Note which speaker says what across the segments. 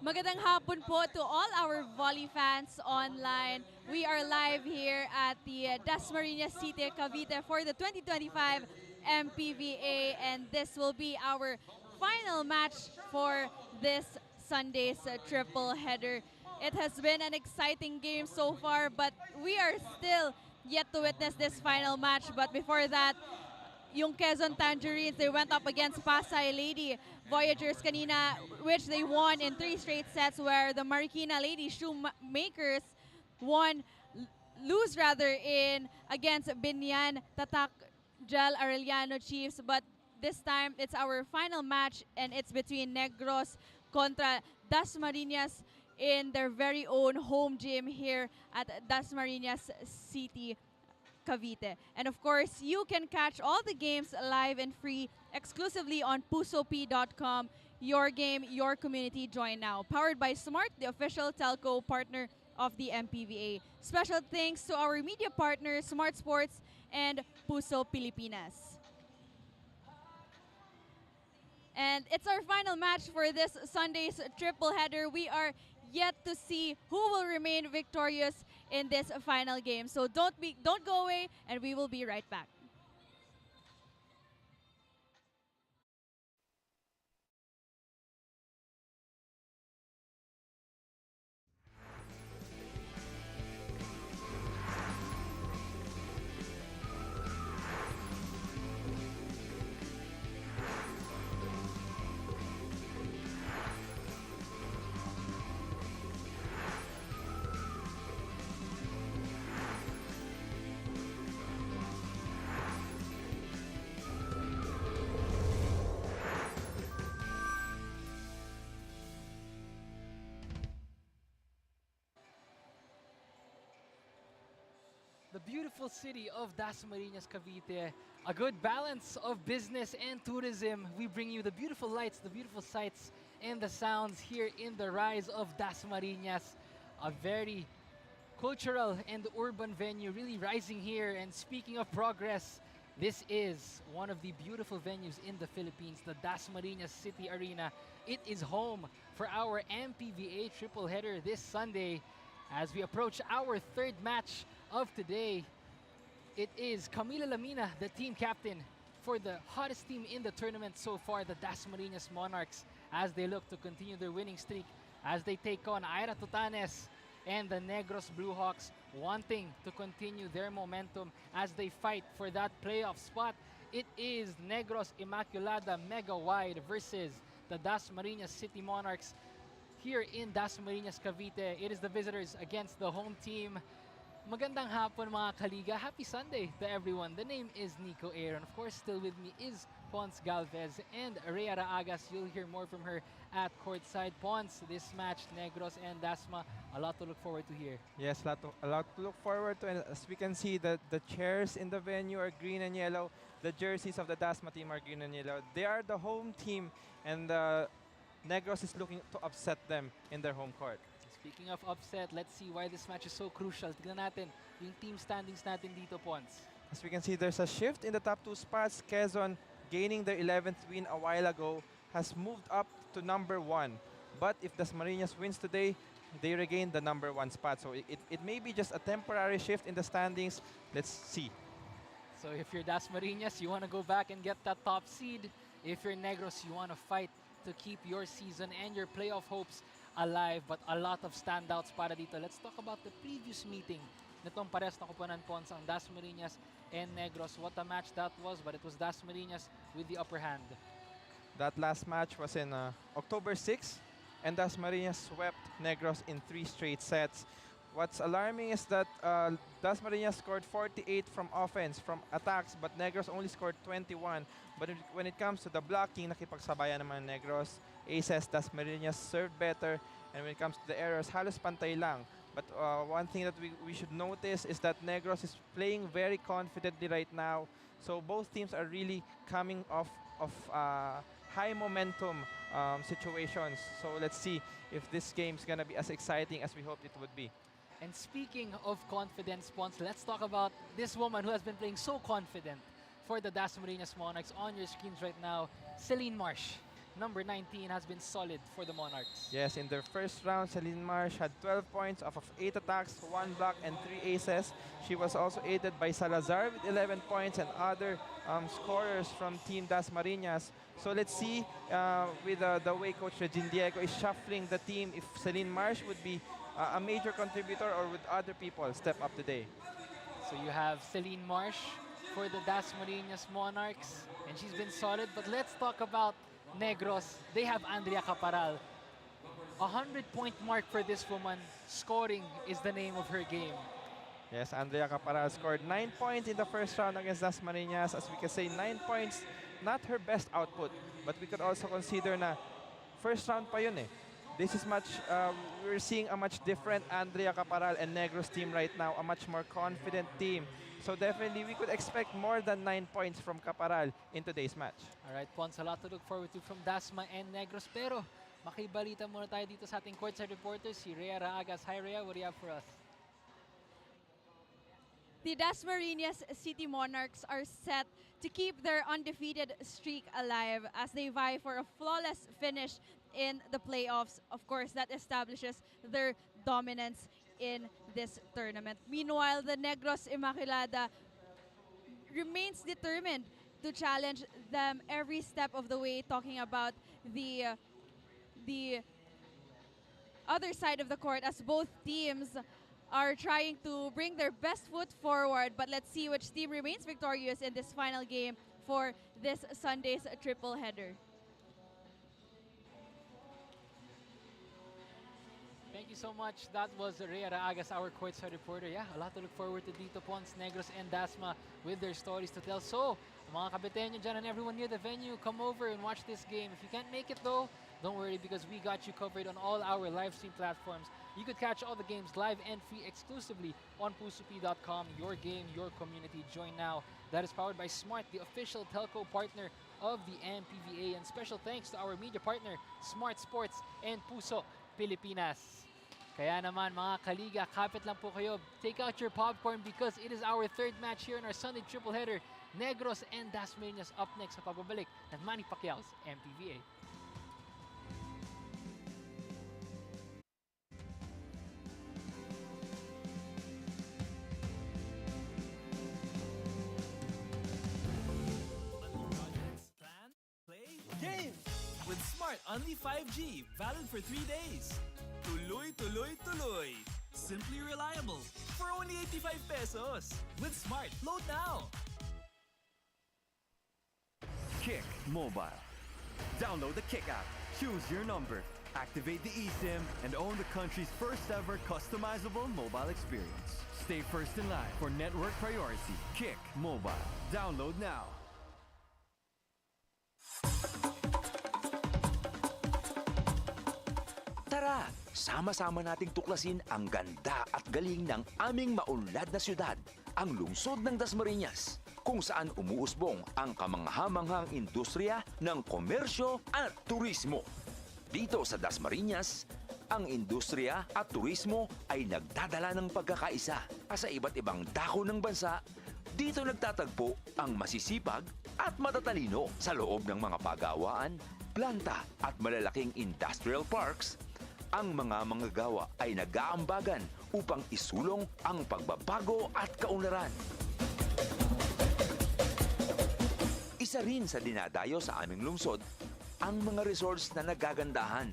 Speaker 1: Magandang hapon po to all our volley fans online. We are live here at the Dasmariñas City, Cavite for the 2025 MPVA, and this will be our final match for this Sunday's triple header. It has been an exciting game so far, but we are still yet to witness this final match. But before that, yung Quezon Tangerines, they went up against Pasay Lady Voyagers kanina, which they won in 3 straight sets, where the Marikina Lady Shoemakers won, lose rather, in against Binyan Tatak Gel Arellano Chiefs. But this time, it's our final match, and it's between Negros contra Dasmariñas in their very own home gym here at Dasmariñas City, Cavite. And of course, you can catch all the games live and free exclusively on pusop.com. Your game, your community, join now. Powered by Smart, the official telco partner of the MPVA. Special thanks to our media partners, Smart Sports and Puso Pilipinas. And it's our final match for this Sunday's triple header. We are yet to see who will remain victorious in this final game. So don't go away, and we will be right back.
Speaker 2: The beautiful city of Dasmariñas, Cavite. A good balance of business and tourism. We bring you the beautiful lights, the beautiful sights, and the sounds here in the rise of Dasmariñas. A very cultural and urban venue really rising here. And speaking of progress, this is one of the beautiful venues in the Philippines, the Dasmariñas City Arena. It is home for our MPVA triple header this Sunday. As we approach our third match of today, it is Camila Lamina, the team captain for the hottest team in the tournament so far, the Dasmariñas Monarchs, as they look to continue their winning streak, as they take on Ira Tutanes and the Negros Blue Hawks, wanting to continue their momentum as they fight for that playoff spot. It is Negros Immaculada Mega Wide versus the Dasmariñas City Monarchs here in Dasmariñas, Cavite. It is the visitors against the home team. Magandang hapon mga kaliga. Happy Sunday to everyone. The name is Nico Aaron. Of course, still with me is Pons Galvez and Rhea Raagas. You'll hear more from her at courtside. Pons, this match, Negros and Dasma, a lot to look forward to here.
Speaker 3: Yes, a lot to look forward to. And as we can see, the chairs in the venue are green and yellow. The jerseys of the Dasma team are green and yellow. They are the home team, and Negros is looking to upset them in their home court.
Speaker 2: Speaking of upset, let's see why this match is so crucial. Tignan natin yung team standings natin dito, Pons.
Speaker 3: As we can see, there's a shift in the top 2 spots. Quezon, gaining their 11th win a while ago, has moved up to number 1. But if Dasmariñas wins today, they regain the number 1 spot. So it may be just a temporary shift in the standings. Let's see.
Speaker 2: So if you're Dasmariñas, you want to go back and get that top seed. If you're Negros, you want to fight to keep your season and your playoff hopes alive, but a lot of standouts para dito. Let's talk about the previous meeting nitong pares na kupunan, Pons, ang Dasmariñas and Negros. What a match that was, but it was Dasmariñas with the upper hand.
Speaker 3: That last match was in October 6, and Dasmariñas swept Negros in 3 straight sets. What's alarming is that Dasmariñas scored 48 from offense, from attacks, but Negros only scored 21. But when it comes to the blocking, nakipagsabayan naman Negros. Aces, Dasmariñas served better. And when it comes to the errors, halos pantay lang. But one thing that we should notice is that Negros is playing very confidently right now. So both teams are really coming off of high momentum situations. So let's see if this game is going to be as exciting as we hoped it would be.
Speaker 2: And speaking of confidence, Pons, let's talk about this woman who has been playing so confident for the Dasmariñas Monarchs on your screens right now, Celine Marsh. number 19, has been solid for the Monarchs.
Speaker 3: Yes, in their first round, Celine Marsh had 12 points off of 8 attacks, 1 block, and 3 aces. She was also aided by Salazar with 11 points and other scorers from Team Dasmariñas. So let's see with the way Coach Regine Diego is shuffling the team, if Celine Marsh would be a major contributor or would other people step up today.
Speaker 2: So you have Celine Marsh for the Dasmariñas Monarchs, and she's been solid. But let's talk about Negros. They have Andrea Caparal. 100-point mark for this woman. Scoring is the name of her game.
Speaker 3: Yes, Andrea Caparal scored 9 points in the first round against Dasmariñas. As we can say, 9 points, not her best output, but we could also consider na first round pa yun eh. This is much, we're seeing a much different Andrea Caparal and Negros team right now, a much more confident team. So definitely, we could expect more than 9 points from Caparal in today's match.
Speaker 2: All right, Pons, a lot to look forward to from Dasma and Negros. Pero makibalita muna tayo dito sa ating courtside reporter, si Rhea Raagas. Hi Rhea, what do you have for us?
Speaker 1: The Dasmariñas City Monarchs are set to keep their undefeated streak alive as they vie for a flawless finish in the playoffs. Of course, that establishes their dominance in this tournament. Meanwhile, the Negros Immaculada remains determined to challenge them every step of the way, talking about the other side of the court, as both teams are trying to bring their best foot forward. But let's see which team remains victorious in this final game for this Sunday's triple header.
Speaker 2: Thank you so much. That was Rhea Raagas, our courtside reporter. Yeah, a lot to look forward to dito, Pons, Negros, and Dasma with their stories to tell. So, mga Kabiteño dyan and everyone near the venue, come over and watch this game. If you can't make it though, don't worry, because we got you covered on all our live stream platforms. You could catch all the games live and free exclusively on pusupi.com. Your game, your community. Join now. That is powered by Smart, the official telco partner of the MPVA. And special thanks to our media partner, Smart Sports and Puso Pilipinas. Kaya naman mga kaliga, kapit lang po kayo. Take out your popcorn because it is our third match here in our Sunday triple header. Negros and Dasmariñas up next sa pagbabalik ng Manny Pacquiao's MPVA.
Speaker 4: Game! With Smart Only 5G, valid for 3 days. Tuloy, tuloy, tuloy. Simply reliable for only 85 pesos. With Smart, load now.
Speaker 5: Kick Mobile. Download the Kick app, choose your number, activate the eSIM, and own the country's first ever customizable mobile experience. Stay first in line for network priority. Kick Mobile. Download now.
Speaker 6: Tara, sama-sama nating tuklasin ang ganda at galing ng aming maunlad na syudad, ang lungsod ng Dasmariñas, kung saan umuusbong ang kamangha-manghang industriya ng komersyo at turismo. Dito sa Dasmariñas, ang industriya at turismo ay nagdadala ng pagkakaisa. Sa iba't ibang dako ng bansa, dito nagtatagpo ang masisipag at matatalino sa loob ng mga pagawaan, planta at malalaking industrial parks. Ang mga manggagawa ay nag-aambagan upang isulong ang pagbabago at kaunlaran. Isa rin sa dinadayo sa aming lungsod ang mga resorts na nagagandahan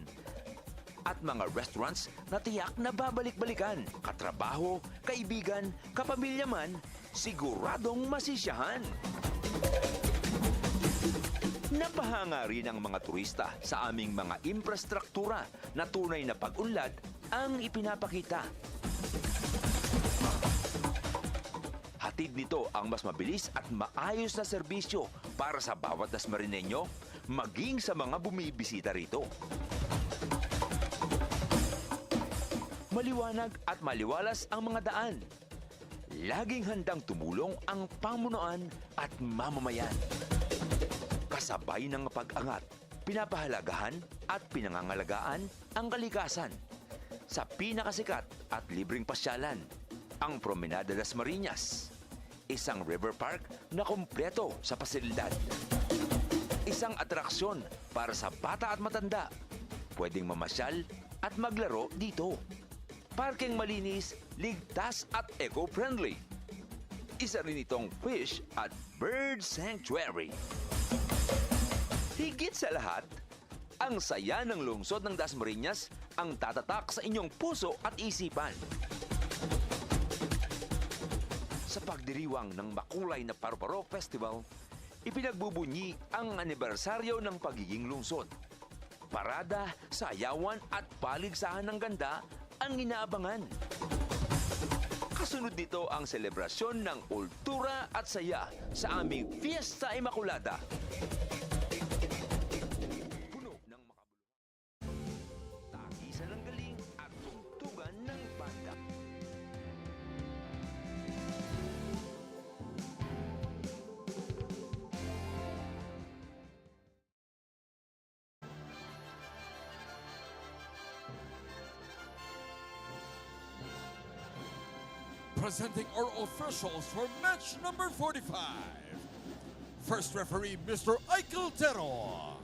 Speaker 6: at mga restaurants na tiyak na babalik-balikan. Katrabaho, kaibigan, kapamilya man, siguradong masisiyahan. Napahanga rin ang mga turista sa aming mga infrastruktura na tunay na pag-unlad ang ipinapakita. Hatid nito ang mas mabilis at maayos na serbisyo para sa bawat Dasmariñeño, maging sa mga bumibisita rito. Maliwanag at maliwalas ang mga daan. Laging handang tumulong ang pamunuan at mamamayan. Kasabay ng pag-angat, pinapahalagahan at pinangangalagaan ang kalikasan. Sa pinakasikat at libreng pasyalan, ang Promenada Dasmariñas, isang river park na kumpleto sa pasilidad. Isang atraksyon para sa bata at matanda. Pwedeng mamasyal at maglaro dito. Parking malinis, ligtas at eco-friendly. Isa rin itong fish at bird sanctuary. Higit sa lahat, ang saya ng lungsod ng Dasmariñas ang tatatak sa inyong puso at isipan. Sa pagdiriwang ng makulay na Paru-Paro Festival, ipinagbubunyi ang anibersaryo ng pagiging lungsod. Parada, sayawan at paligsahan ng ganda ang inaabangan. Kasunod dito ang selebrasyon ng kultura at saya sa aming Fiesta Immaculada. Puno ng makabuluhan, tagisan ng galing at tugtugan ng banda.
Speaker 7: Presenting our officials for match number 45. First referee, Mr. Aikel Tero.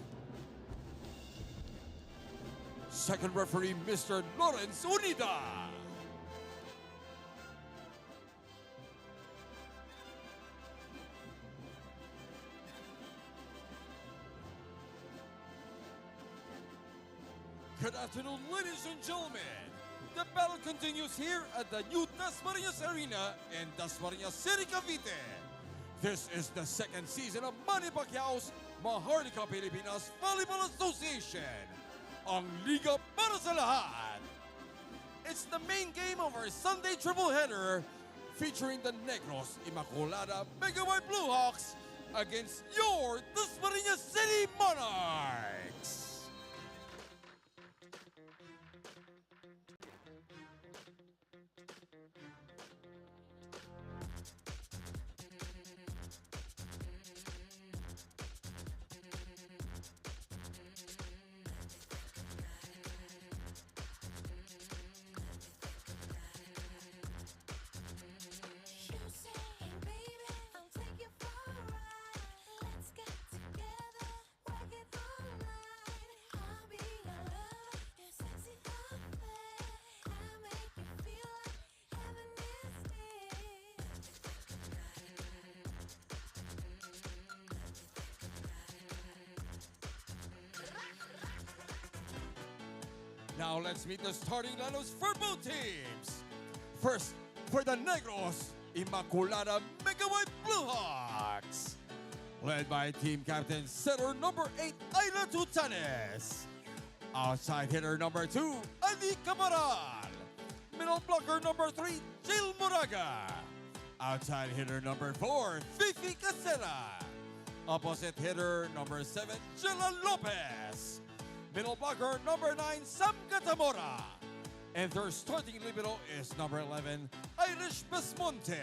Speaker 7: Second referee, Mr. Lawrence Unida. Good afternoon, ladies and gentlemen. The battle continues here at the new Dasmariñas Arena in Dasmariñas City, Cavite. This is the second season of Manny Pacquiao's Maharlika Pilipinas Volleyball Association, ang liga para sa lahat. It's the main game of our Sunday triple header featuring the Negros Immaculada Mega White Blue Hawks against your Dasmariñas City Monarchs. Now let's meet the starting lineups for both teams. First, for the Negros, Immaculada Mega White Blue Hawks. Led by team captain, setter number 8, Ayla Tutanes. Outside hitter number 2, Ali Camaral. Middle blocker number 3, Jill Moraga. Outside hitter number 4, Fifi Casera. Opposite hitter number 7, Jella Lopez. Middle blocker number 9, Sam Catamora. And their starting libero is number 11, Irish Besmonte.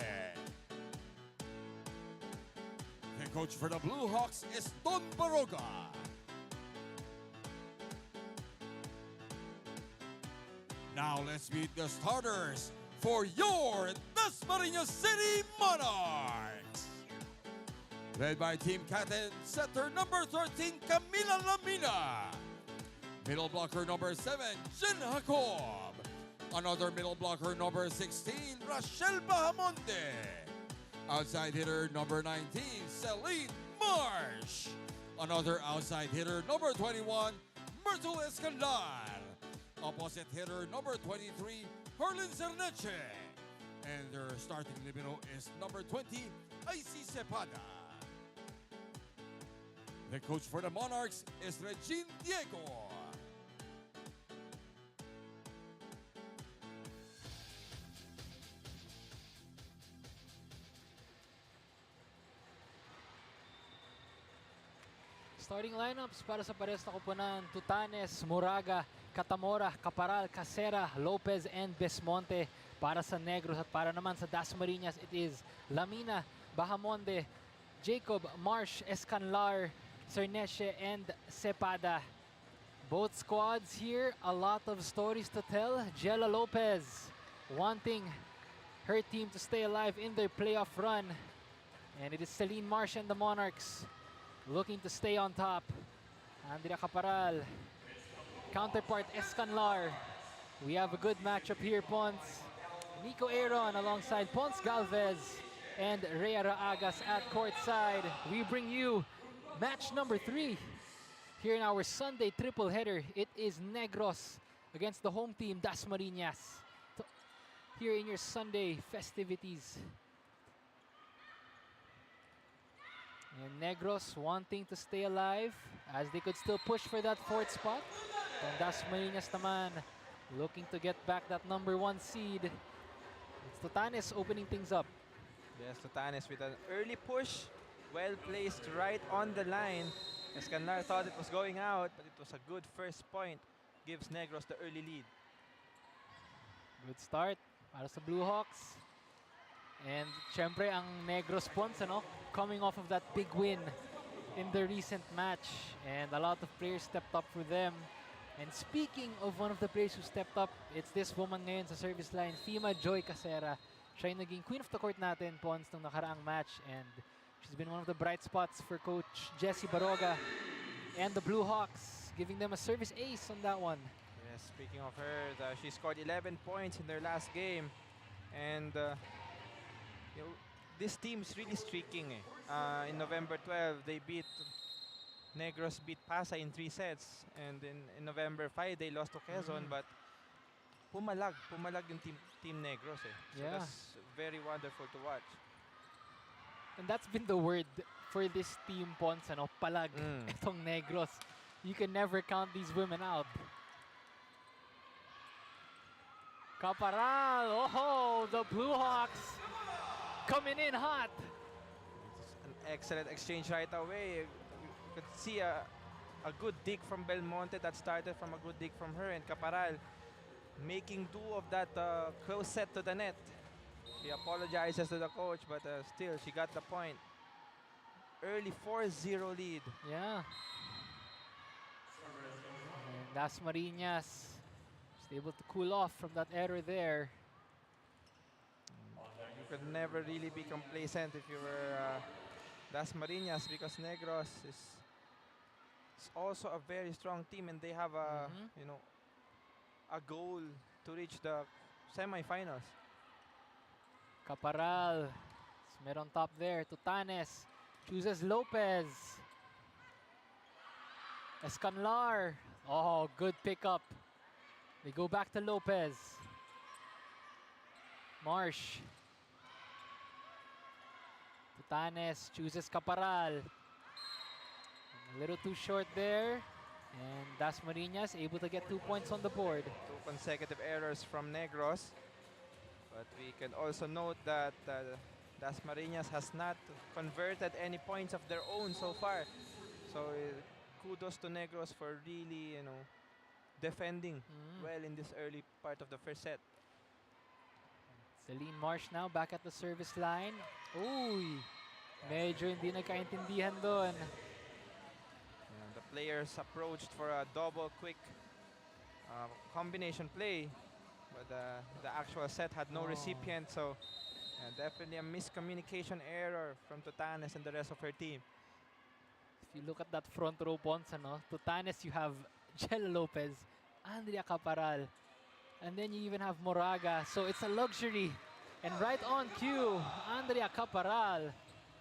Speaker 7: The coach for the Blue Hawks is Don Baroga. Now let's meet the starters for your Dasmariñas City Monarchs. Led by team captain, setter number 13, Camila Lamina. Middle blocker number 7, Jen Jacob. Another middle blocker number 16, Rachel Bahamonde. Outside hitter number 19, Celine Marsh. Another outside hitter number 21, Myrtle Escandal. Opposite hitter number 23, Herlin Cerneche. And their starting libero is number 20, Icy Cepada. The coach for the Monarchs is Regine Diego.
Speaker 2: Starting lineups para sa pares na koponan, Tutanes, Moraga, Catamora, Caparal, Casera, Lopez, and Besmonte. Para sa Negros at para naman sa Dasmariñas, it is Lamina, Bahamonde, Jacob, Marsh, Escanlar, Cerneche, and Cepada. Both squads here, a lot of stories to tell. Jella Lopez wanting her team to stay alive in their playoff run. And it is Celine Marsh and the Monarchs looking to stay on top. Andrea Caparal. Counterpart Escanlar. We have a good matchup here, Pons. Nico Aaron alongside Pons Galvez and Rhea Raagas at courtside. We bring you match number 3 here in our Sunday triple header. It is Negros against the home team, Dasmariñas. Here in your Sunday festivities. And Negros wanting to stay alive as they could still push for that 4th spot. And Dasmariñas naman looking to get back that number 1 seed. It's Tutanes opening things up.
Speaker 3: Yes, Tutanes with an early push. Well placed right on the line. Escanlar thought it was going out, but it was a good first point. Gives Negros the early lead.
Speaker 2: Good start para sa Blue Hawks. And syempre ang Negros Pons, ano, coming off of that big win in the recent match. And a lot of players stepped up for them. And speaking of one of the players who stepped up, it's this woman ngayon sa service line, Fima Joy Casera. Siya yung naging queen of the court natin, Pons, nung nakaraang match. And she's been one of the bright spots for Coach Jesse Baroga and the Blue Hawks, giving them a service ace on that one.
Speaker 3: Yes, speaking of her, she scored 11 points in their last game. And you know, this team is really streaking. In November 12, Negros beat Pasay in 3 sets. And in November 5, they lost to Quezon. But pumalag yung team Negros. So
Speaker 2: Yeah.
Speaker 3: that's very wonderful to watch.
Speaker 2: And that's been the word for this team, Pons, ano, palag. Itong Negros. You can never count these women out. Caparal, oh, the Blue Hawks coming in hot.
Speaker 3: An excellent exchange right away. You could see a good dig from Belmonte that started from a good dig from her, and Caparal making do of that close set to the net. She apologizes to the coach, but still, she got the point. Early 4-0 lead.
Speaker 2: Yeah. And Dasmariñas just able to cool off from that error there.
Speaker 3: You could never really be complacent if you were Dasmariñas, because Negros is also a very strong team, and they have a a goal to reach the semifinals.
Speaker 2: Caparal, meron top there. Tutanes chooses Lopez. Escanlar, oh, good pickup. They go back to Lopez. Marsh. Tutanes chooses Caparal. A little too short there. And Dasmariñas able to get 2 points on the board.
Speaker 3: 2 consecutive errors from Negros. But we can also note that Dasmariñas has not converted any points of their own so far. So kudos to Negros for really, defending well in this early part of the first set.
Speaker 2: Celine Marsh now back at the service line. Uy, medyo hindi nagkaintindihan doon.
Speaker 3: The players approached for a double quick combination play, but the actual set had no recipient, so definitely a miscommunication error from Tutanes and the rest of her team.
Speaker 2: If you look at that front row, Pons, Tutanes, you have Jella Lopez, Andrea Caparal, and then you even have Moraga, so it's a luxury. And right on cue, Andrea Caparal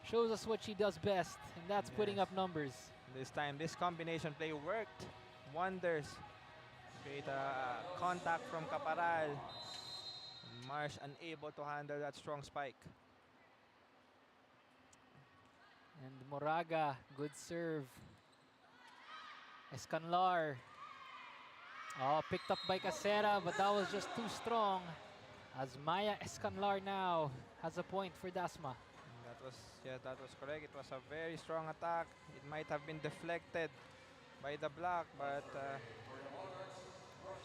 Speaker 2: shows us what she does best, and that's putting up numbers.
Speaker 3: This time, this combination play worked wonders. Great contact from Caparal. Marsh unable to handle that strong spike.
Speaker 2: And Moraga, good serve. Escanlar. Oh, picked up by Casera, but that was just too strong. As Maya Escanlar now has a point for Dasma.
Speaker 3: That was correct. It was a very strong attack. It might have been deflected by the block, but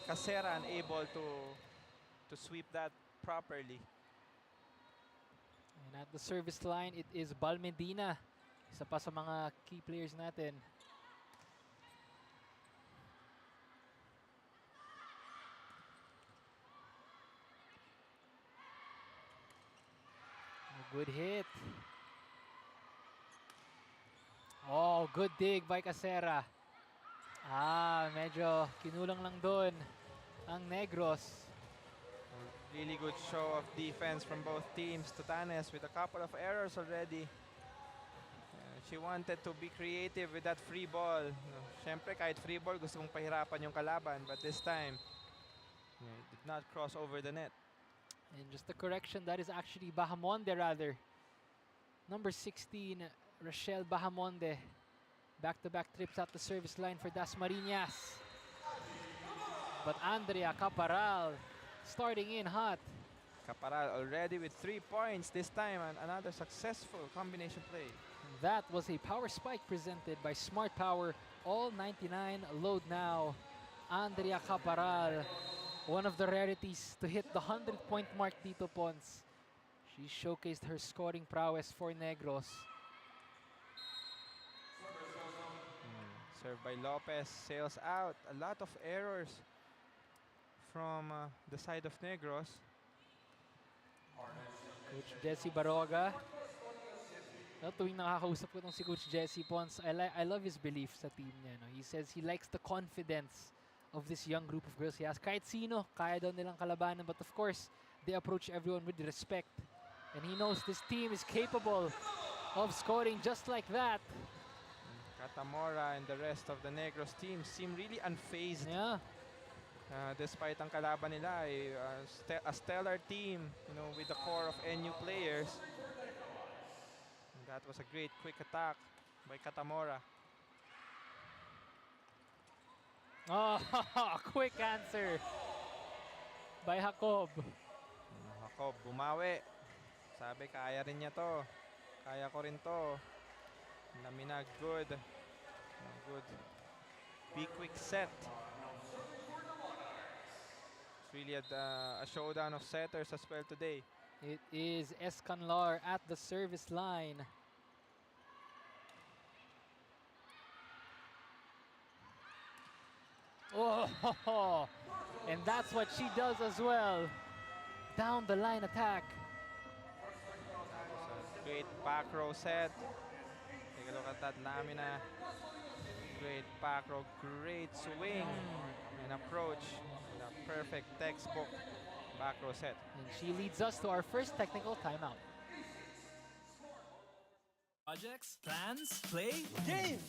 Speaker 3: Casera unable to sweep that properly.
Speaker 2: And at the service line, it is Bal Medina. Isa pa sa mga key players natin. A good hit. Oh, Oh, good dig by Casera. Medyo kinulang lang doon ang Negros.
Speaker 3: Really good show of defense from both teams. Tutanes with a couple of errors already. She wanted to be creative with that free ball. Siyempre, kahit free ball, gusto mong pahirapan yung kalaban. But this time, it did not cross over the net.
Speaker 2: And just a correction, that is actually Bahamonde rather. Number 16, Rochelle Bahamonde. Back-to-back trips at the service line for Dasmariñas. But Andrea Caparal starting in hot.
Speaker 3: Caparal already with 3 points this time and another successful combination play.
Speaker 2: That was a power spike presented by Smart Power. All 99 load now. Andrea Caparal, one of the rarities to hit the 100-point mark dito, Pons. She showcased her scoring prowess for Negros.
Speaker 3: Served by Lopez, sails out. A lot of errors from the side of Negros.
Speaker 2: Coach Jesse Baroga. Tuwing nakakausap ko si Coach Jesse Pons, I love his belief sa team niya. No? He says he likes the confidence of this young group of girls. He has kahit sino, kaya daw nilang kalabanan. But of course, they approach everyone with respect. And he knows this team is capable of scoring just like that.
Speaker 3: Catamora and the rest of the Negros team seem really unfazed.
Speaker 2: Yeah.
Speaker 3: Despite ang kalaban nila, a stellar team, with the core of NU players. And that was a great quick attack by Catamora.
Speaker 2: Oh, quick answer by Jacob.
Speaker 3: Jacob, bumawi. Sabi, kaya rin niya to. Kaya ko rin to. Lamina, good. Good. Be quick set. It's really a showdown of setters as well today.
Speaker 2: It is Escanlar at the service line. Oh, and that's what she does as well. Down the line attack.
Speaker 3: Great back row set. Take a look at that Lamina. Great back row, great swing and approach. And a perfect textbook back row set.
Speaker 2: And she leads us to our first technical timeout.
Speaker 4: Projects, plans, play, game!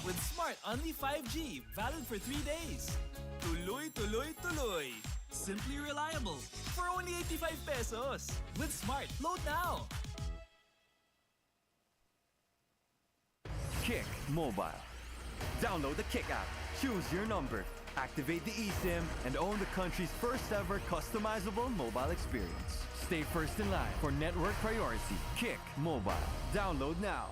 Speaker 4: With Smart Only 5G, valid for 3 days. Tuloy, tuloy, tuloy. Simply reliable. For only 85 pesos. With Smart, load now.
Speaker 5: Kick Mobile. Download the Kick app, choose your number, activate the eSIM, and own the country's first ever customizable mobile experience. Stay first in line for network priority. Kick Mobile. Download now.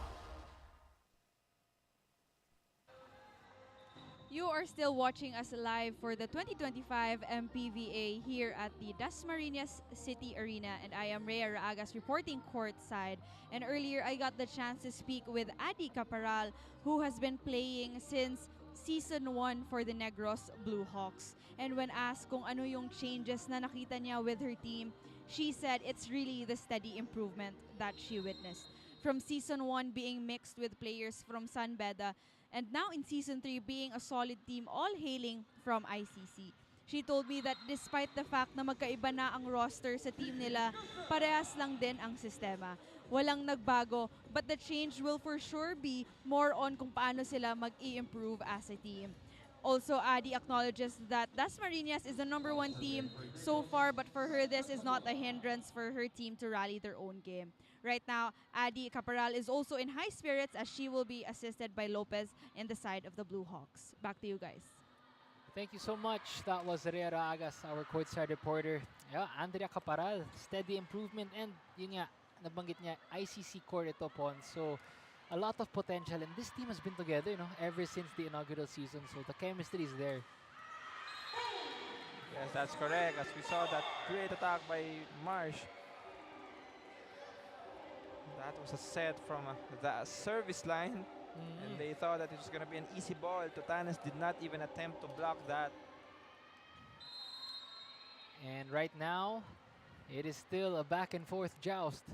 Speaker 1: You are still watching us live for the 2025 MPVA here at the Dasmariñas City Arena, and I am Rhea Raagas reporting courtside. And earlier I got the chance to speak with Adi Caparal, who has been playing since Season 1 for the Negros Blue Hawks. And when asked kung ano yung changes na nakita niya with her team, she said it's really the steady improvement that she witnessed. From Season 1 being mixed with players from San Beda, and now in Season 3 being a solid team all hailing from ICC. She told me that despite the fact na magkaiba na ang roster sa team nila, parehas lang din ang sistema. Walang nagbago, but the change will for sure be more on kung paano sila mag-i-improve as a team. Also, Adi acknowledges that Dasmariñas is the #1 team so far, but for her, this is not a hindrance for her team to rally their own game. Right now, Adi Caparal is also in high spirits as she will be assisted by Lopez in the side of the Blue Hawks. Back to you guys.
Speaker 2: Thank you so much. That was Rhea Raagas, our courtside reporter. Yeah, Andrea Caparal, steady improvement, and yun nga, nabanggit niya, ICC core ito, Pon. So, a lot of potential, and this team has been together, ever since the inaugural season. So, the chemistry is there.
Speaker 3: Yes, that's correct. As we saw that great attack by Marsh. That was a set from the service line. And they thought that it was going to be an easy ball. Tutanes did not even attempt to block that.
Speaker 2: And right now, it is still a back and forth joust.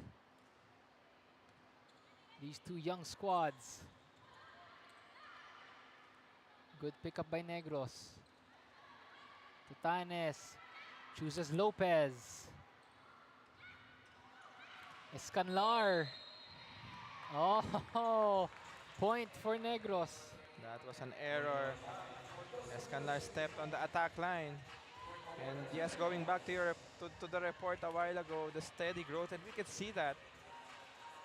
Speaker 2: These two young squads. Good pickup by Negros. Tutanes chooses Lopez. Escanlar. Oh, point for Negros.
Speaker 3: That was an error. Escanlar stepped on the attack line. And yes, going back to your to the report a while ago, the steady growth, and we could see that.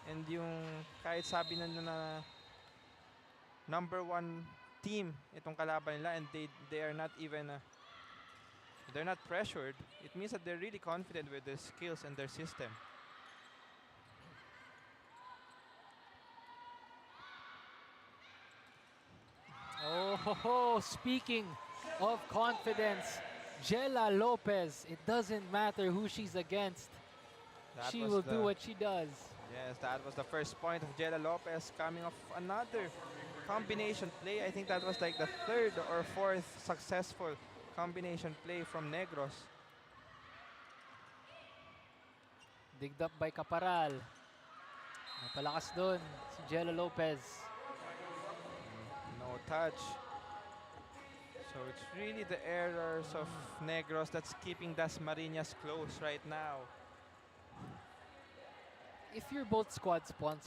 Speaker 3: And yung kahit sabi na number 1 team itong kalaban nila, and they are not even they're not pressured. It means that they're really confident with their skills and their system.
Speaker 2: Oh, speaking of confidence, Jella Lopez, it doesn't matter who she's against.
Speaker 3: That
Speaker 2: She
Speaker 3: was
Speaker 2: will do what she does.
Speaker 3: Yes, that was the first point of Jella Lopez, coming off another combination play. I think that was like the 3rd or 4th successful combination play from Negros.
Speaker 2: Digged up by Caparal. Napalakas dun si Jella Lopez.
Speaker 3: No touch. So it's really the errors of Negros that's keeping Dasmariñas close right now.
Speaker 2: If you're both squad spawns,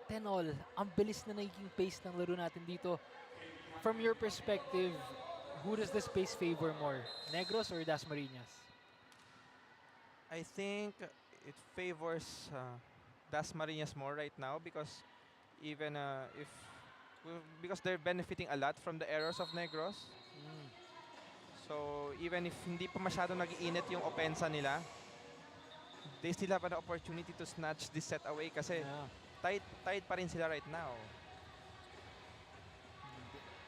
Speaker 2: 10-all, ang bilis na naging pace ng laro natin dito. From your perspective, who does this pace favor more? Negros or Dasmariñas?
Speaker 3: I think it favors Dasmariñas more right now because even because they're benefiting a lot from the errors of Negros. So even if hindi pa masyado nag-iinit yung opensa nila, they still have an opportunity to snatch this set away kasi tight pa rin sila right now.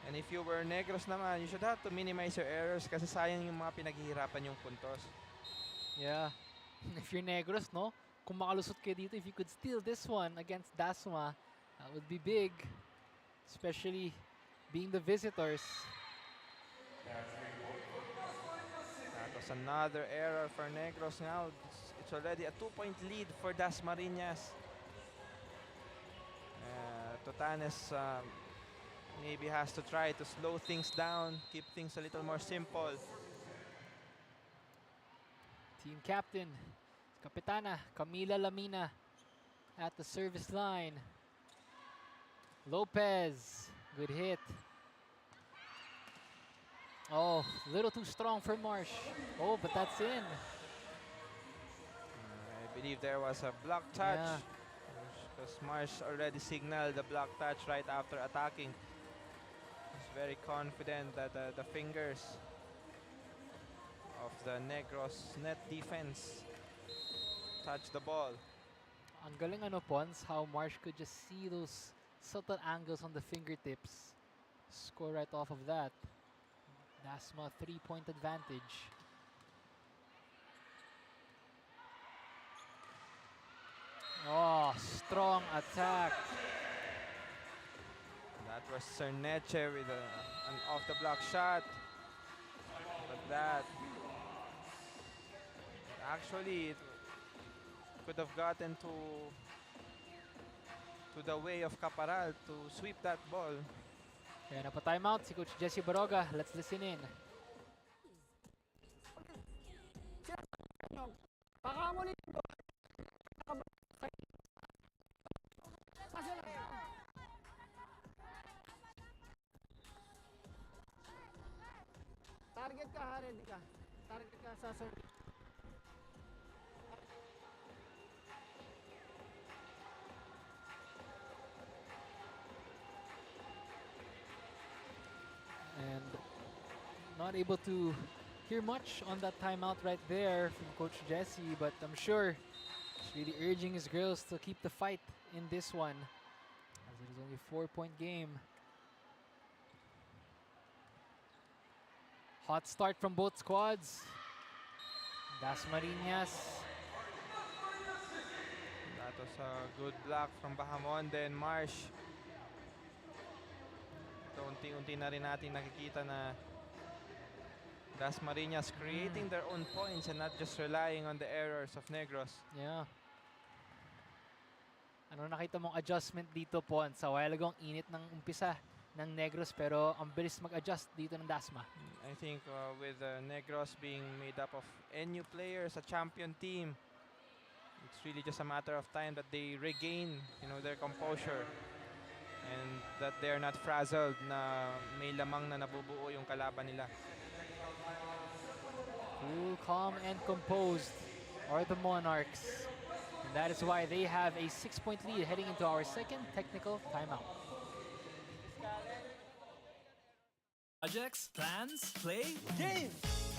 Speaker 3: And if you were Negros naman, you should have to minimize your errors kasi sayang yung mga pinaghihirapan yung puntos.
Speaker 2: Yeah. If you're Negros, no? Kung makalusot kayo dito, if you could steal this one against Dasma, that would be big. Especially being the visitors.
Speaker 3: That was another error for Negros now. It's already a 2-point lead for Dasmariñas. Tutanes maybe has to try to slow things down, keep things a little more simple.
Speaker 2: Team captain, Kapitana Camila Lamina at the service line. Lopez, good hit. Oh, a little too strong for Marsh. Oh, but that's in.
Speaker 3: I believe there was a block touch.
Speaker 2: Yeah.
Speaker 3: Because Marsh already signaled the block touch right after attacking. He's very confident that the fingers of the Negros net defense touch the ball.
Speaker 2: Ang galing Pons, how Marsh could just see those subtle angles on the fingertips. Score right off of that. Dasma 3-point advantage. Oh, strong attack.
Speaker 3: That was Cerneche with an off-the-block shot. But that actually it could have gotten to the way of Caparal to sweep that ball.
Speaker 2: Kaya na pa timeout si Coach Jesse Baroga. Let's listen in.
Speaker 8: Target ka, ready ka. Target ka sa service.
Speaker 2: And not able to hear much on that timeout right there from Coach Jesse, but I'm sure he's really urging his girls to keep the fight in this one, as it is only a 4-point game. Hot start from both squads. Dasmariñas.
Speaker 3: That was a good block from Bahamon. Then Marsh. Ito, unti-unti na rin natin nakikita na Dasmariñas creating their own points and not just relying on the errors of Negros.
Speaker 2: Yeah. Ano nakita mong adjustment dito, Pons? Sa while ago, ang init ng umpisa ng Negros pero ang bilis mag-adjust dito ng Dasma.
Speaker 3: I think with Negros being made up of NU players, a champion team, it's really just a matter of time that they regain, their composure and that they're not frazzled na may lamang na nabubuo yung kalaban nila.
Speaker 2: Cool, calm, and composed are the Monarchs. And that is why they have a 6-point lead heading into our second technical timeout.
Speaker 4: Projects, plans, play, game!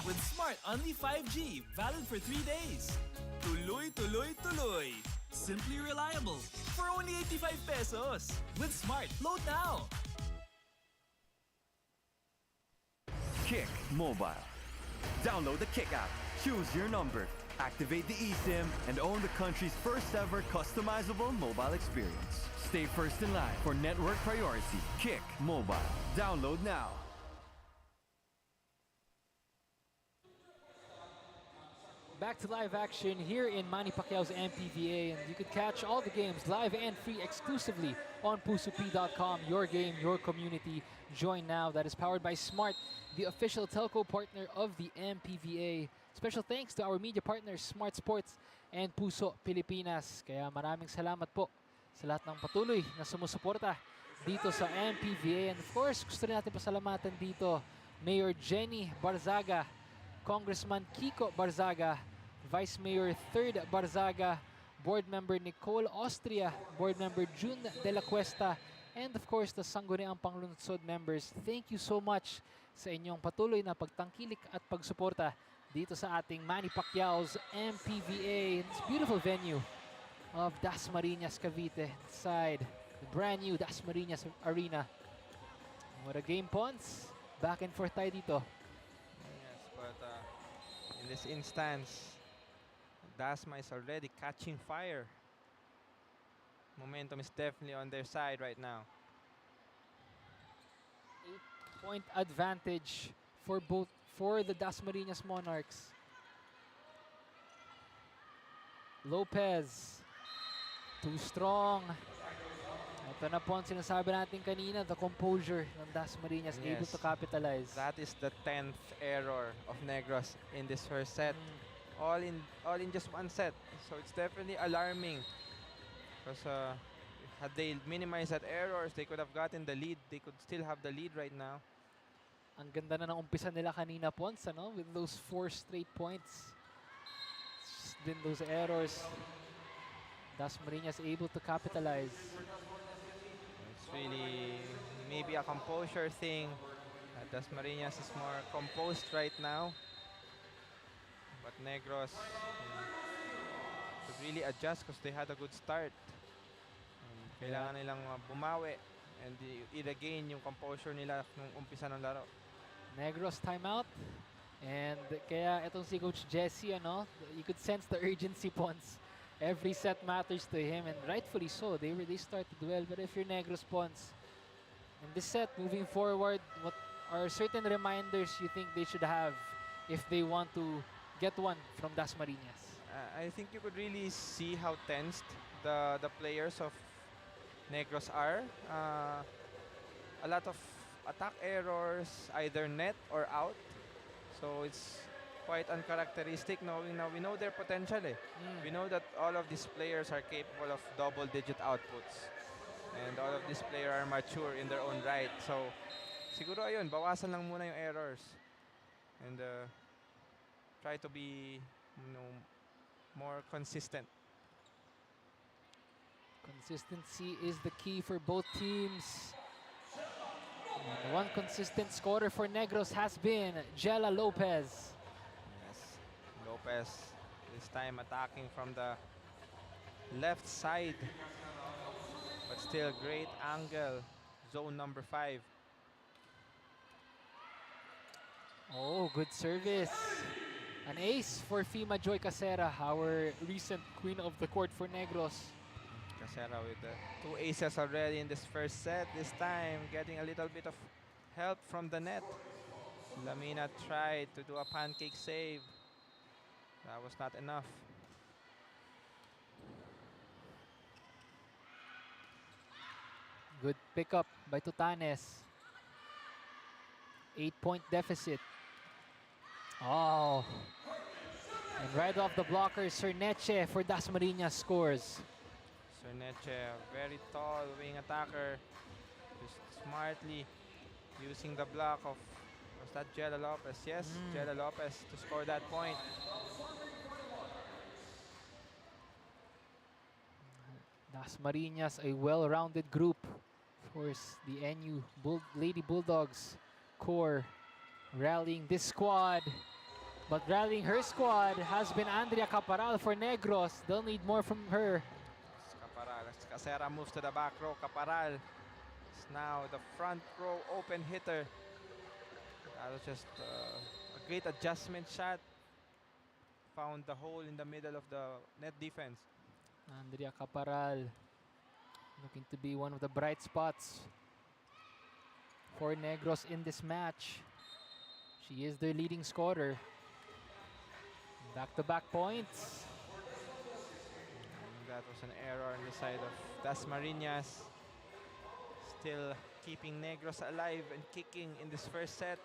Speaker 4: With Smart Only 5G, valid for 3 days. Tuloy, tuloy, tuloy. Simply reliable. For only 85 pesos. With Smart, load now!
Speaker 5: Kick Mobile. Download the Kick app, choose your number, activate the eSIM, and own the country's first ever customizable mobile experience. Stay first in line for network priority. Kick Mobile. Download now.
Speaker 2: Back to live action here in Manny Pacquiao's MPVA, and you could catch all the games live and free exclusively on pusup.com. Your game, your community. Join now. That is powered by Smart, the official telco partner of the MPVA. Special thanks to our media partners, Smart Sports and Puso Pilipinas. Kaya maraming salamat po sa lahat ng patuloy na sumusuporta dito sa MPVA. And of course, gusto rin natin pasalamatan dito Mayor Jenny Barzaga, Congressman Kiko Barzaga, Vice Mayor 3rd Barzaga, Board Member Nicole Austria, Board Member June De La Cuesta, and of course the Sangguniang Panglungsod members. Thank you so much sa inyong patuloy na pagtangkilik at pagsuporta dito sa ating Manny Pacquiao's MPVA. This beautiful venue of Dasmariñas, Cavite, inside the brand new Dasmariñas Arena. What a game, Pons. Back and forth tayo dito.
Speaker 3: Yes, but in this instance, Dasma is already catching fire. Momentum is definitely on their side right now.
Speaker 2: 8-point advantage for the Dasmariñas Monarchs. Lopez, too strong. Ito na po ang sinasabi natin kanina, the composure ng Dasmariñas able to capitalize.
Speaker 3: That is the 10th error of Negros in this first set. All in just one set. So it's definitely alarming. Because had they minimized that errors, they could have gotten the lead. They could still have the lead right now.
Speaker 2: Ang ganda na ng umpisa nila kanina, Pons, ano? With those 4 straight points. It's just been those errors. Dasmariñas able to capitalize.
Speaker 3: It's really maybe a composure thing. Dasmariñas is more composed right now. But Negros could really adjust because they had a good start. Kailangan nilang bumawi and i-regain yung composure nila nung umpisa ng laro.
Speaker 2: Negros timeout. And kaya itong si Coach Jesse, you could sense the urgency, Pons. Every set matters to him, and rightfully so. They started well. But if you're Negros, Pons, in this set, moving forward, what are certain reminders you think they should have if they want to get one from Dasmariñas?
Speaker 3: I think you could really see how tensed the players of Negros are. A lot of attack errors, either net or out. So it's quite uncharacteristic knowing now we know their potential. We know that all of these players are capable of double-digit outputs. And all of these players are mature in their own right. So siguro ayun, bawasan lang muna yung errors. And try to be more consistent.
Speaker 2: Consistency is the key for both teams. And one consistent scorer for Negros has been Jella Lopez.
Speaker 3: Yes, Lopez this time attacking from the left side. But still great angle, zone number 5.
Speaker 2: Oh, good service. An ace for Fima Joy Casera, our recent queen of the court for Negros.
Speaker 3: Casera with the 2 aces already in this first set. This time getting a little bit of help from the net. Lamina tried to do a pancake save. That was not enough.
Speaker 2: Good pickup by Tutanes. 8-point deficit. Oh. And right off the blocker, Serneche for Dasmariñas scores.
Speaker 3: Serneche, very tall wing attacker, just smartly using the block of, was that Jella Lopez? Yes, Jella Lopez to score that point.
Speaker 2: Dasmariñas, a well-rounded group. Of course, the NU Lady Bulldogs core rallying this squad. But rallying her squad has been Andrea Caparal for Negros. They'll need more from her.
Speaker 3: Caparal, as Casera moves to the back row, Caparal is now the front row open hitter. That was just a great adjustment shot. Found the hole in the middle of the net defense.
Speaker 2: Andrea Caparal looking to be one of the bright spots for Negros in this match. She is their leading scorer. Back-to-back points.
Speaker 3: That was an error on the side of Dasmariñas. Still keeping Negros alive and kicking in this first set.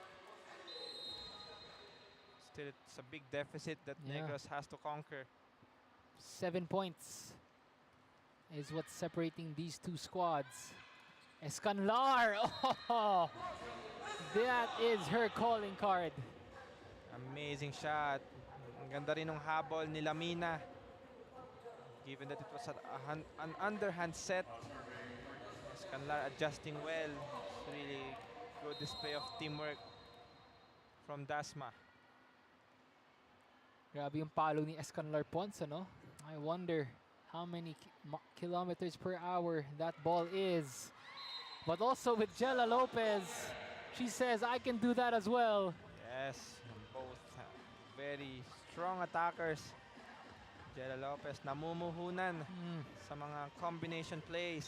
Speaker 3: Still, it's a big deficit that Negros has to conquer.
Speaker 2: 7 points is what's separating these two squads. Escanlar! Oh, that is her calling card.
Speaker 3: Amazing shot. Ang ganda rin ng habol ni Lamina. Given that it was an underhand set. Escanlar adjusting well. It's really good display of teamwork from Dasma.
Speaker 2: Grabe yung palo ni Escanlar Ponce, no? I wonder how many kilometers per hour that ball is. But also with Jella Lopez, she says, I can do that as well.
Speaker 3: Yes, both very strong attackers. Jella Lopez namumuhunan sa mga combination plays.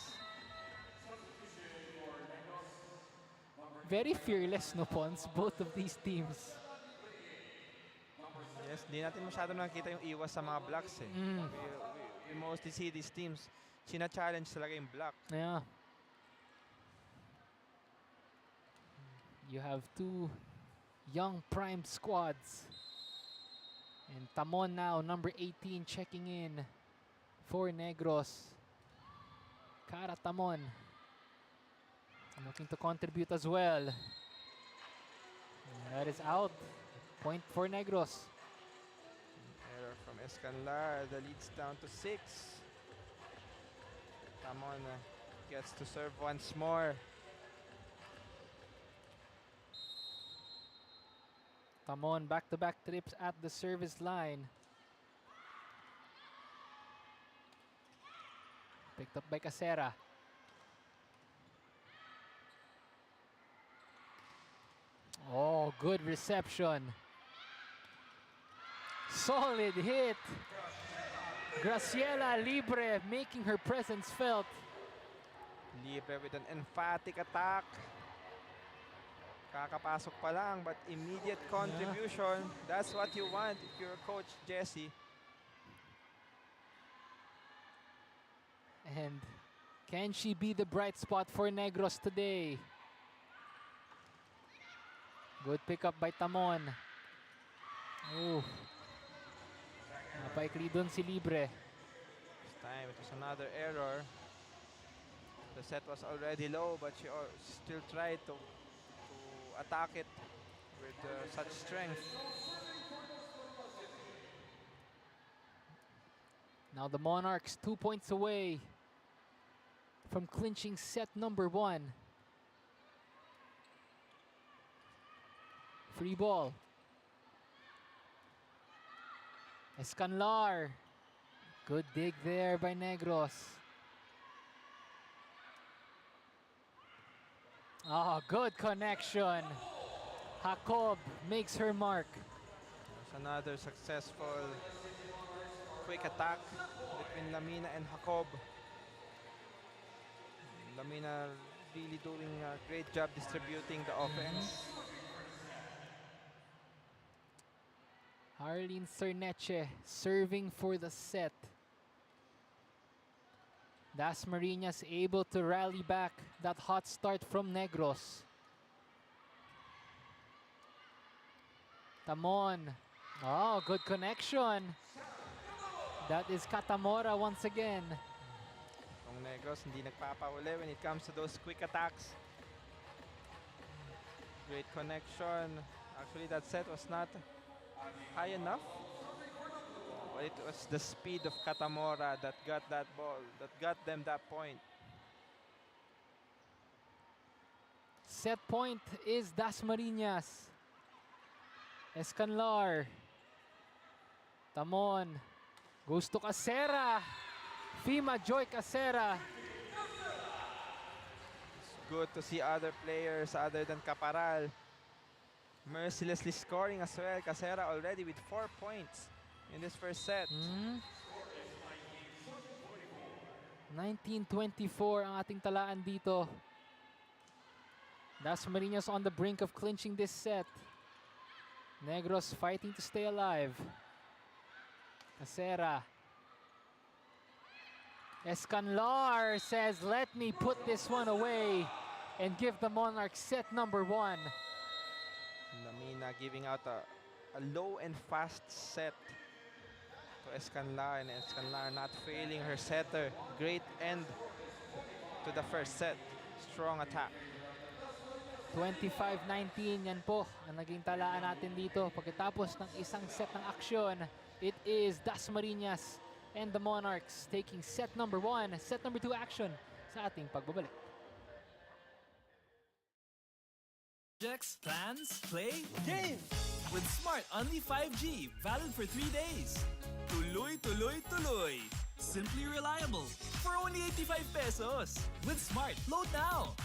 Speaker 2: Very fearless, no, Pons, both of these teams.
Speaker 3: Yes, di natin masyado nakita yung iwas sa mga blocks eh. We mostly see these teams, china-challenge talaga yung block.
Speaker 2: Yeah. You have two young prime squads. And Tamon now, number 18, checking in for Negros. Cara Tamon looking to contribute as well. And that is out. Point for Negros.
Speaker 3: Error from Escanlar, the lead's down to 6. Tamon gets to serve once more.
Speaker 2: Tamon back-to-back trips at the service line. Picked up by Casera. Oh, good reception. Solid hit. Graciela Libre making her presence felt.
Speaker 3: Libre with an emphatic attack. Kakapasok pa lang, but immediate contribution. That's what you want if you're Coach Jesse.
Speaker 2: And can she be the bright spot for Negros today? Good pickup by Tamon. Oh. Napaikli dun si Libre.
Speaker 3: This time it was another error. The set was already low, but she still tried to attack it with such strength.
Speaker 2: Now the Monarchs 2 points away from clinching set number 1. Free ball. Escanlar. Good dig there by Negros. Oh, good connection. Jacob makes her mark.
Speaker 3: There's another successful quick attack between Lamina and Jacob. Lamina really doing a great job distributing the offense.
Speaker 2: Arlene Serneche serving for the set. Dasmariñas able to rally back that hot start from Negros. Tamon. Oh, good connection. That is Katamora once again.
Speaker 3: Ang Negros hindi nagpapahuli when it comes to those quick attacks. Great connection. Actually, that set was not high enough. But it was the speed of Katamora that got that ball, that got them that point.
Speaker 2: Set point is Dasmariñas. Escanlar. Tamon. Goes to Casera. Fima Joy Casera.
Speaker 3: It's good to see other players other than Caparal mercilessly scoring as well. Casera already with 4 points in this first set.
Speaker 2: 19-24 ang ating talaan dito. Dasmariñas on the brink of clinching this set. Negros fighting to stay alive. Casera. Escanlar says, let me put this one away and give the Monarchs set number 1.
Speaker 3: Lamina giving out a low and fast set to Escanlar, and Escanlar not failing her setter. Great end to the first set. Strong attack.
Speaker 2: 25-19, yan po ang naging talaan natin dito. Pagkatapos ng isang set ng aksyon, it is Dasmariñas and the Monarchs taking set number 1, set number 2 action sa ating pagbabalik.
Speaker 4: Projects, plans, play, game! With Smart Only 5G, valid for 3 days. Tuloy, tuloy, tuloy. Simply reliable. For only 85 pesos. With Smart, load now!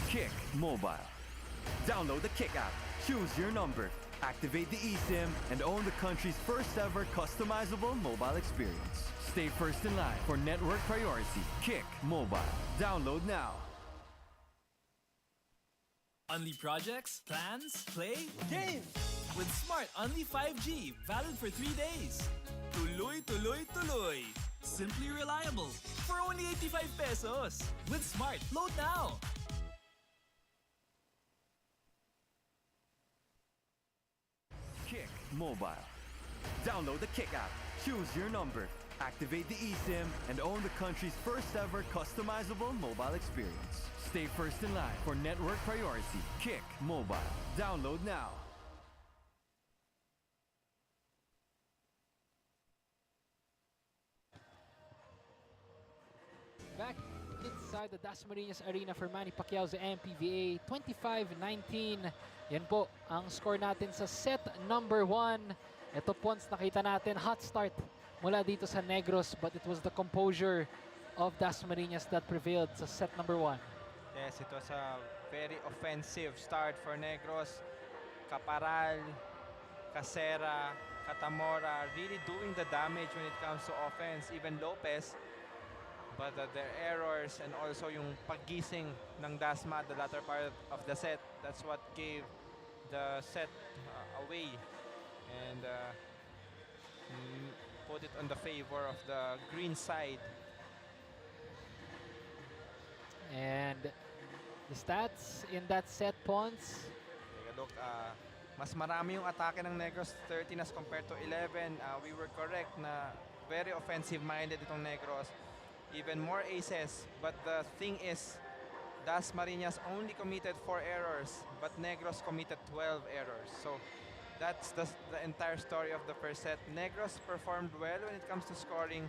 Speaker 5: Kick Mobile. Download the Kick app, choose your number, activate the eSIM, and own the country's first ever customizable mobile experience. Stay first in line for network priority. Kick Mobile. Download now.
Speaker 4: Only projects, plans, play, game! With Smart Only 5G, valid for 3 days. Tuloy, tuloy, tuloy. Simply reliable. For only 85 pesos. With Smart, load now!
Speaker 5: Kick Mobile. Download the Kick app, choose your number, activate the eSIM, and own the country's first ever customizable mobile experience. Stay first in line for network priority. Kick Mobile. Download now.
Speaker 2: Back inside the Dasmariñas Arena for Manny Pacquiao's MPVA, 25-19. Yan po ang score natin sa set number 1. Ito po, nakita natin, hot start mula dito sa Negros, but it was the composure of Dasmariñas that prevailed sa set number 1.
Speaker 3: Yes, it was a very offensive start for Negros. Caparal, Casera, Katamora really doing the damage when it comes to offense. Even Lopez. But their errors and also yung paggising ng Dasma the latter part of the set, that's what gave the set away and put it on the favor of the green side.
Speaker 2: And the stats in that set, Pons.
Speaker 3: Take a look, mas marami yung atake ng Negros, 13 as compared to 11. We were correct na very offensive-minded itong Negros. Even more aces, but the thing is, Dasmariñas only committed 4 errors, but Negros committed 12 errors. So that's the entire story of the first set. Negros performed well when it comes to scoring,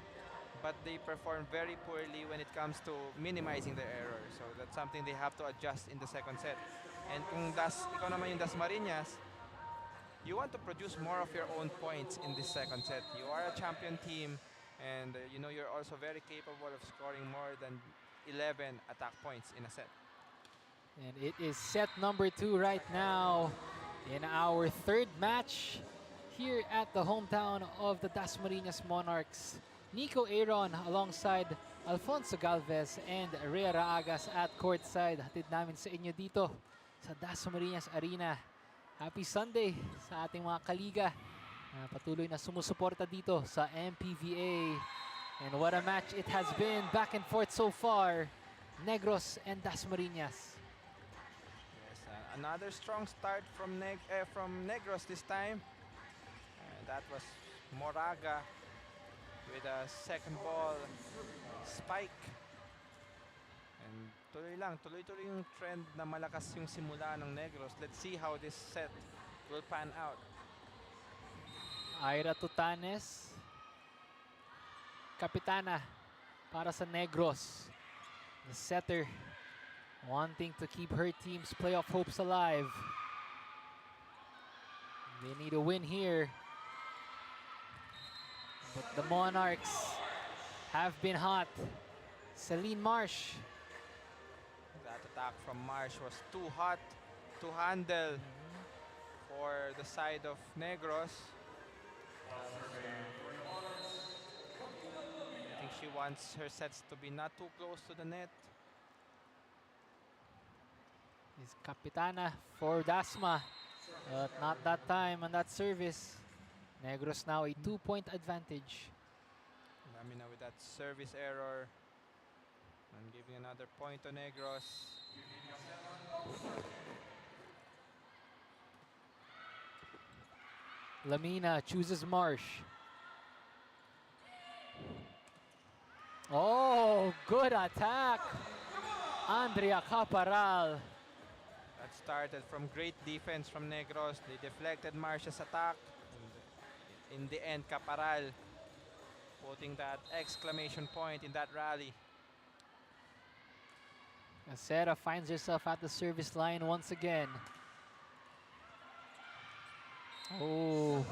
Speaker 3: but they performed very poorly when it comes to minimizing their errors. So that's something they have to adjust in the second set. And kung ikaw naman yung Dasmariñas, you want to produce more of your own points in this second set. You are a champion team. And you know, you're also very capable of scoring more than 11 attack points in a set.
Speaker 2: And it is set number 2 right now in our third match here at the hometown of the Dasmariñas Monarchs. Nico Aaron alongside Alfonso Galvez and Rhea Raagas at courtside. Hatid namin sa inyo dito sa Dasmariñas Arena. Happy Sunday sa ating mga kaliga. Patuloy na sumusuporta dito sa MPVA. And what a match it has been, back and forth so far. Negros and Dasmariñas.
Speaker 3: Another strong start from Negros this time. That was Moraga with a second ball spike. And tuloy-tuloy yung trend na malakas yung simula ng Negros. Let's see how this set will pan out.
Speaker 2: Ira Tutanes, kapitana para sa Negros. The setter wanting to keep her team's playoff hopes alive. They need a win here. But the Monarchs have been hot. Celine Marsh.
Speaker 3: That attack from Marsh was too hot to handle for the side of Negros. I think she wants her sets to be not too close to the net.
Speaker 2: Is kapitana for Dasma. But not that time on that service. Negros now a 2-point advantage.
Speaker 3: Lamina with that service error. And giving another point to Negros.
Speaker 2: Lamina chooses Marsh. Oh, good attack. Andrea Caparal.
Speaker 3: That started from great defense from Negros. They deflected Marsh's attack. In the end, Caparal putting that exclamation point in that rally.
Speaker 2: Acera finds herself at the service line once again. Oh,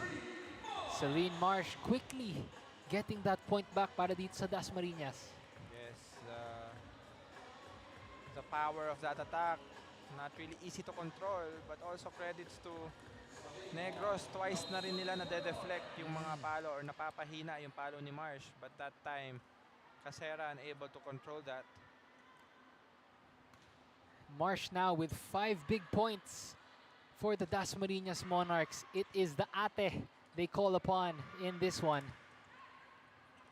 Speaker 2: Celine Marsh quickly getting that point back para dito sa Dasmariñas.
Speaker 3: Yes, the power of that attack, not really easy to control, but also credits to Negros. Twice na rin nila na-deflect yung mga palo or napapahina yung palo ni Marsh. But that time, Casera unable to control that.
Speaker 2: Marsh now with 5 big points for the Dasmariñas Monarchs. It is the ate they call upon in this one.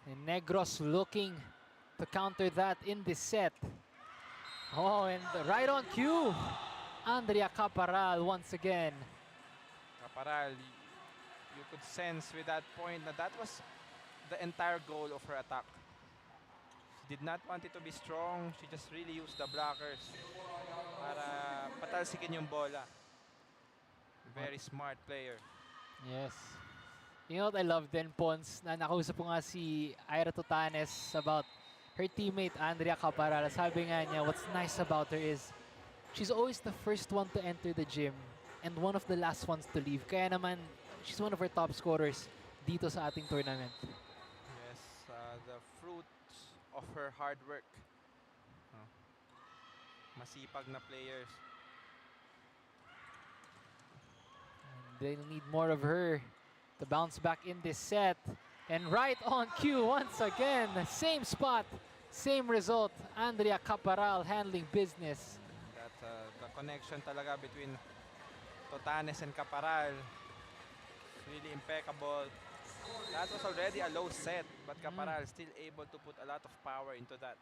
Speaker 2: And Negros looking to counter that in this set. Oh, and right on cue, Andrea Caparal once again.
Speaker 3: Caparal, you could sense with that point that was the entire goal of her attack. She did not want it to be strong. She just really used the blockers para patalsikin yung bola. Very smart player.
Speaker 2: Yes. You know what I love then, Pons, na nakausap ko nga si Ira Tutanes about her teammate, Andrea Caparal. Sabi nga niya, what's nice about her is she's always the first one to enter the gym and one of the last ones to leave. Kaya naman, she's one of our top scorers dito sa ating tournament.
Speaker 3: Yes, the fruits of her hard work. Masipag na players.
Speaker 2: And they'll need more of her to bounce back in this set. And right on cue once again, same spot, same result. Andrea Caparal handling business.
Speaker 3: That the connection talaga between Tutanes and Caparal really impeccable. That was already a low set, but Caparal still able to put a lot of power into that.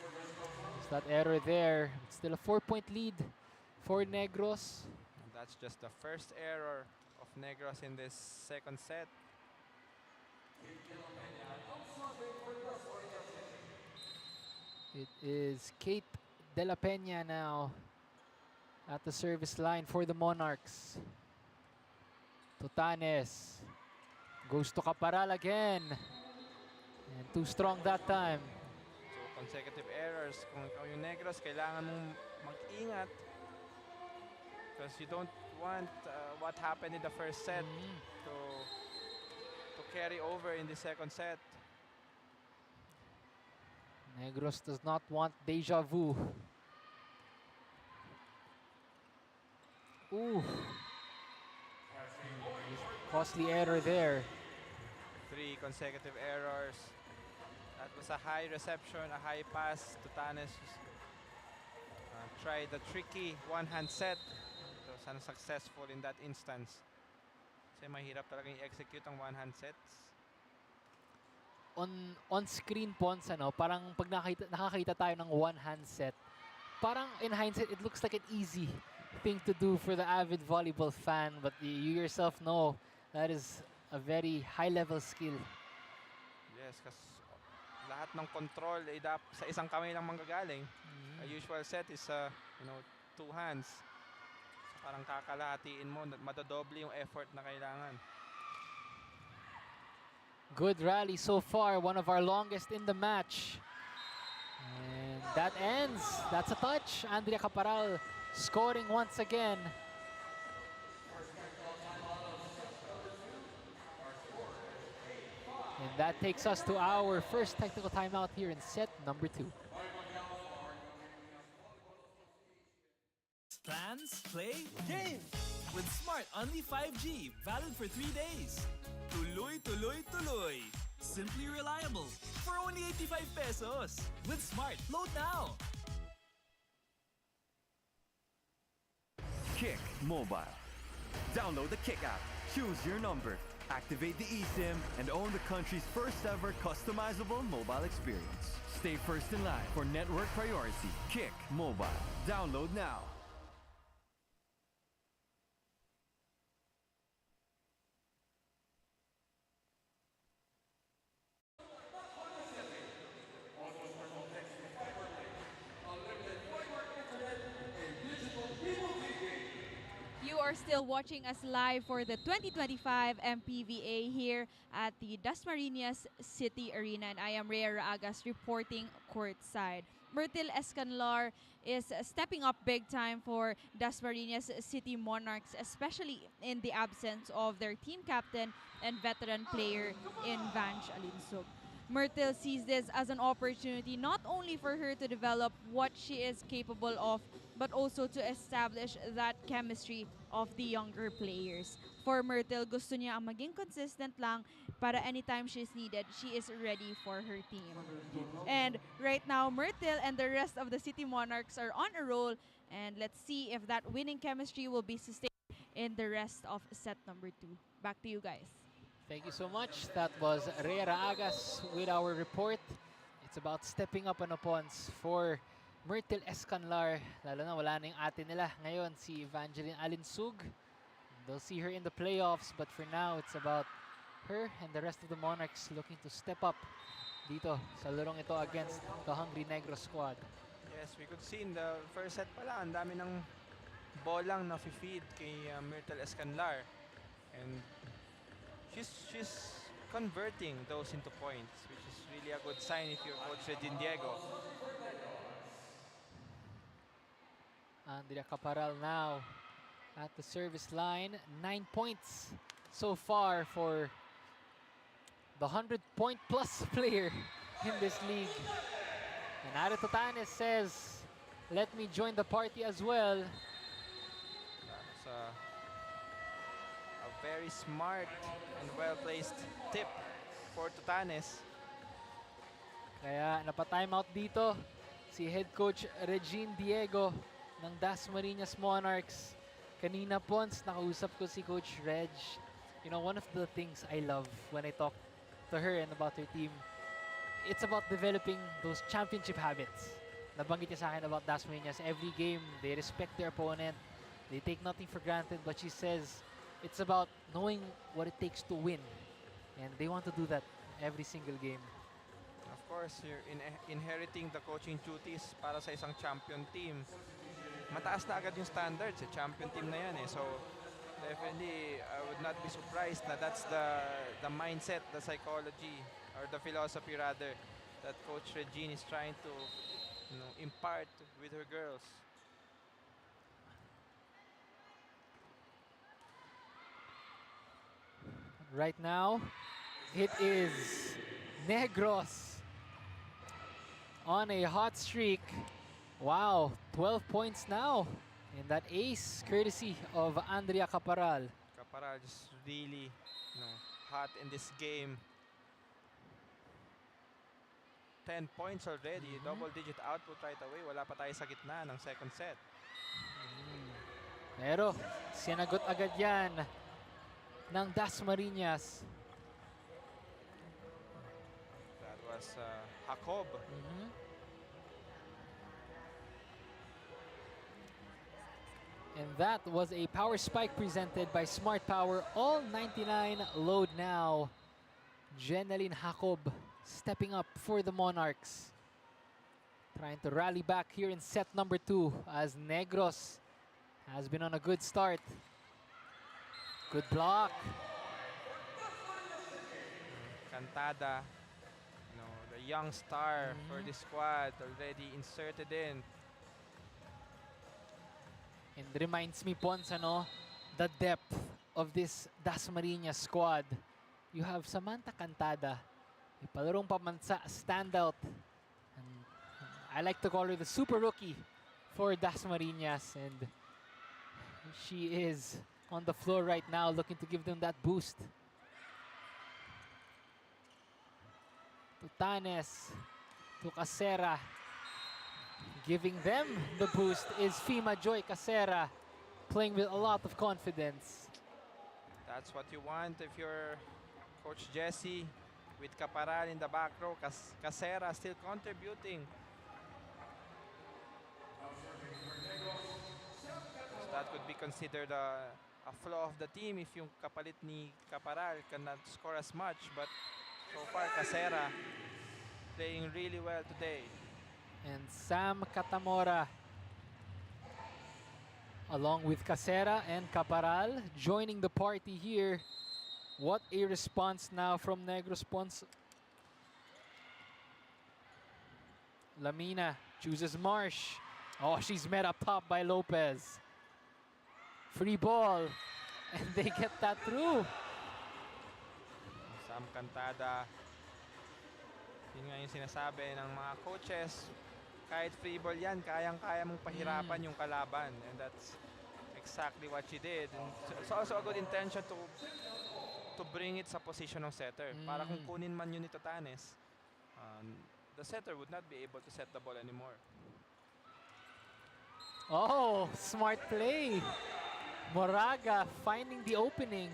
Speaker 2: There's that error there. It's still a 4-point lead for Negros.
Speaker 3: And that's just the first error of Negros in this second set.
Speaker 2: It is Kate De La Peña now at the service line for the Monarchs. Tutanes goes to Caparal again. And too strong that time.
Speaker 3: So consecutive errors. Kung ikaw yung Negros, kailangan mong mag-ingat. Because you don't want what happened in the first set to carry over in the second set.
Speaker 2: Negros does not want deja vu. Ooh. Costly error there.
Speaker 3: 3 consecutive errors. That was a high reception, a high pass. Tutanes tried the tricky one-hand set. It was unsuccessful in that instance. Kasi mahirap talaga i-execute ang one-hand sets.
Speaker 2: On screen, Pons, ano, parang pag nakakita tayo ng one-hand set, parang in hindsight, it looks like an easy thing to do for the avid volleyball fan, but you yourself know that is a very high-level skill.
Speaker 3: Yes, kasi lahat ng control ay sa isang kamay lang manggagaling. A usual set is, two hands. So parang kakalahatiin mo, madodoble yung effort na kailangan.
Speaker 2: Good rally so far, one of our longest in the match. And that ends. That's a touch. Andrea Caparal scoring once again. And that takes us to our first technical timeout here in set number 2.
Speaker 4: Plans, play, game! With Smart Only 5G, valid for 3 days. Tuloy, tuloy, tuloy. Simply reliable. For only 85 pesos. With Smart, load now.
Speaker 5: Kick Mobile. Download the Kick app, choose your number, activate the eSIM, and own the country's first ever customizable mobile experience. Stay first in line for network priority. Kick Mobile. Download now.
Speaker 1: You are still watching us live for the 2025 MPVA here at the Dasmariñas City Arena, and I am Rhea Raagas reporting courtside. Myrtle Escanlar is stepping up big time for Dasmariñas City Monarchs, especially in the absence of their team captain and veteran player in Vange Alinsug. Myrtle sees this as an opportunity not only for her to develop what she is capable of, but also to establish that chemistry of the younger players. For Myrtle, gusto niya ang maging consistent lang para anytime she's needed, she is ready for her team. And right now, Myrtle and the rest of the City Monarchs are on a roll, and let's see if that winning chemistry will be sustained in the rest of set number 2. Back to you guys.
Speaker 2: Thank you so much. That was Rhea Raagas with our report. It's about stepping up on opponents for Myrtle Escanlar. Lalo na wala na yung ate nila ngayon, si Evangeline Alinsug. They'll see her in the playoffs, but for now, it's about her and the rest of the Monarchs looking to step up dito sa larong ito against the Hungry Negros squad.
Speaker 3: Yes, we could see in the first set pala, ang dami ng bolang na feed kay Myrtle Escanlar. And she's converting those into points, which is really a good sign if you're Coach Regine Diego.
Speaker 2: Andrea Caparal now at the service line. 9 points so far for the 100-point-plus player in this league. And Ara Totanes says, let me join the party as well.
Speaker 3: That's a very smart and well-placed tip for Totanes.
Speaker 2: Kaya napa-timeout dito si head coach Regine Diego ng Dasmariñas Monarchs. Kanina Pons, nakausap ko si Coach Reg. You know, one of the things I love when I talk to her and about her team, it's about developing those championship habits. Nabanggit niya sa akin about Dasmariñas. Every game, they respect their opponent. They take nothing for granted, but she says it's about knowing what it takes to win. And they want to do that every single game.
Speaker 3: Of course, you're inheriting the coaching duties para sa isang champion team. Mataas na agad yung standards, champion team na yan eh. So definitely I would not be surprised na that's the mindset, the psychology, or the philosophy rather, that Coach Regine is trying to impart with her girls.
Speaker 2: Right now, it is Negros on a hot streak. Wow, 12 points now. And that ace, courtesy of Andrea Caparal.
Speaker 3: Caparal just really hot in this game. 10 points already, double-digit output right away. Wala pa tayo sa gitna ng second set.
Speaker 2: Pero, sinagot agad yan ng Dasmariñas.
Speaker 3: That was Jacob.
Speaker 2: And that was a power spike presented by Smart Power. All 99 load now. Jeneline Jacob stepping up for the Monarchs. Trying to rally back here in set number 2 as Negros has been on a good start. Good block.
Speaker 3: Cantada, the young star for the squad, already inserted in.
Speaker 2: And reminds me, Pons, the depth of this Dasmariñas squad. You have Samantha Cantada, a palarong pamansa, standout. And I like to call her the super rookie for Dasmariñas. And she is on the floor right now looking to give them that boost. Tutanes to Casera. Giving them the boost is Fima Joy Casera, playing with a lot of confidence.
Speaker 3: That's what you want if you're Coach Jesse, with Caparal in the back row. Casera still contributing. So that could be considered a flaw of the team if yung kapalit ni Caparal cannot score as much. But so far, Casera playing really well today.
Speaker 2: And Sam Catamora, along with Casera and Caparal, joining the party here. What a response now from Negros Pons. Lamina chooses Marsh. Oh, she's met up top by Lopez. Free ball, and they get that through.
Speaker 3: Sam Cantada. Yun nga yung sinasabi ng mga coaches. Kahit free ball yan, kayang-kaya mong pahirapan yung kalaban. And that's exactly what she did. And it's also a good intention to bring it sa position ng setter. Para kung kunin man yun ni Tutanes, the setter would not be able to set the ball anymore.
Speaker 2: Oh, smart play. Moraga finding the opening.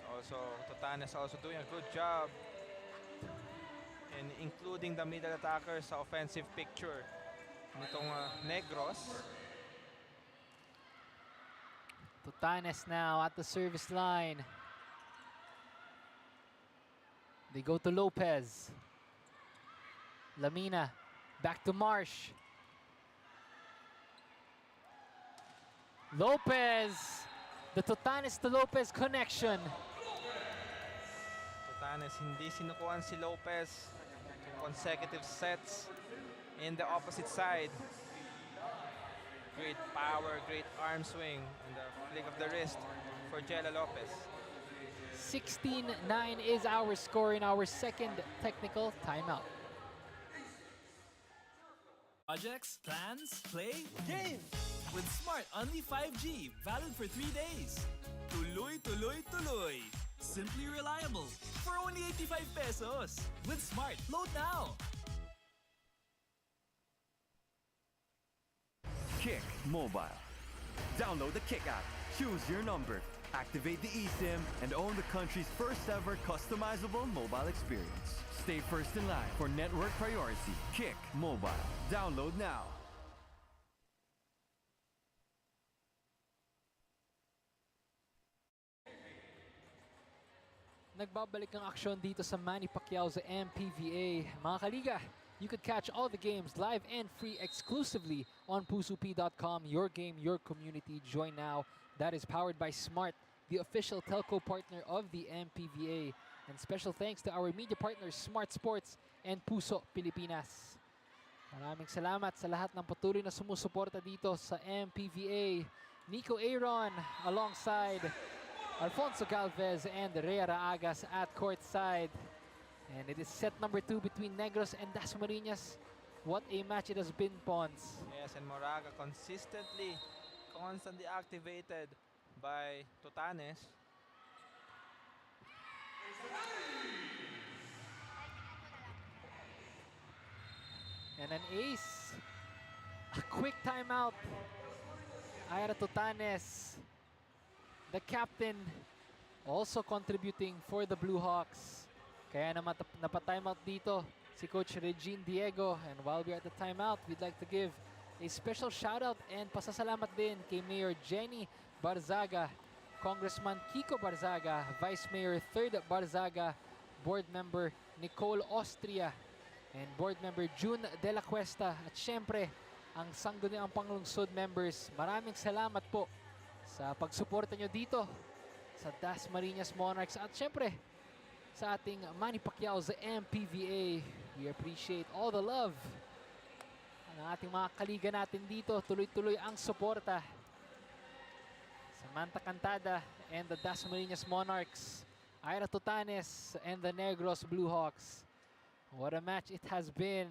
Speaker 3: Also, Tutanes also doing a good job in including the middle attackers sa offensive picture nitong Negros.
Speaker 2: Tutanes now at the service line. They go to Lopez. Lamina back to Marsh. Lopez, the Tutanes to Lopez connection.
Speaker 3: Tutanes hindi sinukuhan si Lopez consecutive sets in the opposite side. Great power, great arm swing, and the flick of the wrist for Jella Lopez.
Speaker 2: 16-9 is our score in our second technical timeout.
Speaker 4: Projects, plans, play, game! With Smart Only 5G, valid for 3 days. Tuloy, tuloy, tuloy. Simply reliable for only 85 pesos. With Smart, load now.
Speaker 5: Kick Mobile. Download the Kick app, choose your number, activate the eSIM, and own the country's first ever customizable mobile experience. Stay first in line for network priority. Kick Mobile. Download now.
Speaker 2: Nagbabalik ang aksyon dito sa Manny Pacquiao sa MPVA. Mga kaliga, you could catch all the games live and free exclusively on pusup.com. Your game, your community. Join now. That is powered by Smart, the official telco partner of the MPVA. And special thanks to our media partners, Smart Sports and Puso Pilipinas. Maraming salamat sa lahat ng patuloy na sumusuporta dito sa MPVA. Nico Aaron alongside Alfonso Galvez and Rhea Raagas at courtside. And it is set number 2 between Negros and Dasmariñas. What a match it has been, Pons.
Speaker 3: Yes, and Moraga constantly activated by Tutanes.
Speaker 2: And an ace. A quick timeout. Ira Tutanes, the captain, also contributing for the Blue Hawks. Kaya napatimeout dito si Coach Regine Diego. And while we're at the timeout, we'd like to give A special shoutout and pasasalamat din kay Mayor Jenny Barzaga, Congressman Kiko Barzaga, Vice Mayor 3rd Barzaga, Board Member Nicole Austria, and Board Member June De La Cuesta. At syempre, ang Sangguniang Panglungsod members, maraming salamat po sa pagsuporta nyo dito sa Dasmariñas Monarchs. At syempre, sa ating Manny Pacquiao's MPVA, we appreciate all the love ng ating mga kaliga natin dito. Tuloy-tuloy ang suporta. Samantha Cantada and the Dasmariñas Monarchs, Ira Tutanes and the Negros Blue Hawks. What a match it has been.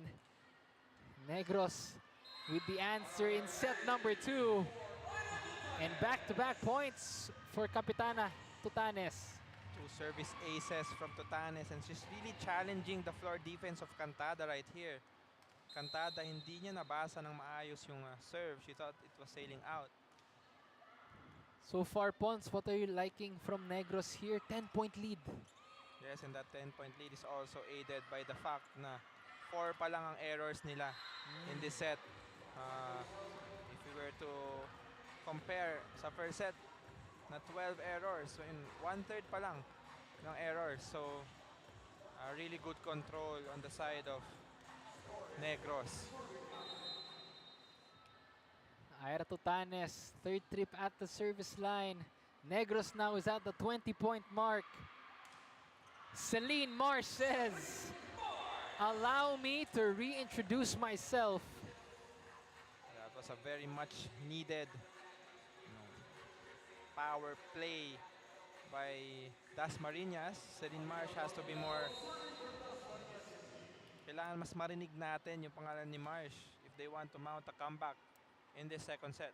Speaker 2: Negros with the answer in set number 2. And back-to-back points for Kapitana Tutanes.
Speaker 3: 2 service aces from Tutanes, and she's really challenging the floor defense of Cantada right here. Cantada, hindi niya nabasa ng maayos yung serve. She thought it was sailing out.
Speaker 2: So far, Pons, what are you liking from Negros here? 10-point lead.
Speaker 3: Yes, and that 10-point lead is also aided by the fact na 4 pa lang ang errors nila in this set. If we were to compare sa first set, na 12 errors. So in 1/3 pa lang ng errors. So really good control on the side of Negros.
Speaker 2: Ira Tutanes, 3rd trip at the service line. Negros now is at the 20-point mark. Celine Marsh says, "Allow me to reintroduce myself."
Speaker 3: That was a very much needed power play by Dasmariñas. Celine Marsh has to be more... Kailangan mas marinig natin yung pangalan ni Marsh if they want to mount a comeback in this second set.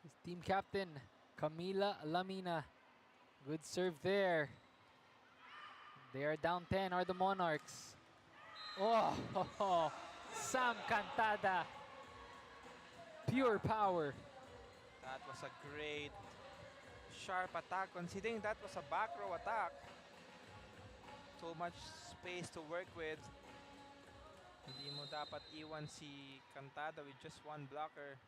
Speaker 2: His team captain, Camila Lamina. Good serve there. They are down 10, are the Monarchs. Oh, Sam Cantada. Pure power.
Speaker 3: That was a great sharp attack, considering that was a back row attack. Too much space to work with. Hindi mo dapat iwan si Cantada with just one blocker.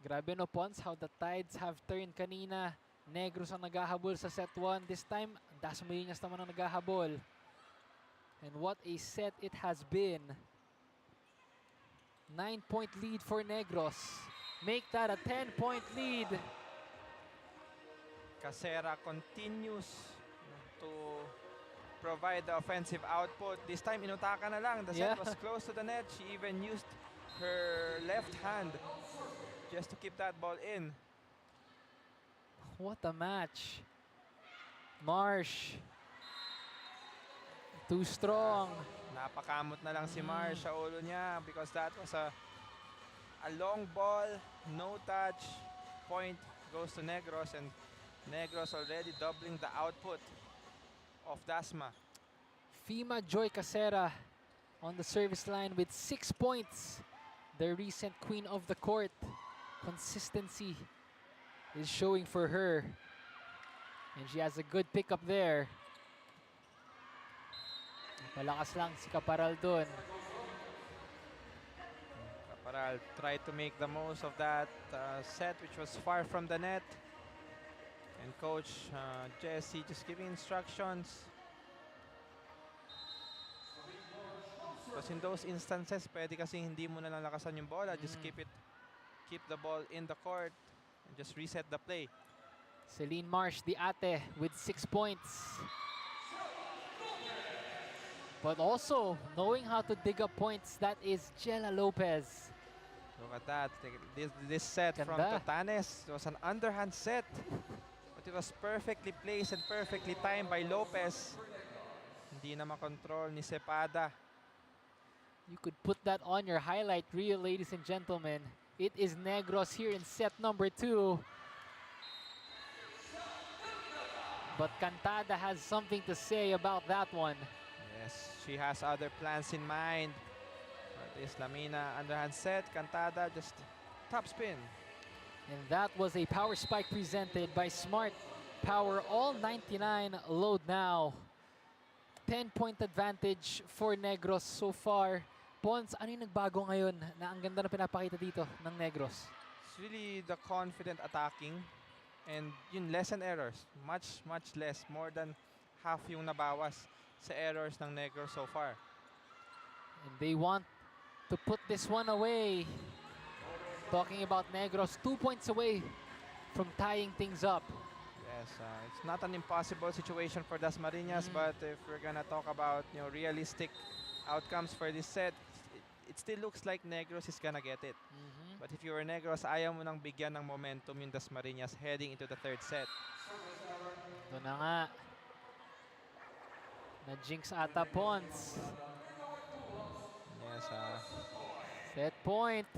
Speaker 2: Grabe no, Pons, how the tides have turned kanina. Negros ang naghahabol sa set 1. This time, Dasmariñas naman ang naghahabol. And what a set it has been. 9-point lead for Negros. Make that a 10-point lead.
Speaker 3: Casera continues to provide the offensive output. This time, inutaka na lang. The set was close to the net. She even used her left hand just to keep that ball in.
Speaker 2: What a match. Marsh. Too strong.
Speaker 3: Napakamot na lang si Marsh sa ulo niya because that was a long ball, no touch. Point goes to Negros, and Negros already doubling the output of Dasma.
Speaker 2: Fima Joy Casera on the service line with 6 points. The recent queen of the court. Consistency is showing for her. And she has a good pickup there. Malakas lang si Caparal dun.
Speaker 3: Caparal tried to make the most of that set which was far from the net. And Coach Jesse just giving instructions. Because in those instances, pwede kasi hindi mo na lang lakasan yung bola. Just keep the ball in the court and just reset the play.
Speaker 2: Celine Marsh, the ate, with 6 points. But also, knowing how to dig up points, that is Jella Lopez.
Speaker 3: Look at that. This set from Tutanes was an underhand set. But it was perfectly placed and perfectly timed by Lopez. Hindi na makontrol ni Cepada.
Speaker 2: You could put that on your highlight reel, ladies and gentlemen. It is Negros here in set number 2. But Cantada has something to say about that one.
Speaker 3: Yes, she has other plans in mind. This Lamina underhand set, Cantada just top spin.
Speaker 2: And that was a power spike presented by Smart Power. All 99 load now. 10-point advantage for Negros so far. Pons, ano yung nagbago ngayon na ang ganda na pinapakita dito ng Negros?
Speaker 3: It's really the confident attacking and yung less and errors. Much less. More than half yung nabawas sa errors ng Negros so far.
Speaker 2: And they want to put this one away. Talking about Negros, 2 points away from tying things up.
Speaker 3: Yes, it's not an impossible situation for Dasmariñas, but if we're gonna talk about realistic outcomes for this set, it still looks like Negros is gonna get it. But if you were Negros, ayaw mo nang bigyan ng momentum yung Dasmariñas heading into the third set.
Speaker 2: Ito na nga. Na-jinx ata Pons.
Speaker 3: Yes,
Speaker 2: Set point.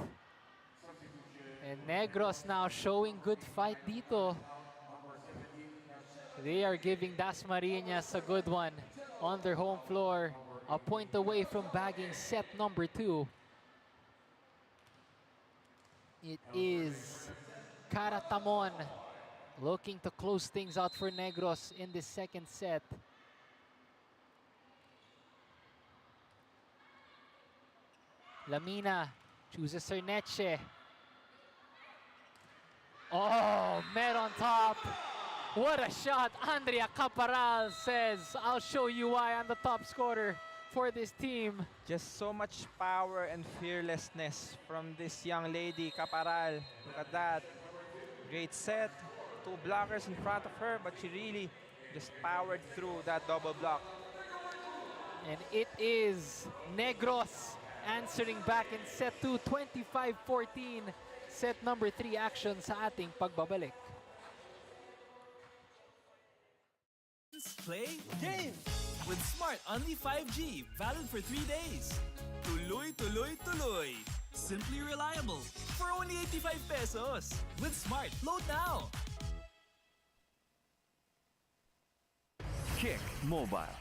Speaker 2: And Negros now showing good fight dito. They are giving Dasmariñas a good one on their home floor. A point away from bagging set number 2. It is Caratamon looking to close things out for Negros in this second set. Lamina chooses her Neche. Oh, met on top. What a shot. Andrea Caparal says, I'll show you why I'm the top scorer for this team.
Speaker 3: just so much power and fearlessness from this young lady, Caparal. Look at that. Great set. 2 blockers in front of her, but she really just powered through that double block.
Speaker 2: And it is Negros answering back in set 2, 25-14. Set number 3 action sa ating pagbabalik.
Speaker 4: Play game with Smart Only 5G, valid for 3 days. Tuloy, tuloy, tuloy. Simply reliable for only 85 pesos. With Smart, load now.
Speaker 5: Kick Mobile.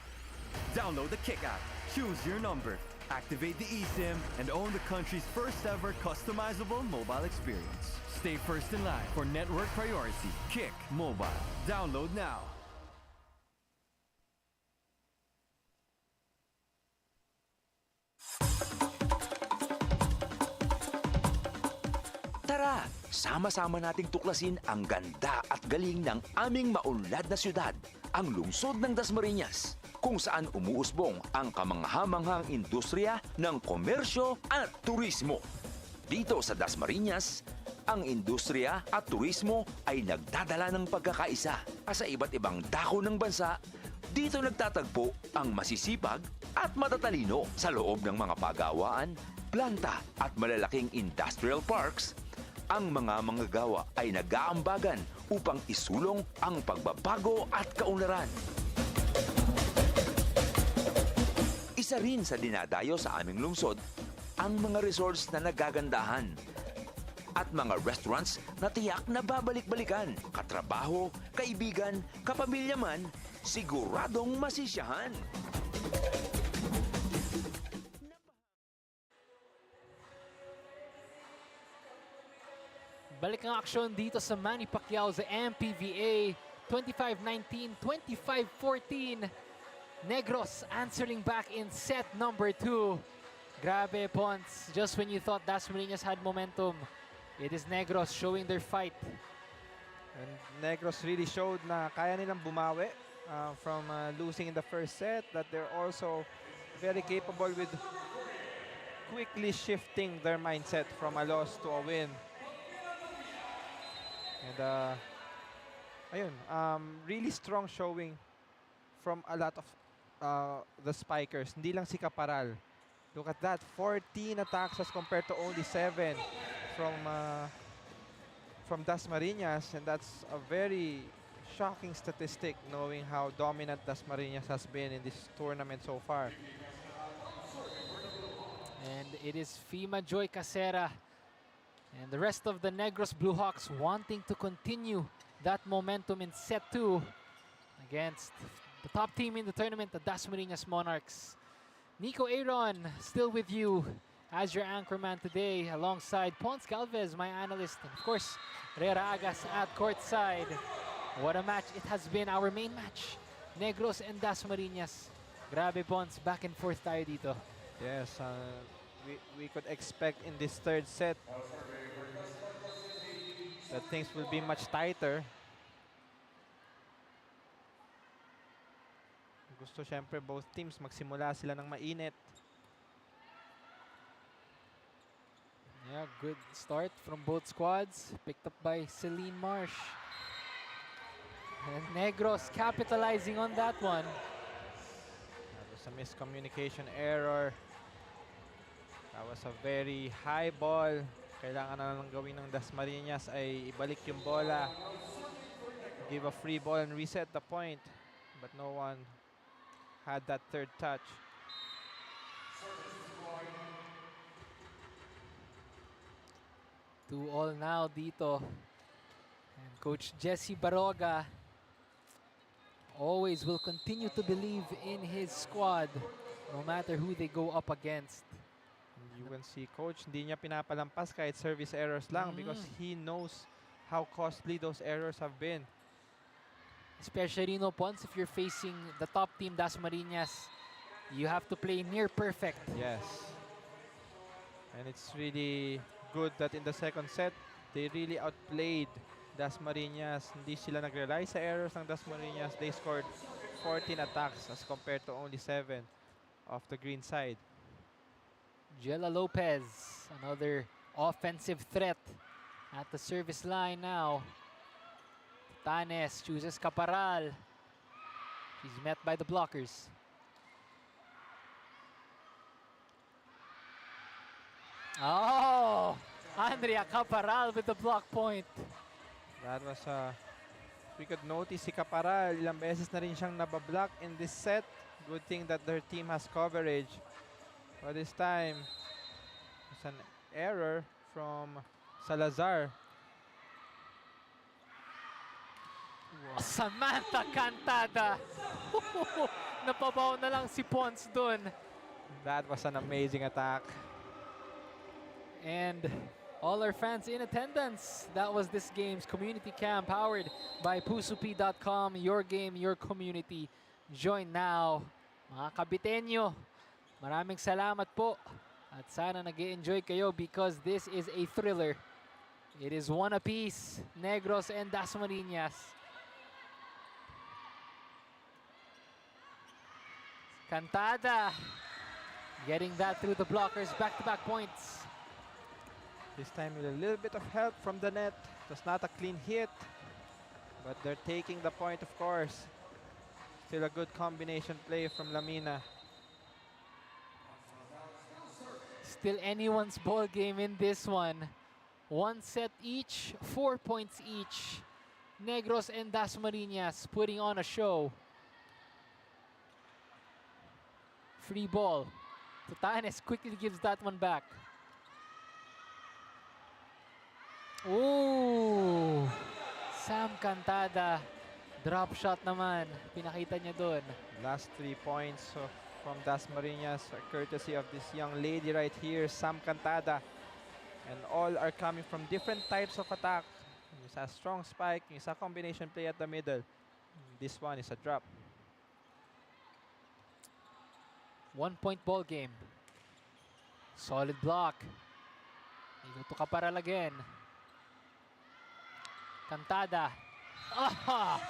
Speaker 5: Download the Kick app, choose your number, activate the eSIM, and own the country's first ever customizable mobile experience. Stay first in line for network priority. Kick Mobile. Download now.
Speaker 6: Tara, sama-sama nating tuklasin ang ganda at galing ng aming maunlad na syudad, ang lungsod ng Dasmariñas, kung saan umuusbong ang kamangha-manghang industriya ng komersyo at turismo. Dito sa Dasmariñas, ang industriya at turismo ay nagdadala ng pagkakaisa. Sa iba't ibang dako ng bansa, dito nagtatagpo ang masisipag at matatalino sa loob ng mga pagawaan, planta at malalaking industrial parks. Ang mga manggagawa ay nag-aambagan upang isulong ang pagbabago at kaunlaran. Isa rin sa dinadayo sa aming lungsod ang mga resorts na nagagandahan at mga restaurants na tiyak na babalik-balikan. Katrabaho, kaibigan, kapamilya man, siguradong masisiyahan.
Speaker 2: Balik ang aksyon dito sa Manny Pacquiao sa MPVA. 25-19, 25-14. Negros answering back in set number 2. Grabe, Pons. Just when you thought Dasmariñas had momentum, it is Negros showing their fight.
Speaker 3: And Negros really showed na kaya nilang bumawi from losing in the first set, that they're also very capable with quickly shifting their mindset from a loss to a win. And ayun, really strong showing from a lot of the spikers. Hindi lang si Caparal. Look at that, 14 attacks as compared to only 7 from Dasmariñas, and that's a very shocking statistic knowing how dominant Dasmariñas has been in this tournament so far.
Speaker 2: And it is Fima Joy Casera and the rest of the Negros Blue Hawks wanting to continue that momentum in set 2 against the top team in the tournament, the Dasmariñas Monarchs. Nico Aaron still with you as your anchorman today, alongside Pons Galvez, my analyst, and of course, Rera Agas at courtside. What a match it has been, our main match. Negros and Dasmariñas. Grabe, Pons, back and forth tayo dito.
Speaker 3: Yes, we could expect in this third set that things will be much tighter. Gusto syempre both teams magsimula sila ng mainit.
Speaker 2: Yeah, good start from both squads. Picked up by Celine Marsh. And Negros capitalizing on that one.
Speaker 3: That was a miscommunication error. That was a very high ball. Kailangan na lang gawin ng Dasmariñas ay ibalik yung bola. Give a free ball and reset the point. But no one had that third touch.
Speaker 2: 2-2 now dito. And Coach Jesse Baroga always will continue to believe in his squad no matter who they go up against.
Speaker 3: You can see Coach, hindi niya pinapalampas kahit service errors lang because he knows how costly those errors have been.
Speaker 2: Especially, once if you're facing the top team, Dasmariñas, you have to play near perfect.
Speaker 3: Yes. And it's really good that in the second set, they really outplayed Dasmariñas. Hindi sila nag-rely sa errors ng Dasmariñas. They scored 14 attacks as compared to only 7 of the green side.
Speaker 2: Jella Lopez, another offensive threat at the service line now. Tanes chooses Caparal. She's met by the blockers. Oh! Andrea Caparal with the block point.
Speaker 3: That was we could notice si Caparal, ilang beses na rin siyang nabablock in this set. Good thing that their team has coverage. But this time, it's an error from Salazar.
Speaker 2: Samantha Cantada. Napabaw na lang si Pons dun.
Speaker 3: That was an amazing attack.
Speaker 2: And all our fans in attendance, that was this game's community cam powered by pusupi.com. Your game, your community. Join now. Mga Kabitenyo, maraming salamat po. At sana nag-e-enjoy kayo because this is a thriller. It is one apiece, Negros and Dasmariñas. Cantada getting that through the blockers, back-to-back points.
Speaker 3: This time with a little bit of help from the net. It was not a clean hit, but they're taking the point, of course. Still a good combination play from Lamina.
Speaker 2: Still anyone's ball game in this one. 1 set each, 4 points each. Negros and Dasmariñas putting on a show. Free ball. Tanes quickly gives that one back. Ooh! Sam Cantada. Drop shot naman. Pinakita niya doon.
Speaker 3: Last 3 points from Dasmariñas are courtesy of this young lady right here, Sam Cantada. And all are coming from different types of attack. Yung isa strong spike, yung isa combination play at the middle. This one is a drop.
Speaker 2: 1 point ball game. Solid block. Dito to Caparal again. Cantada. Ah!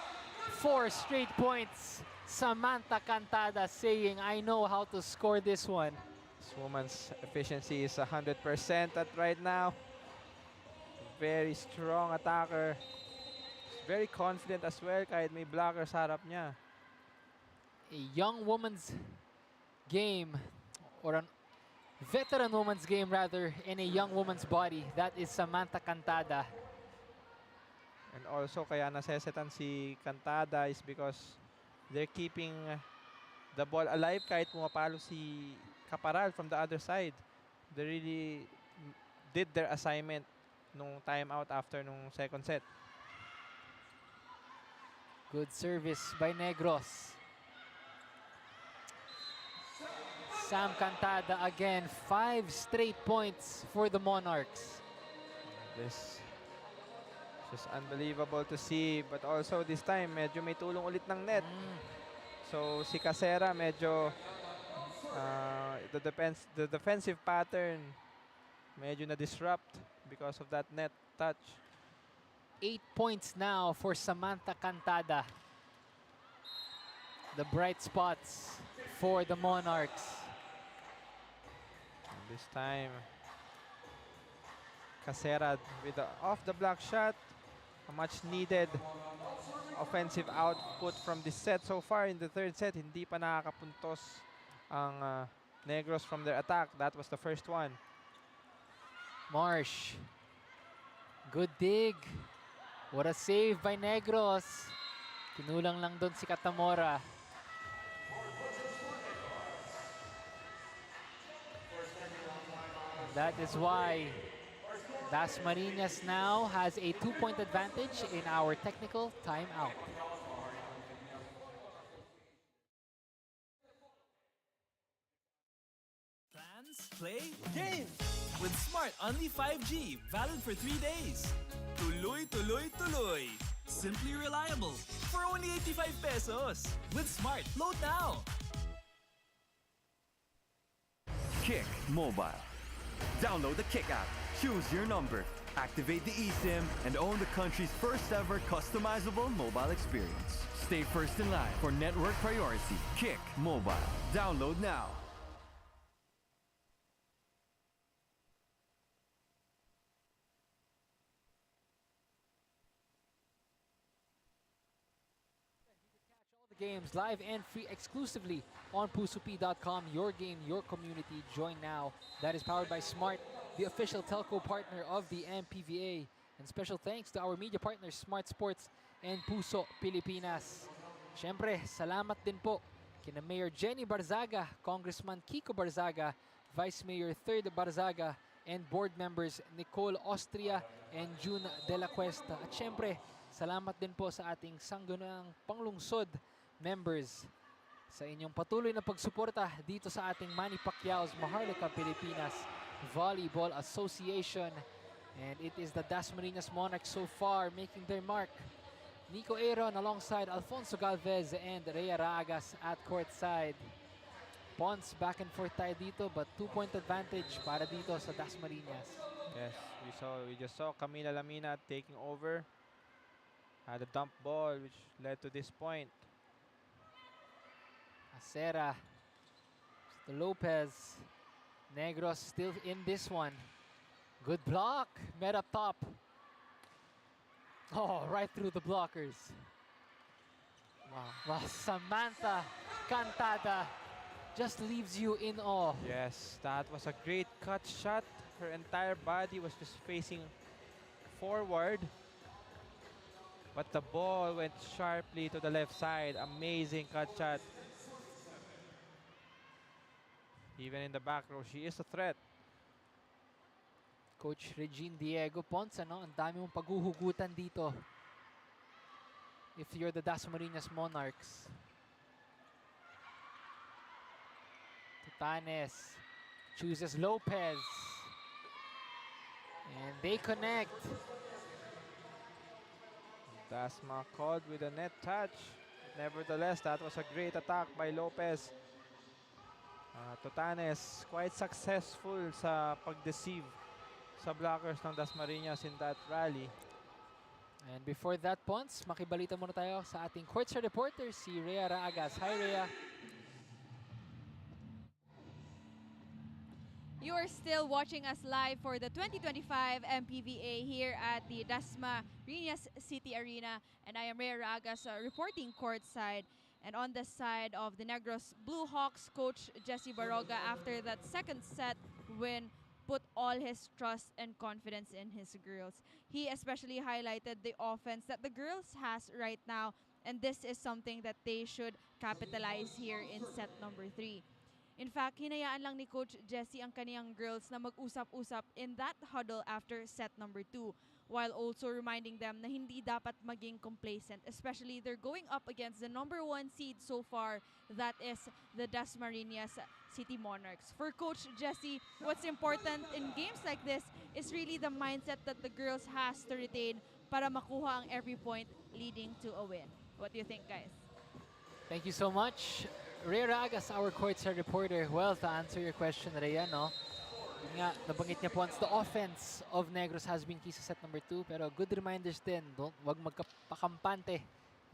Speaker 2: 4 straight points. Samantha Cantada saying, I know how to score this one.
Speaker 3: This woman's efficiency is 100% at right now. Very strong attacker. Very confident as well kahit may blocker sa harap niya.
Speaker 2: A young woman's game, or a veteran woman's game rather, in a young woman's body. That is Samantha Cantada.
Speaker 3: And also kaya nasesetan si Cantada is because they're keeping the ball alive kahit pumapalo si Caparal from the other side. They really did their assignment nung timeout after nung second set.
Speaker 2: Good service by Negros. Sam Cantada again, 5 straight points for the Monarchs.
Speaker 3: This is unbelievable to see, but also this time medyo may tulong ulit ng net. So si Casera medyo the defensive pattern medyo na-disrupt because of that net touch.
Speaker 2: 8 points now for Samantha Cantada. The bright spots for the Monarchs.
Speaker 3: And this time, Cacerad with the off-the-block shot. A much-needed offensive output from this set so far. In the third set, hindi pa nakakapuntos ang Negros from their attack. That was the first one.
Speaker 2: Marsh. Good dig. What a save by Negros. Kinulang lang doon si Katamora. That is why Dasmariñas now has a 2-point advantage in our technical timeout.
Speaker 4: Fans, play games with Smart Only 5G, valid for 3 days. Tuloy, tuloy, tuloy. Simply reliable for only 85 pesos. With Smart, load now.
Speaker 5: Kick Mobile. Download the Kick app, choose your number, activate the eSIM, and own the country's first ever customizable mobile experience. Stay first in line for network priority. Kick Mobile. Download now.
Speaker 2: Games live and free exclusively on pusupi.com. Your game, your community. Join now. That is powered by Smart, the official telco partner of the MPVA. And special thanks to our media partners, Smart Sports and Puso Pilipinas. Siyempre, salamat din po kina Mayor Jenny Barzaga, Congressman Kiko Barzaga, Vice Mayor 3rd Barzaga, and board members Nicole Austria and June De La Cuesta. At siyempre, salamat din po sa ating sanggunang panglungsod members sa inyong patuloy na pagsuporta dito sa ating Manny Pacquiao's Maharlika Pilipinas Volleyball Association. And it is the Dasmariñas Monarchs so far making their mark. Nico Aaron alongside Alfonso Galvez and Rhea Ragas at courtside. Pons back and forth tayo dito, but 2-point advantage para dito sa Dasmariñas.
Speaker 3: Yes, we just saw Camila Lamina taking over. Had a dump ball which led to this point.
Speaker 2: Acera, Lopez, Negros still in this one. Good block, met up top. Oh, right through the blockers. Wow, Samantha Cantada just leaves you in awe.
Speaker 3: Yes, that was a great cut shot. Her entire body was just facing forward. But the ball went sharply to the left side. Amazing cut shot. Even in the back row, she is a threat.
Speaker 2: Coach Regine Diego Ponce, no? Ang dami mong paghuhugutan dito. If you're the Dasmariñas Monarchs. Tutanes chooses Lopez. And they connect.
Speaker 3: Dasma called with a net touch. Nevertheless, that was a great attack by Lopez. Tutanes quite successful sa pag-deceive sa blockers ng Dasmariñas in that rally.
Speaker 2: And before that, Pons, makibalita muna tayo sa ating courtside reporter, si Rhea Ragas. Hi, Rhea.
Speaker 1: You are still watching us live for the 2025 MPVA here at the Dasmariñas City Arena. And I am Rhea Ragas reporting courtside. And on the side of the Negros Blue Hawks, Coach Jesse Baroga, after that second set win, put all his trust and confidence in his girls. He especially highlighted the offense that the girls has right now, and this is something that they should capitalize here in set number 3. In fact, hinayaan lang ni Coach Jesse ang kaniyang girls na mag-usap-usap in that huddle after set number 2, while also reminding them na hindi dapat maging complacent, especially they're going up against the number 1 seed so far, that is the Dasmariñas City Monarchs. For Coach Jesse, what's important in games like this is really the mindset that the girls has to retain para makuha ang every point leading to a win. What do you think, guys?
Speaker 2: Thank you so much. Ray Ragas, our courtside reporter. Well, to answer your question, Rhea, no? Yun nga, nabanggit niya po once the offense of Negros has been key sa set number 2. Pero good reminders din, wag magpakampante.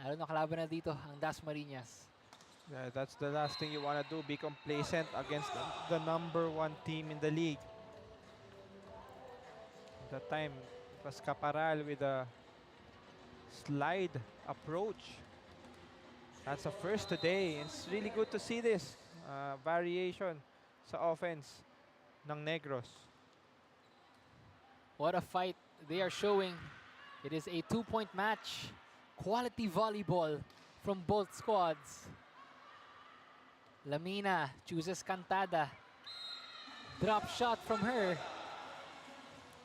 Speaker 2: Lalo na kalaban na dito ang Dasmariñas.
Speaker 3: Yeah, that's the last thing you want to do, be complacent against the number 1 team in the league. That time, it was Caparal with a slide approach. That's a first today. It's really good to see this variation sa offense ng Negros.
Speaker 2: What a fight they are showing. It is a 2-point match. Quality volleyball from both squads. Lamina chooses Cantada. Drop shot from her.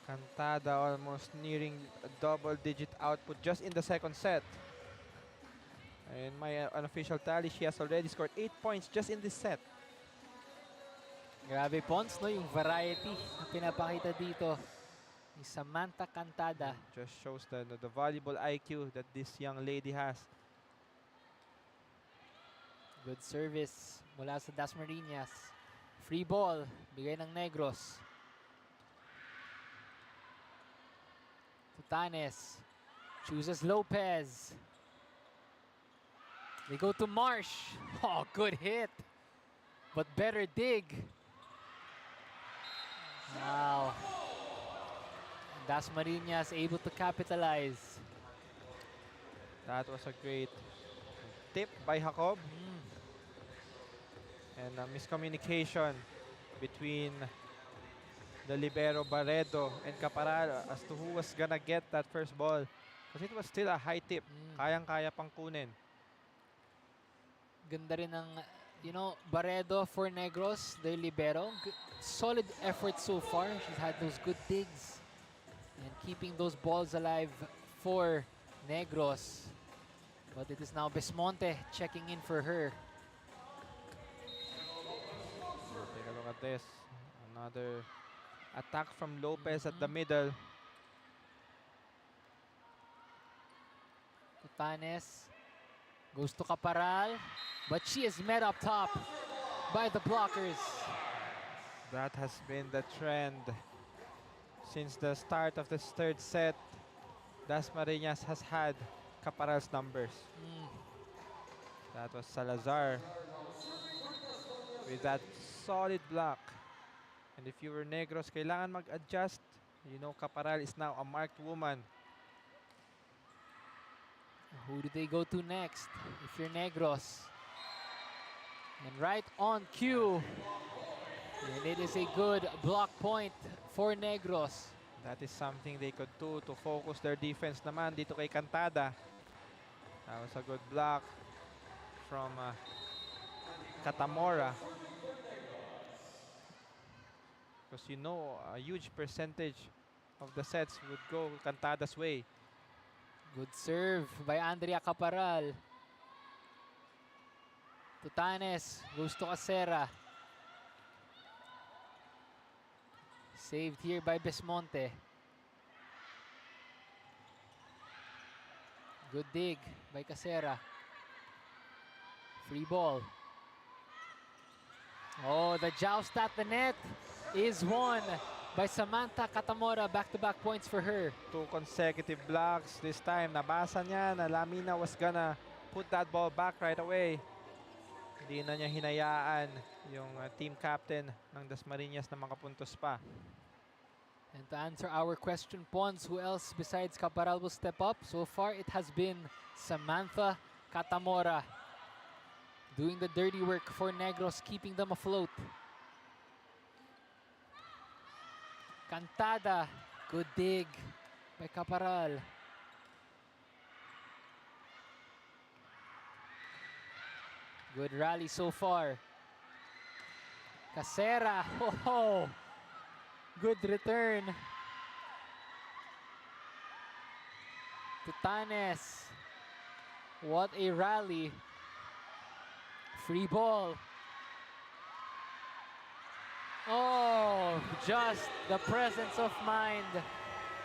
Speaker 3: Cantada almost nearing a double-digit output just in the second set. In my unofficial tally, she has already scored 8 points just in this set.
Speaker 2: Grabe, Pons, no? Yung variety na pinapakita dito ni Samantha Cantada.
Speaker 3: Just shows the volleyball IQ that this young lady has.
Speaker 2: Good service mula sa Dasmariñas. Free ball, bigay ng Negros. Tutanes chooses Lopez. They go to Marsh. Oh, good hit. But better dig. Wow. Dasmariñas able to capitalize.
Speaker 3: That was a great tip by Jacob. And a miscommunication between the libero Barredo and Caparal as to who was gonna get that first ball. Because it was still a high tip. Kayang-kaya pang kunin.
Speaker 2: Ganda rin ng, Barredo for Negros, their libero. Solid effort so far. She's had those good digs and keeping those balls alive for Negros. But it is now Besmonte checking in for her.
Speaker 3: Take a look at this. Another attack from Lopez at the middle.
Speaker 2: Tutanes goes to Caparal, but she is met up top by the blockers.
Speaker 3: That has been the trend since the start of this third set. Dasmariñas has had Caparal's numbers. That was Salazar with that solid block. And if you were Negros, kailangan mag-adjust. Caparal is now a marked woman.
Speaker 2: Who do they go to next if you're Negros? And right on cue. And it is a good block point for Negros.
Speaker 3: That is something they could do to focus their defense naman dito kay Cantada. That was a good block from Catamora. Because a huge percentage of the sets would go Cantada's way.
Speaker 2: Good serve by Andrea Caparal. Tutanes goes to Acera. Saved here by Besmonte. Good dig by Casera. Free ball. Oh, the joust at the net is won by Samantha Catamora. Back-to-back points for her.
Speaker 3: 2 consecutive blocks. This time, nabasa niya na Lamina was gonna put that ball back right away. Hindi na niya hinayaan yung team captain ng Dasmariñas na makapuntos pa.
Speaker 2: And to answer our question, Pons, who else besides Caparal will step up? So far, it has been Samantha Catamora doing the dirty work for Negros, keeping them afloat. Cantada, good dig by Caparal. Good rally so far. Casera, oh, good return. Tutanes, what a rally. Free ball. Oh, just the presence of mind.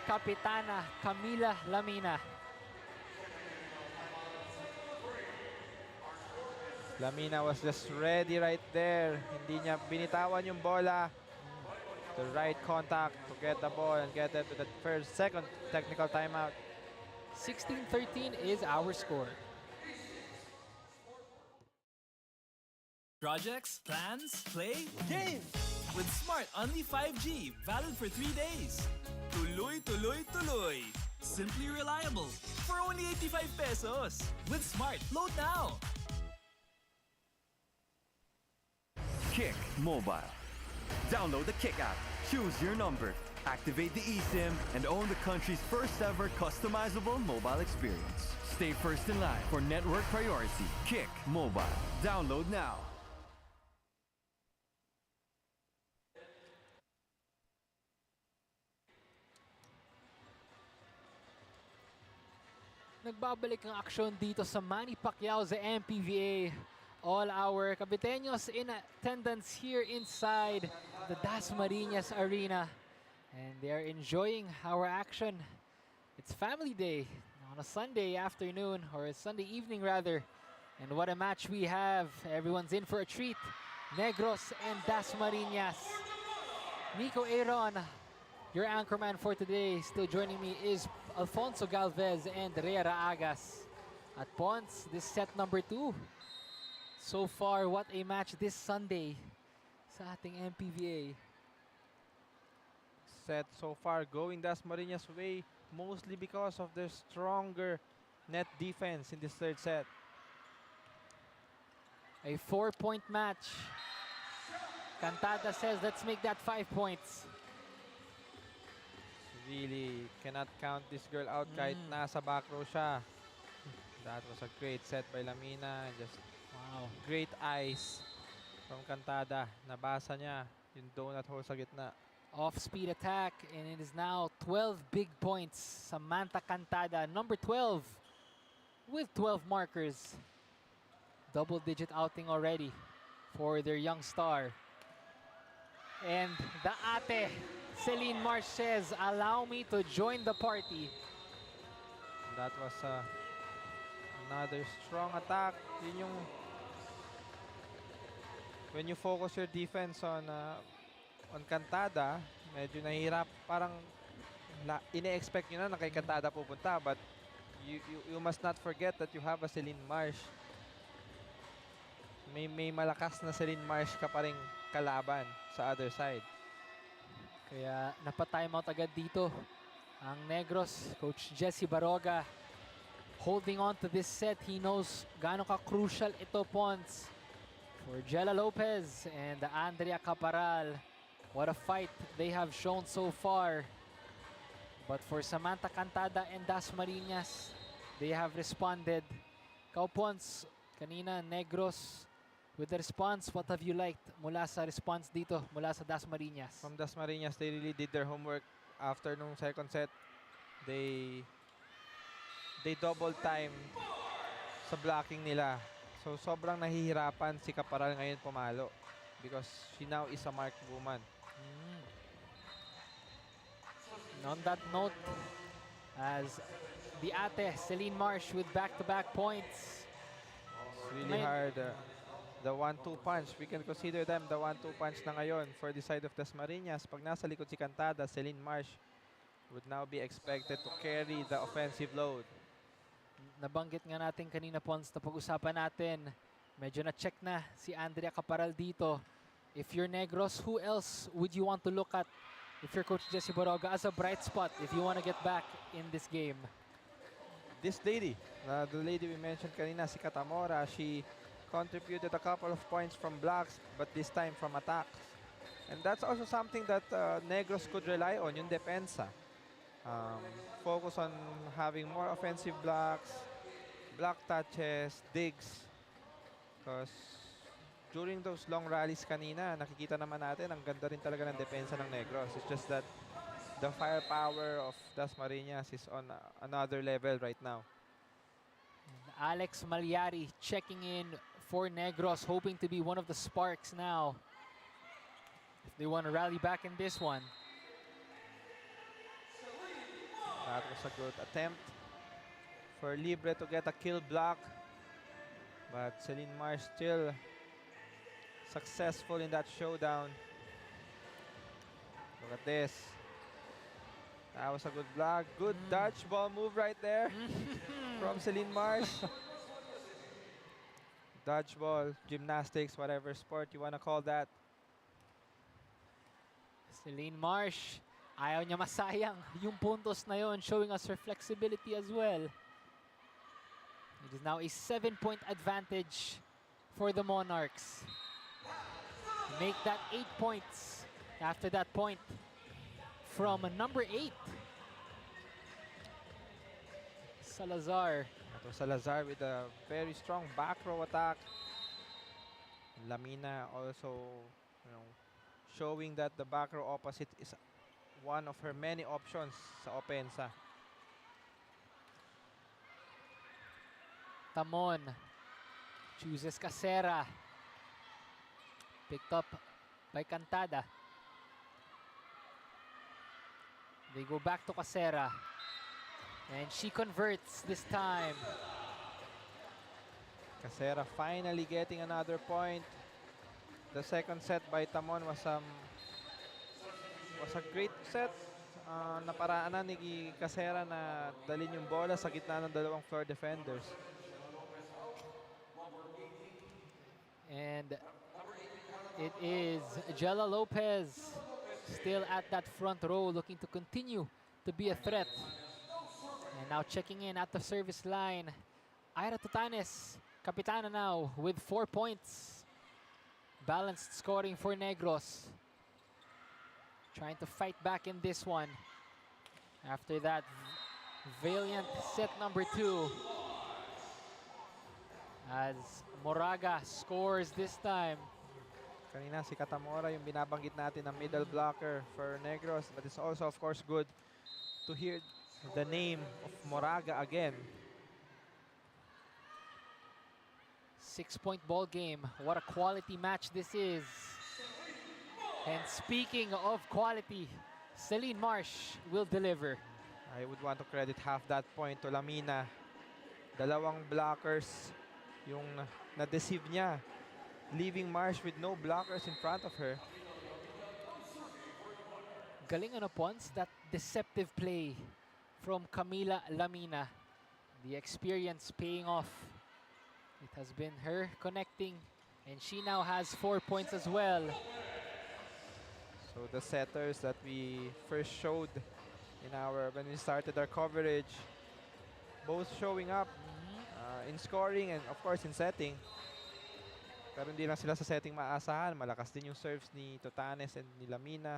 Speaker 2: Kapitana Camila Lamina.
Speaker 3: Lamina was just ready right there. Hindi niya binitawan yung bola. The right contact to get the ball and get it to the second technical timeout.
Speaker 2: 16-13 is our score.
Speaker 4: Projects, plans, play, game! With Smart Only 5G, valid for 3 days. Tuloy, tuloy, tuloy. Simply reliable. For only 85 pesos. With Smart, load now.
Speaker 5: Kick Mobile. Download the Kick app, choose your number, activate the eSIM, and own the country's first ever customizable mobile experience. Stay first in line for network priority. Kick Mobile. Download now.
Speaker 2: Nagbabalik ang aksyon dito sa Manny Pacquiao sa MPVA. All our Caviteños in attendance here inside the Dasmariñas Arena. And they're enjoying our action. It's family day on a Sunday afternoon, or a Sunday evening rather. And what a match we have. Everyone's in for a treat. Negros and Dasmariñas. Nico Aaron, your anchorman for today. Still joining me is Alfonso Galvez and Rhea Agas. At Ponce, this set number 2. So far, what a match this Sunday sa ating MPVA.
Speaker 3: Set so far going Dasmariñas' way, mostly because of their stronger net defense in this third set.
Speaker 2: A 4-point match. Cantada says, let's make that 5 points.
Speaker 3: Really cannot count this girl out kahit nasa back row siya. That was a great set by Lamina. Just
Speaker 2: Wow.
Speaker 3: great eyes from Cantada. Nabasa niya yung donut hole sa gitna.
Speaker 2: Off-speed attack, and it is now 12 big points. Samantha Cantada, number 12, with 12 markers. Double-digit outing already for their young star. And the ate, Celine Marsh says, allow me to join the party.
Speaker 3: That was another strong attack. Yun yung when you focus your defense on Cantada, medyo nahirap. Parang ine-expect nyo na kay Cantada pupunta, but you must not forget that you have a Celine Marsh. May malakas na Celine Marsh ka pa ring kalaban sa other side.
Speaker 2: Kaya napa-timeout agad dito ang Negros. Coach Jesse Baroga holding on to this set. He knows gaano ka-crucial ito, Ponce. For Jella Lopez and Andrea Caparal. What a fight they have shown so far. But for Samantha Cantada and Dasmariñas, they have responded. Kau, Ponce, kanina Negros, with the response, what have you liked mula sa response dito, mula sa Dasmariñas?
Speaker 3: From Dasmariñas, they really did their homework after nung second set. They double time sa blocking nila. So sobrang nahihirapan si Caparal ngayon pumalo because she now is a marked woman.
Speaker 2: And on that note, as the ate, Celine Marsh with back-to-back points.
Speaker 3: It's really hard. The 1-2 punch, we can consider them the 1-2 punch na ngayon for the side of Dasmariñas. Pag nasa likod si Cantada, Celine Marsh would now be expected to carry the offensive load.
Speaker 2: Nabanggit nga natin kanina, Pons, na pag-usapan natin, medyo na-check na si Andrea Caparal dito. If you're Negros, who else would you want to look at if you're Coach Jesse Baroga as a bright spot if you want to get back in this game?
Speaker 3: This lady, the lady we mentioned kanina, si Katamora, she contributed a couple of points from blocks, but this time from attacks. And that's also something that Negros could rely on, yung depensa. Focus on having more offensive blocks, block touches, digs. Because during those long rallies kanina, nakikita naman natin, ang ganda rin talaga ng depensa ng Negros. It's just that the firepower of Dasmariñas is on another level right now.
Speaker 2: Alex Malyari checking in for Negros, hoping to be one of the sparks now if they want to rally back in this one.
Speaker 3: That was a good attempt for Libre to get a kill block. But Celine Marsh still successful in that showdown. Look at this. That was a good block. Good dodgeball move right there from Celine Marsh. Dodgeball, gymnastics, whatever sport you want to call that.
Speaker 2: Celine Marsh, ayaw niya masayang yung puntos na yon, showing us her flexibility as well. It is now a 7-point advantage for the Monarchs. Make that 8 points after that point from number 8. Salazar.
Speaker 3: Ito Salazar with a very strong back row attack. Lamina also, showing that the back row opposite is one of her many options sa opensa.
Speaker 2: Tamon chooses Casera. Picked up by Cantada. They go back to Casera. And she converts this time.
Speaker 3: Casera finally getting another point. The second set by Tamon was a great set. Naparaanan ni Casera na dalhin yung bola sa gitna ng dalawang floor defenders.
Speaker 2: And it is Jella Lopez still at that front row, looking to continue to be a threat. And now checking in at the service line, Ira Tutanes, Kapitana now with 4 points. Balanced scoring for Negros. Trying to fight back in this one. After that valiant set number 2. As Moraga scores this time.
Speaker 3: Kanina si Katamora yung binabanggit natin na middle blocker for Negros. But it's also of course good to hear the name of Moraga again.
Speaker 2: 6-point ball game. What a quality match this is. And speaking of quality, Celine Marsh will deliver.
Speaker 3: I would want to credit half that point to Lamina. Dalawang blockers yung na-deceive niya, leaving Marsh with no blockers in front of her.
Speaker 2: Galing ano Pons, that deceptive play from Camila Lamina. The experience paying off. It has been her connecting, and she now has 4 points as well.
Speaker 3: So the setters that we first showed when we started our coverage, both showing up in scoring and of course in setting. Pero hindi lang sila sa setting maasahan. Malakas din yung serves ni Tutanes and ni Lamina.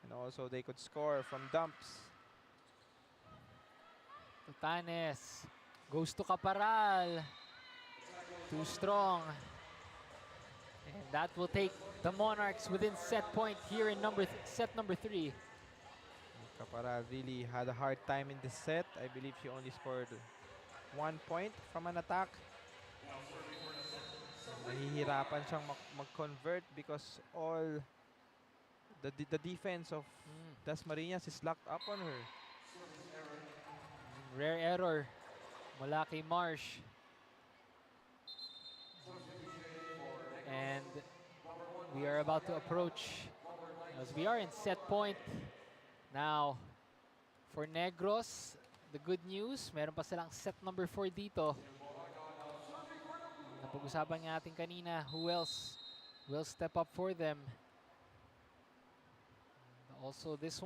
Speaker 3: And also they could score from dumps.
Speaker 2: Tutanes goes to Caparal. Too strong. And that will take the Monarchs within set point here in set number 3.
Speaker 3: Caparal really had a hard time in this set. I believe she only scored 1 point from an attack. Nahihirapan siyang mag-convert because all the defense of Dasmariñas is locked up on her.
Speaker 2: Rare error mula kay Marsh. And we are about to approach, as we are in set point. Now, for Negros, the good news, meron pa silang set number 4 dito. Napag-usapan nga natin kanina, who else will step up for them. Also this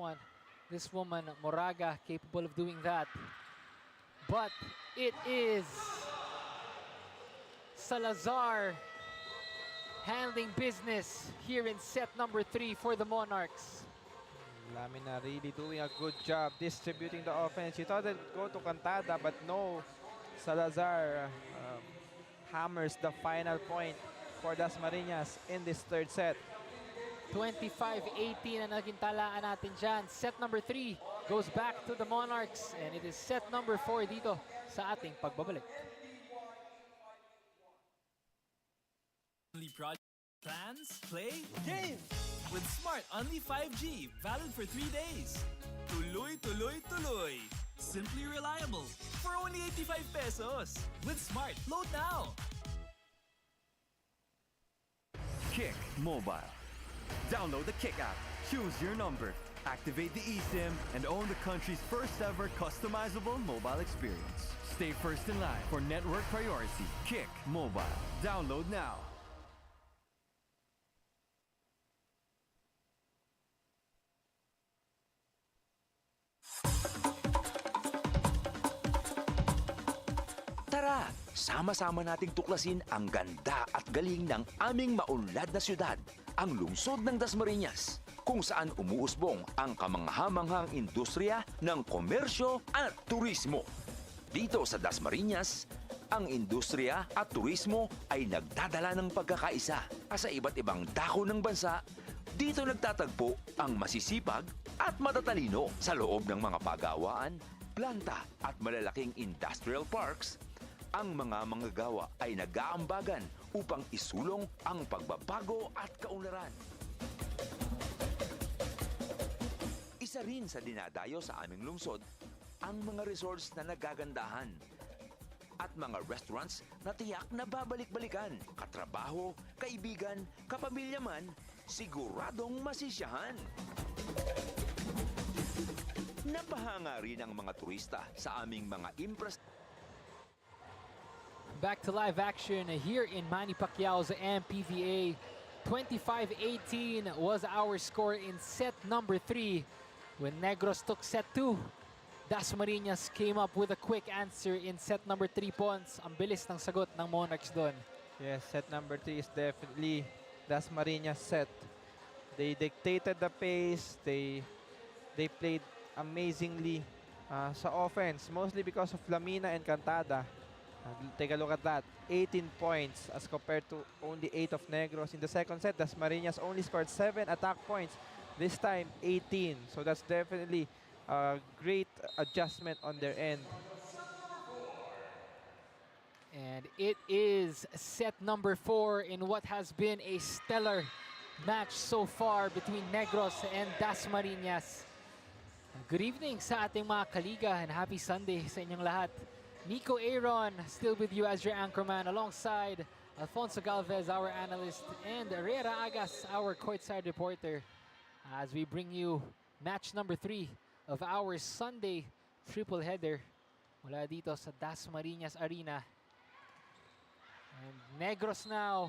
Speaker 2: woman, Moraga, capable of doing that. But it is Salazar handling business here in set number 3 for the Monarchs.
Speaker 3: Lamina really doing a good job distributing the offense. She thought it would go to Cantada, but no. Salazar hammers the final point for Dasmariñas in this third set.
Speaker 2: 25-18 ang naging talaan natin dyan. Set number 3 goes back to the Monarchs, and it is set number 4 dito sa ating pagbabalik.
Speaker 4: Project plans, play, game! With Smart Only 5G, valid for 3 days. Tuloy, tuloy, tuloy. Simply reliable for only 85 pesos. With Smart, load now.
Speaker 5: Kick Mobile. Download the Kick app, choose your number, activate the eSIM, and own the country's first ever customizable mobile experience. Stay first in line for network priority. Kick Mobile. Download now.
Speaker 6: Tara, sama-sama nating tuklasin ang ganda at galing ng aming maunlad na syudad, ang lungsod ng Dasmariñas, kung saan umuusbong ang kamangha-manghang industriya ng komersyo at turismo. Dito sa Dasmariñas, ang industriya at turismo ay nagdadala ng pagkakaisa. Sa iba't ibang dako ng bansa, dito nagtatagpo ang masisipag at matatalino sa loob ng mga pagawaan, planta at malalaking industrial parks. Ang mga manggagawa ay nag-aambagan upang isulong ang pagbabago at kaunlaran. Isa rin sa dinadayo sa aming lungsod ang mga resorts na nagagandahan at mga restaurants na tiyak na babalik-balikan. Katrabaho, kaibigan, kapamilya man, siguradong masisiyahan. Napahanga rin ang mga turista sa aming mga
Speaker 2: Back to live action here in Manny Pacquiao's MPVA. 25-18 was our score in set number 3. When Negros took set 2, Dasmariñas came up with a quick answer in set number 3 points. Ang bilis ng sagot ng Monarchs doon.
Speaker 3: Yes, set number 3 is definitely Dasmariñas set. They dictated the pace. They played amazingly sa offense, mostly because of Lamina and Cantada. Take a look at that. 18 points as compared to only 8 of Negros. In the second set, Dasmariñas only scored 7 attack points. This time, 18. So that's definitely a great adjustment on their end.
Speaker 2: And it is set number 4 in what has been a stellar match so far between Negros and Dasmariñas. Good evening sa ating mga kaliga and happy Sunday sa inyong lahat. Nico Aaron still with you as your anchorman alongside Alfonso Galvez, our analyst, and Herrera Agas, our courtside reporter, as we bring you match number 3 of our Sunday triple header mula dito sa Dasmariñas Arena. And Negros now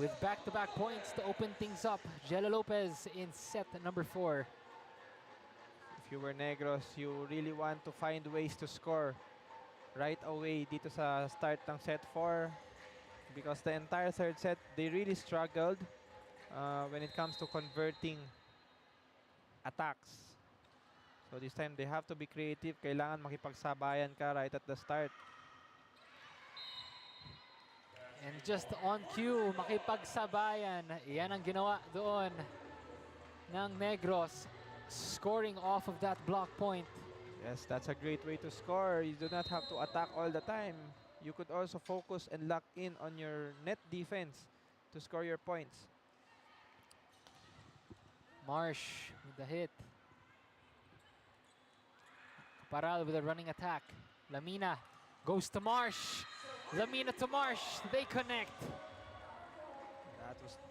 Speaker 2: with back-to-back points to open things up. Jello Lopez in set number 4.
Speaker 3: If you were Negros, you really want to find ways to score right away dito sa start ng set 4, because the entire third set, they really struggled when it comes to converting attacks. So this time, they have to be creative. Kailangan makipagsabayan ka right at the start.
Speaker 2: And just on cue, makipagsabayan. Yan ang ginawa doon ng Negros, scoring off of that block point.
Speaker 3: Yes, that's a great way to score. You do not have to attack all the time. You could also focus and lock in on your net defense to score your points.
Speaker 2: Marsh with the hit. Caparal with a running attack. Lamina goes to Marsh. Lamina to Marsh. They connect.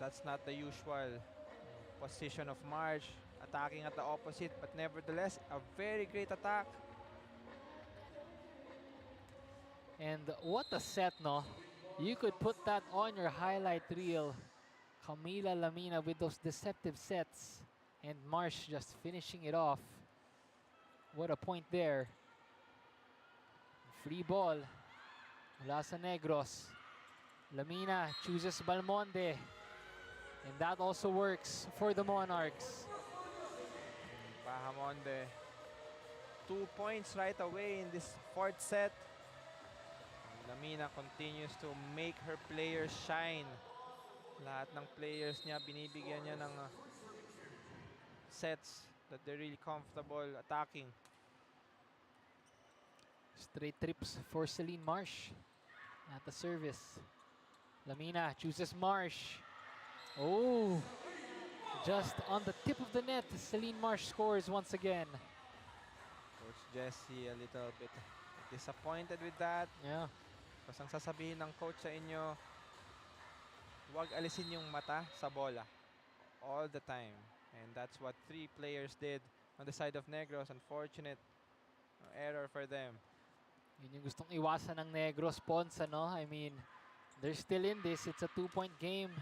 Speaker 3: That's not the usual position of Marsh. Attacking at the opposite, but nevertheless, a very great attack.
Speaker 2: And what a set, no? You could put that on your highlight reel. Camila Lamina with those deceptive sets. And Marsh just finishing it off. What a point there. Free ball. Mula sa Negros. Lamina chooses Balmonde. And that also works for the Monarchs.
Speaker 3: Bahamonde. 2 points right away in this fourth set. Lamina continues to make her players shine. Lahat ng players niya, binibigyan niya ng sets that they're really comfortable attacking.
Speaker 2: Straight trips for Celine Marsh at the service. Lamina chooses Marsh. Oh, just on the tip of the net, Celine Marsh scores once again.
Speaker 3: Coach Jesse a little bit disappointed with that.
Speaker 2: Yeah.
Speaker 3: Kasi ang sasabihin ng coach sa inyo, Huwag alisin yung mata sa bola all the time. And that's what 3 players did on the side of Negros. Unfortunate error for them.
Speaker 2: Yun yung gustong iwasan ng Negros, Pons, ano? I mean, they're still in this. It's a 2-point game.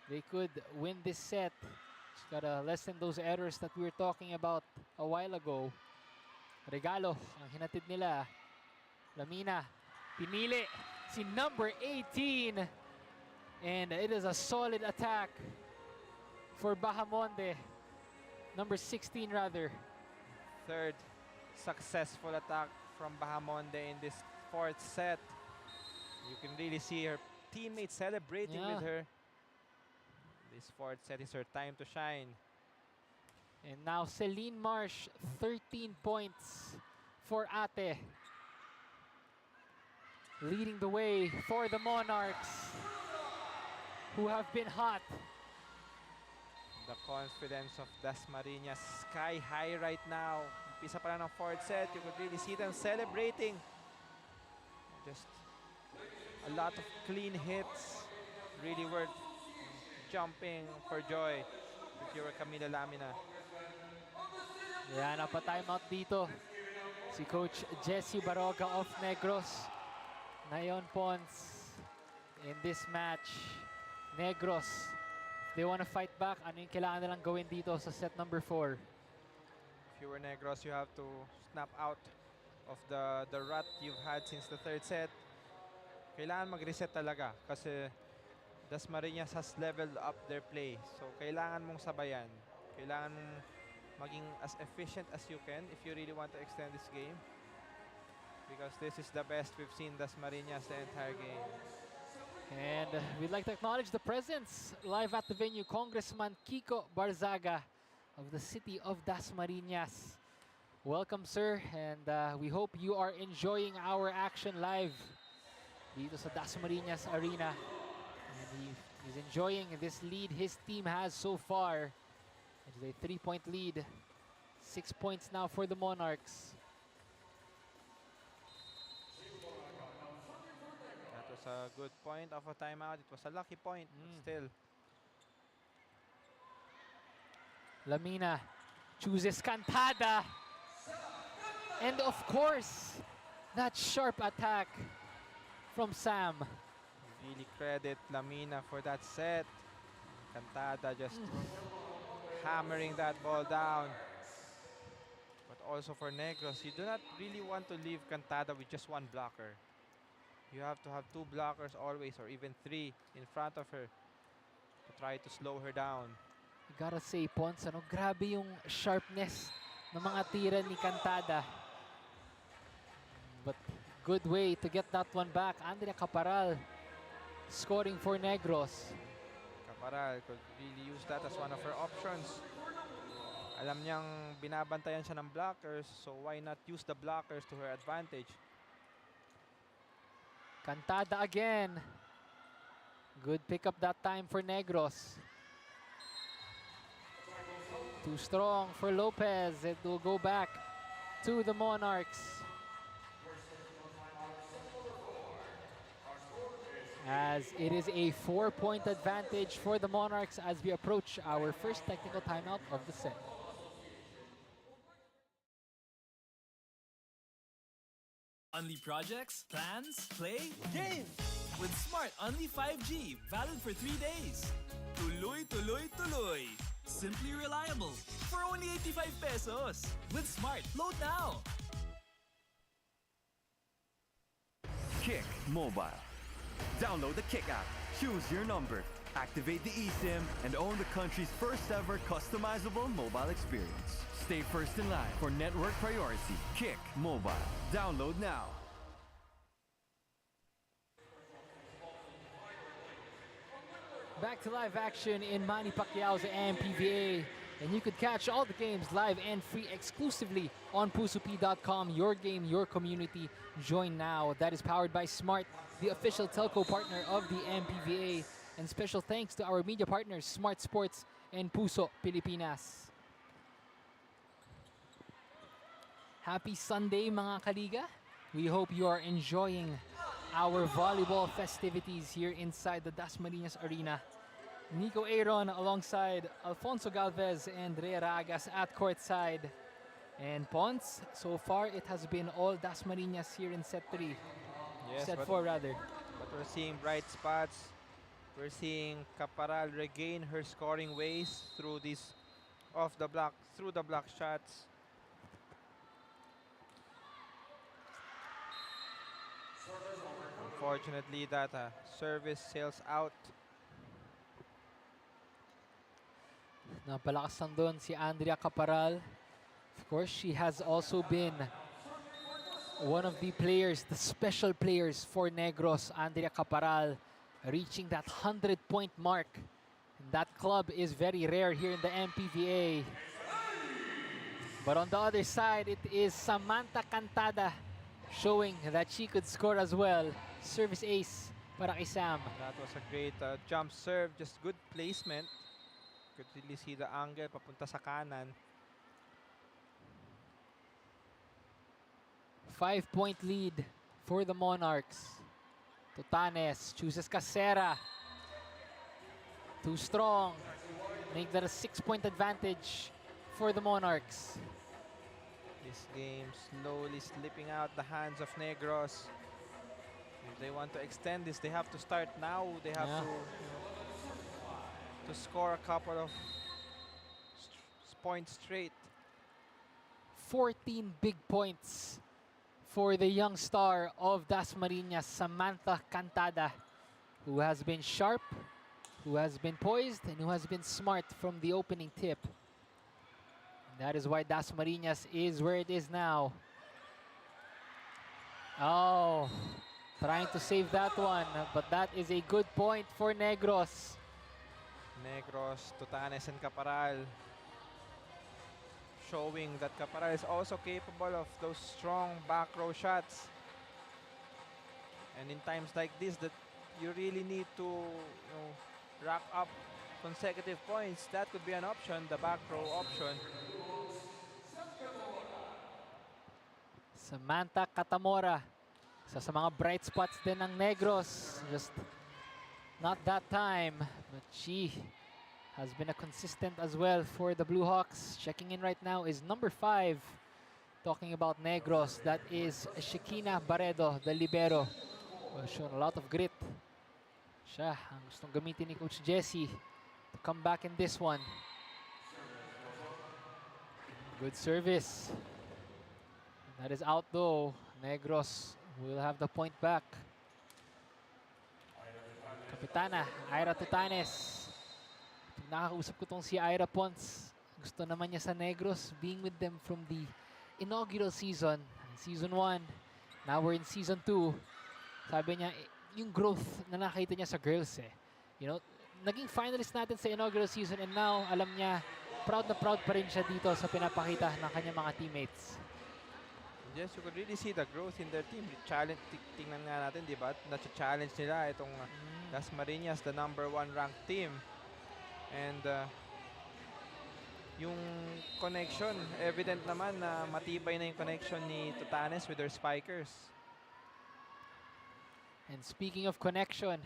Speaker 2: They could win this set. Just gotta lessen those errors that we were talking about a while ago. Regalo ang hinatid nila. Lamina, pinili si number 18. And it is a solid attack for Bahamonde. Number 16 rather.
Speaker 3: Third successful attack from Bahamonde in this 4th set. You can really see her teammates celebrating with her. This 4th set is her time to shine.
Speaker 2: And now Celine Marsh, 13 points for Ate. Leading the way for the Monarchs, who have been hot.
Speaker 3: The confidence of Dasmariñas sky high right now. Umpisa pa lang ng 4th set. You could really see them celebrating. Just a lot of clean hits. Really worth jumping for joy if you were Camila Lamina.
Speaker 2: Yan, napa-timeout dito si Coach Jesse Baroga of Negros. Ngayon, Pons, in this match, Negros, if they want to fight back, ano yung kailangan nilang gawin dito sa set number 4?
Speaker 3: If you were Negros, you have to snap out of the rut you've had since the 3rd set. Kailangan mag-reset talaga kasi Dasmariñas has leveled up their play. So, kailangan mong sabayan. Kailangan mong maging as efficient as you can if you really want to extend this game. Because this is the best we've seen Dasmariñas the entire game.
Speaker 2: And we'd like to acknowledge the presence live at the venue, Congressman Kiko Barzaga of the city of Dasmariñas. Welcome, sir, and we hope you are enjoying our action live dito sa Dasmariñas Arena. And he's enjoying this lead his team has so far. It's a 3-point lead. 6 points now for the Monarchs.
Speaker 3: That was a good point of a timeout. It was a lucky point, but still.
Speaker 2: Lamina chooses Cantada. And of course, that sharp attack from Sam.
Speaker 3: Really credit Lamina for that set. Cantada just hammering that ball down. But also for Negros, you do not really want to leave Cantada with just one blocker. You have to have 2 blockers always, or even 3 in front of her to try to slow her down.
Speaker 2: I gotta say, Pons, ano, grabe yung sharpness ng mga tira ni Cantada. But good way to get that one back. Andrea Caparal scoring for Negros.
Speaker 3: Caparal could really use that as one of her options. Alam niyang binabantayan siya ng blockers, so why not use the blockers to her advantage?
Speaker 2: Cantada again. Good pickup that time for Negros. Too strong for Lopez. It will go back to the Monarchs. As it is a 4-point advantage for the Monarchs as we approach our first technical timeout of the set.
Speaker 4: Only projects, plans, play, game! With Smart Only 5G, valid for 3 days. Tuloy, tuloy, tuloy. Simply reliable. For only 85 pesos. With Smart, load now.
Speaker 5: Kick Mobile. Download the Kick app, choose your number, activate the eSIM, and own the country's first ever customizable mobile experience. Stay first in line for network priority. Kick Mobile. Download now.
Speaker 2: Back to live action in Manny Pacquiao's MPVA. And you could catch all the games live and free exclusively on pusop.com. Your game, your community. Join now. That is powered by Smart, the official telco partner of the MPVA. And special thanks to our media partners, Smart Sports and Puso Pilipinas. Happy Sunday, mga kaliga. We hope you are enjoying our volleyball festivities here inside the Dasmariñas Arena. Nico Aaron alongside Alfonso Galvez and Rhea Ragas at courtside. And Ponce, so far it has been all Dasmariñas here in set 3.
Speaker 3: Yes,
Speaker 2: Set
Speaker 3: but
Speaker 2: 4 rather.
Speaker 3: we're seeing bright spots. We're seeing Caparal regain her scoring ways through these through the block shots. Unfortunately, that service sails out.
Speaker 2: Napalakas lang doon si Andrea Caparal. Of course, she has also been one of the players, the special players for Negros, Andrea Caparal, reaching that 100-point mark. And that club is very rare here in the MPVA. But on the other side, it is Samantha Cantada showing that she could score as well. Service ace para kay Sam.
Speaker 3: That was a great jump serve, just good placement. Could really see the angle papunta sa kanan.
Speaker 2: 5-point lead for the Monarchs. Tutanes chooses Casera. Too strong. Make that a 6-point advantage for the Monarchs.
Speaker 3: This game slowly slipping out the hands of Negros. If they want to extend this, they have to start now. They have to score a couple of points straight.
Speaker 2: 14 big points for the young star of Dasmariñas, Samantha Cantada, who has been sharp, who has been poised, and who has been smart from the opening tip. And that is why Dasmariñas is where it is now. Oh, trying to save that one, but that is a good point for Negros.
Speaker 3: Negros, Tutanes, and Caparal showing that Caparal is also capable of those strong back row shots. And in times like this, that you really need to rack up consecutive points. That could be an option, the back row option.
Speaker 2: Samantha Catamora, isa sa mga bright spots din ng Negros. Just not that time, but she has been a consistent as well for the Blue Hawks. Checking in right now is number 5. Talking about Negros, that is Shekina Barredo, the libero. Well, shown a lot of grit. Siya ang gustong gamitin ni Coach Jesse to come back in this one. Good service. That is out though. Negros will have the point back. Kapitana, Ira Tutanes. Nakakausap ko tong si Ira Ponce. Gusto naman niya sa Negros, being with them from the inaugural season. Season 1. Now we're in Season 2. Sabi niya, yung growth na nakita niya sa girls naging finalist natin sa inaugural season and now, alam niya, proud na proud pa rin siya dito sa pinapakita ng kanyang mga teammates.
Speaker 3: Yes, you could really see the growth in their team. Challenge, tingnan nga natin, di ba? Na-challenge nila itong Dasmariñas, the #1 ranked team. And yung connection, evident naman na matibay na yung connection ni Tutanes with their spikers.
Speaker 2: And speaking of connection,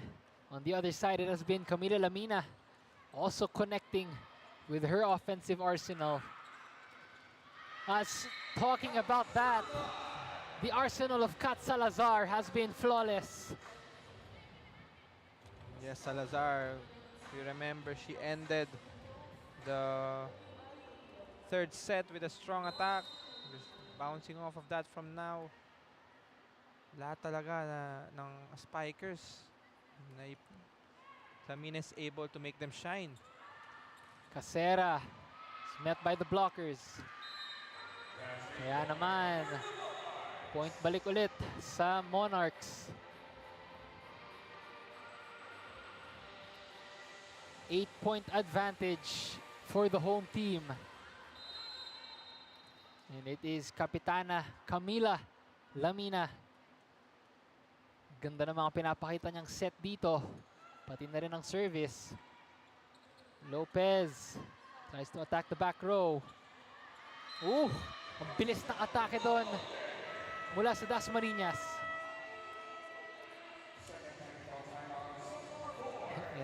Speaker 2: on the other side, it has been Camila Lamina also connecting with her offensive arsenal. As talking about that, the arsenal of Kat Salazar has been flawless.
Speaker 3: Yes, Salazar, if you remember, she ended the third set with a strong attack. Just bouncing off of that from now. Lahat talaga ng spikers. Lamina is able to make them shine.
Speaker 2: Casera is met by the blockers. Kaya naman, point balik ulit sa Monarchs. 8-point advantage for the home team. And it is Kapitana Camila Lamina. Ganda ng mga pinapakita niyang set dito. Pati na rin ang service. Lopez tries to attack the back row. Ang bilis ng atake doon mula sa Dasmariñas.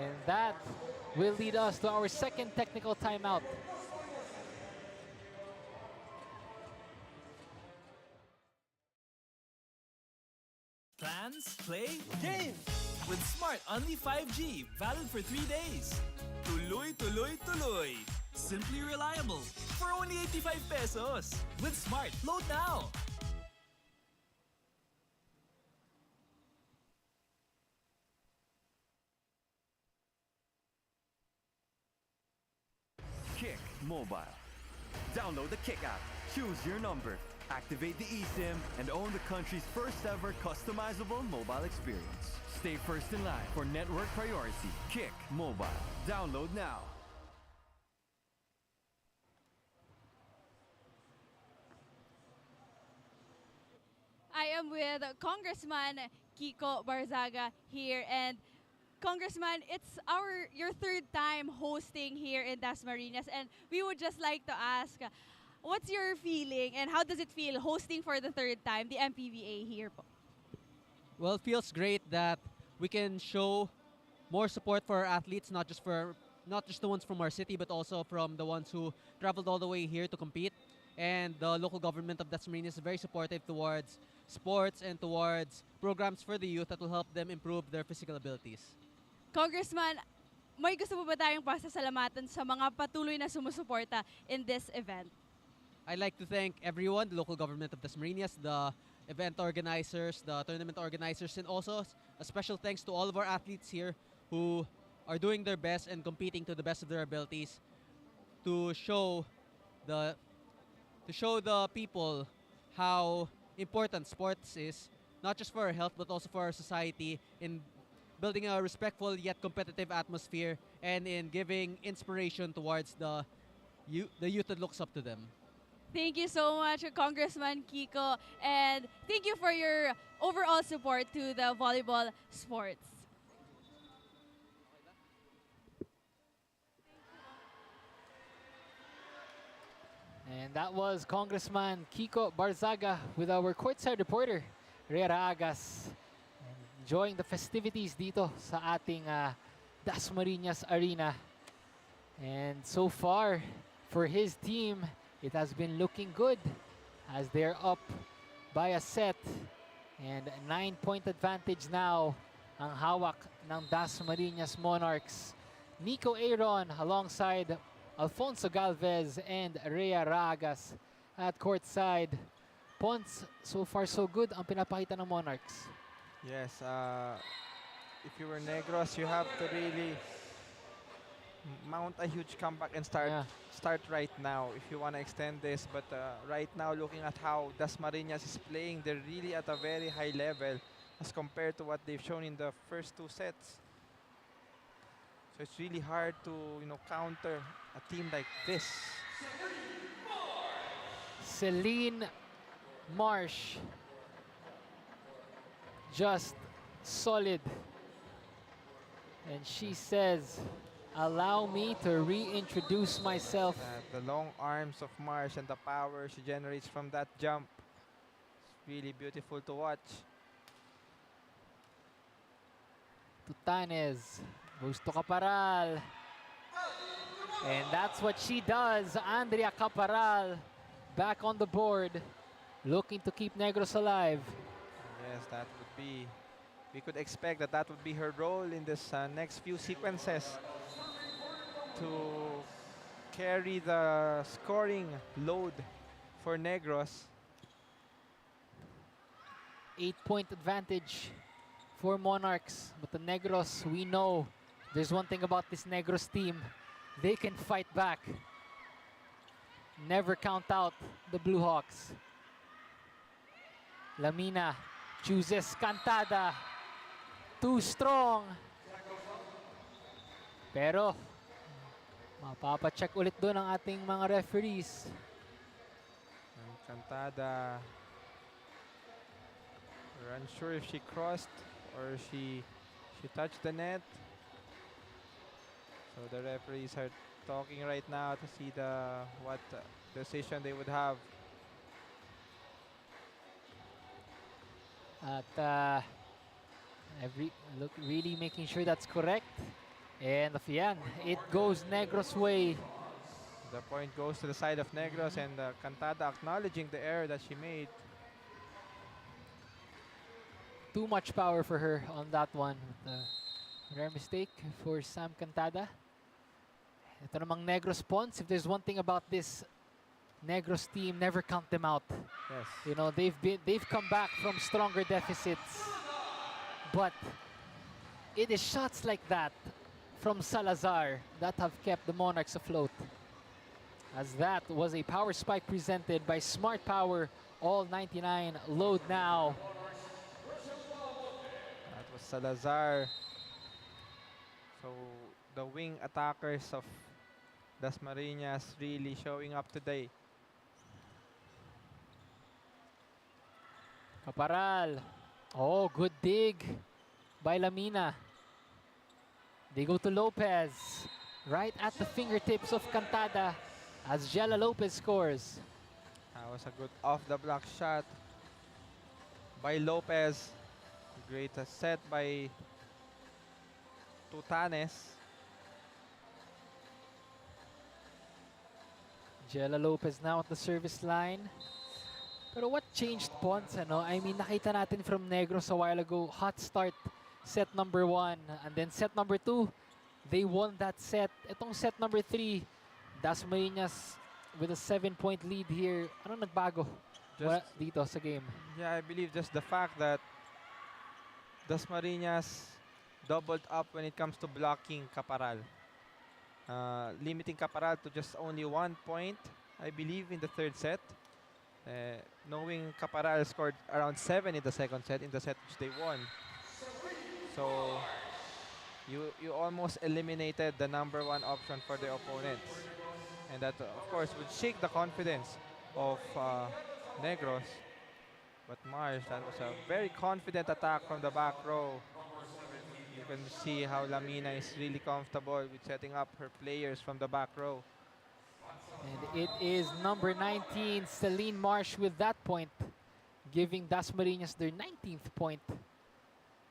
Speaker 2: And that will lead us to our second technical timeout.
Speaker 4: Plans, play, game! With Smart Only 5G, valid for 3 days. Tuloy, tuloy, tuloy. Simply reliable. For only 85 pesos. With Smart, load now.
Speaker 5: Kick Mobile. Download the Kick app, choose your number, activate the eSIM, and own the country's first ever customizable mobile experience. Stay first in line for network priority. Kick Mobile. Download now.
Speaker 1: I am with Congressman Kiko Barzaga here, and Congressman, it's your third time hosting here in Dasmariñas, and we would just like to ask, what's your feeling and how does it feel hosting for the third time the MPVA here po?
Speaker 9: Well, it feels great that we can show more support for our athletes, not just the ones from our city, but also from the ones who traveled all the way here to compete. And the local government of Dasmariñas is very supportive towards sports and towards programs for the youth that will help them improve their physical abilities.
Speaker 1: Congressman, may gusto po ba tayong pasasalamatan sa mga patuloy na sumusuporta in this event?
Speaker 9: I'd like to thank everyone, the local government of Dasmariñas, the event organizers, the tournament organizers, and also a special thanks to all of our athletes here who are doing their best and competing to the best of their abilities to show the people how important sports is, not just for our health but also for our society, in building a respectful yet competitive atmosphere and in giving inspiration towards the youth that looks up to them.
Speaker 1: Thank you so much, Congressman Kiko, and thank you for your overall support to the volleyball sports.
Speaker 2: And that was Congressman Kiko Barzaga with our courtside reporter, Rhea Agas. Enjoying the festivities dito sa ating Dasmariñas Arena. And so far, for his team, it has been looking good as they're up by a set. And a 9-point advantage now ang hawak ng Dasmariñas Monarchs. Nico Aaron alongside Alfonso Galvez and Rhea Ragas at courtside. Ponce, so far so good ang pinapakita ng Monarchs.
Speaker 3: Yes, if you were Negros, you have to really mount a huge comeback and start right now if you want to extend this. But right now, looking at how Dasmariñas is playing, they're really at a very high level as compared to what they've shown in the first two sets. So it's really hard to counter a team like this.
Speaker 2: Celine Marsh, just solid. And she says, allow me to reintroduce myself.
Speaker 3: The long arms of Marsh and the power she generates from that jump. It's really beautiful to watch.
Speaker 2: Tutanes goes to Caparal. And that's what she does. Andrea Caparal back on the board, looking to keep Negros alive.
Speaker 3: Yes, that would be, we could expect that would be her role in this next few sequences, to carry the scoring load for Negros.
Speaker 2: 8-point advantage for Monarchs, but the Negros, we know there's one thing about this Negros team. They can fight back. Never count out the Blue Hawks. Lamina chooses Cantada. Too strong. Pero mapapacheck ulit doon ang ating mga referees.
Speaker 3: Cantada, we're unsure if she crossed or she touched the net. So the referees are talking right now to see what decision they would have.
Speaker 2: At really making sure that's correct. And yan, it goes Negros' way.
Speaker 3: The point goes to the side of Negros, and Cantada acknowledging the error that she made.
Speaker 2: Too much power for her on that one. Rare mistake for Sam Cantada. Ito namang Negros Pons. If there's one thing about this Negros team, never count them out.
Speaker 3: Yes.
Speaker 2: You know, they've come back from stronger deficits. But it is shots like that from Salazar that have kept the Monarchs afloat. As that was a power spike presented by Smart Power, all 99 load now.
Speaker 3: That was Salazar. So the wing attackers of Dasmariñas really showing up today.
Speaker 2: Caparal. Oh, good dig by Lamina. They go to Lopez. Right at the fingertips of Cantada as Jella Lopez scores.
Speaker 3: That was a good off-the-block shot by Lopez. Great set by Tutanes.
Speaker 2: Jella Lopez now at the service line. Pero what changed, Pons? Ano? I mean, nakita natin from Negros a while ago, hot start, set number 1. And then set number 2, they won that set. Itong set number 3, Dasmariñas with a 7-point lead here. Ano nagbago dito sa game?
Speaker 3: Yeah, I believe just the fact that Dasmariñas doubled up when it comes to blocking Caparal. Limiting Caparal to just only 1 point, I believe, in the third set. Knowing Caparal scored around 7 in the second set, in the set which they won. So you almost eliminated the number 1 option for the opponents. And that, of course, would shake the confidence of Negros. But Mars, that was a very confident attack from the back row. You can see how Lamina is really comfortable with setting up her players from the back row.
Speaker 2: And it is number 19, Celine Marsh with that point, giving Dasmariñas their 19th point.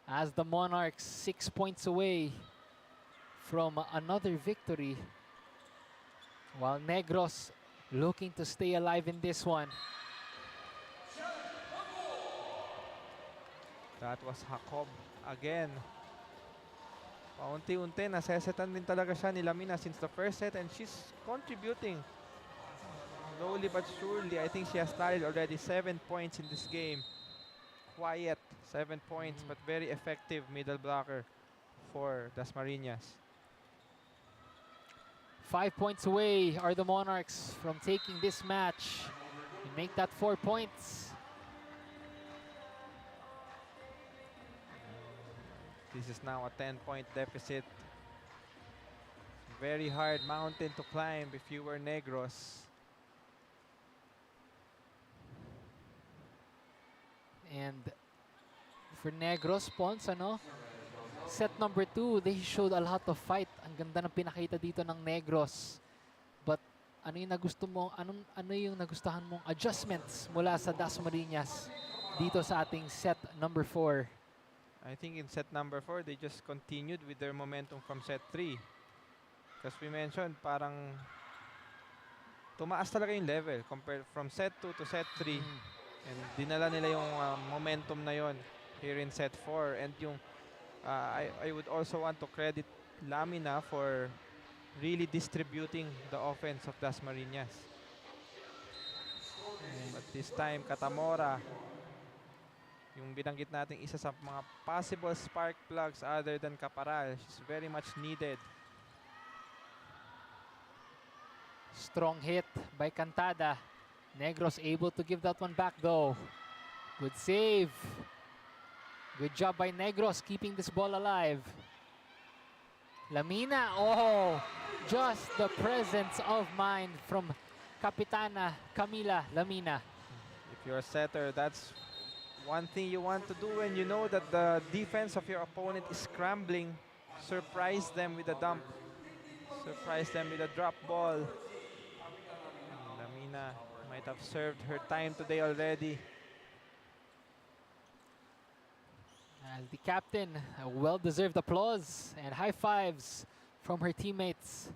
Speaker 2: As the Monarchs 6 points away from another victory. While Negros looking to stay alive in this one.
Speaker 3: That was Jacob again. Paunti-unti, nasesetan din talaga siya ni Lamina since the first set, and she's contributing slowly but surely. I think she has tallied already 7 points in this game. Quiet, 7 points, but very effective middle blocker for Dasmariñas.
Speaker 2: 5 points away are the Monarchs from taking this match and make that 4 points.
Speaker 3: This is now a 10-point deficit. Very hard mountain to climb if you were Negros.
Speaker 2: And for Negros, Pons, ano? Set number 2, they showed a lot of fight. Ang ganda ng pinakita dito ng Negros. But ano yung ano yung nagustuhan mong adjustments mula sa Dasmariñas dito sa ating set number 4?
Speaker 3: I think in set number 4, they just continued with their momentum from set 3. Because we mentioned, parang tumaas talaga yung level compared from set 2 to set 3. And dinala nila yung momentum na yon here in set 4. And yung I would also want to credit Lamina for really distributing the offense of Dasmariñas. But this time, Catamora, yung binanggit natin isa sa mga possible spark plugs other than Caparal, she's very much needed.
Speaker 2: Strong hit by Cantada. Negros able to give that one back though. Good save. Good job by Negros keeping this ball alive. Lamina, oh, just the presence of mind from Kapitana Camila Lamina.
Speaker 3: If you're a setter, that's one thing you want to do when you know that the defense of your opponent is scrambling. Surprise them with a dump. Surprise them with a drop ball. Lamina might have served her time today already.
Speaker 2: The captain, a well-deserved applause and high fives from her teammates.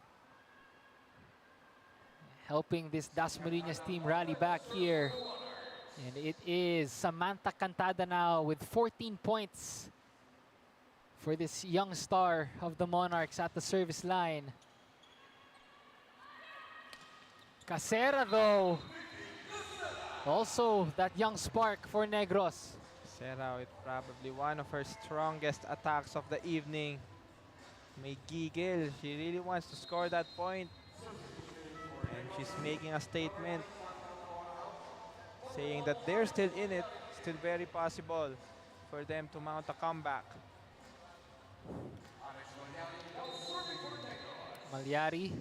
Speaker 2: Helping this Dasmariñas team rally back here. And it is Samantha Cantada now with 14 points for this young star of the Monarchs at the service line. Casera though, also that young spark for Negros.
Speaker 3: Sarah with probably one of her strongest attacks of the evening. May giggle. She really wants to score that point. And she's making a statement saying that they're still in it, still very possible for them to mount a comeback.
Speaker 2: Malyari,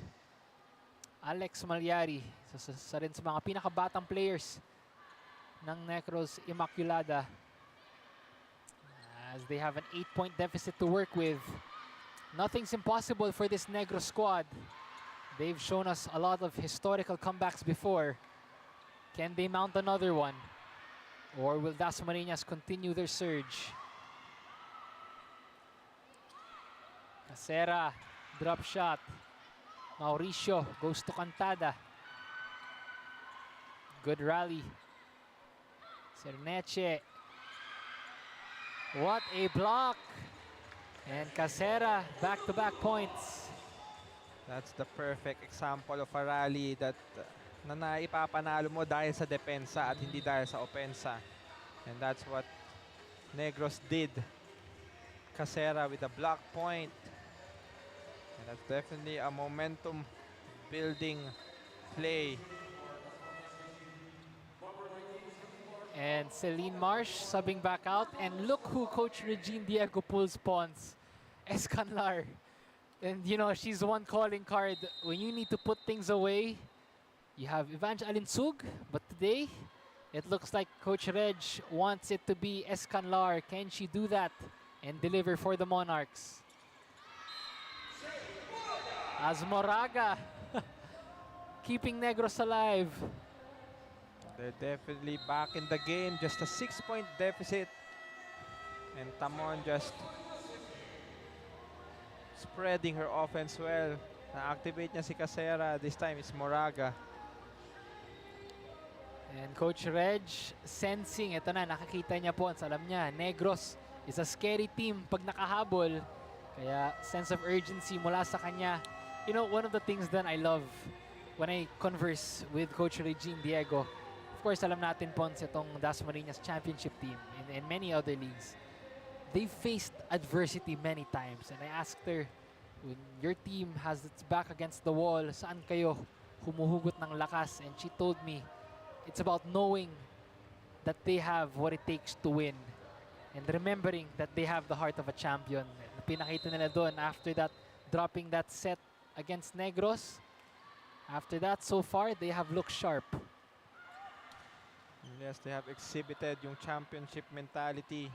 Speaker 2: Alex Malyari, isa rin sa mga pinakabatang players ng Negros Immaculada, as they have an 8-point deficit to work with. Nothing's impossible for this Negros squad. They've shown us a lot of historical comebacks before. Can they mount another one? Or will Dasmariñas continue their surge? Casera, drop shot. Mauricio goes to Cantada. Good rally. Cerneche. What a block! And Casera, back-to-back points.
Speaker 3: That's the perfect example of a rally that na naipapanalo mo dahil sa depensa at hindi dahil sa opensa. And that's what Negros did. Casera with a block point. And that's definitely a momentum building play.
Speaker 2: And Celine Marsh subbing back out. And look who Coach Regine Diego pulls pawns. Escanlar. And you know, she's one calling card. When you need to put things away, you have Evangeline Sug. But today, it looks like Coach Reg wants it to be Escanlar. Can she do that and deliver for the Monarchs? Azmoraga keeping Negros alive.
Speaker 3: They're definitely back in the game. Just a 6-point deficit. And Tamon just spreading her offense well. Na-activate niya si Casera. This time it's Moraga.
Speaker 2: And Coach Reg sensing, ito na, nakakita niya po, alam niya, Negros is a scary team pag nakahabol. Kaya sense of urgency mula sa kanya. You know, one of the things that I love when I converse with Coach Regine Diego, of course, alam natin po itong Dasmariñas championship team and many other leagues. They faced adversity many times. And I asked her, when your team has its back against the wall, saan kayo humuhugot ng lakas? And she told me, it's about knowing that they have what it takes to win. And remembering that they have the heart of a champion. Pinakita nila doon after that, dropping that set against Negros. After that, so far, they have looked sharp.
Speaker 3: Yes, they have exhibited yung championship mentality.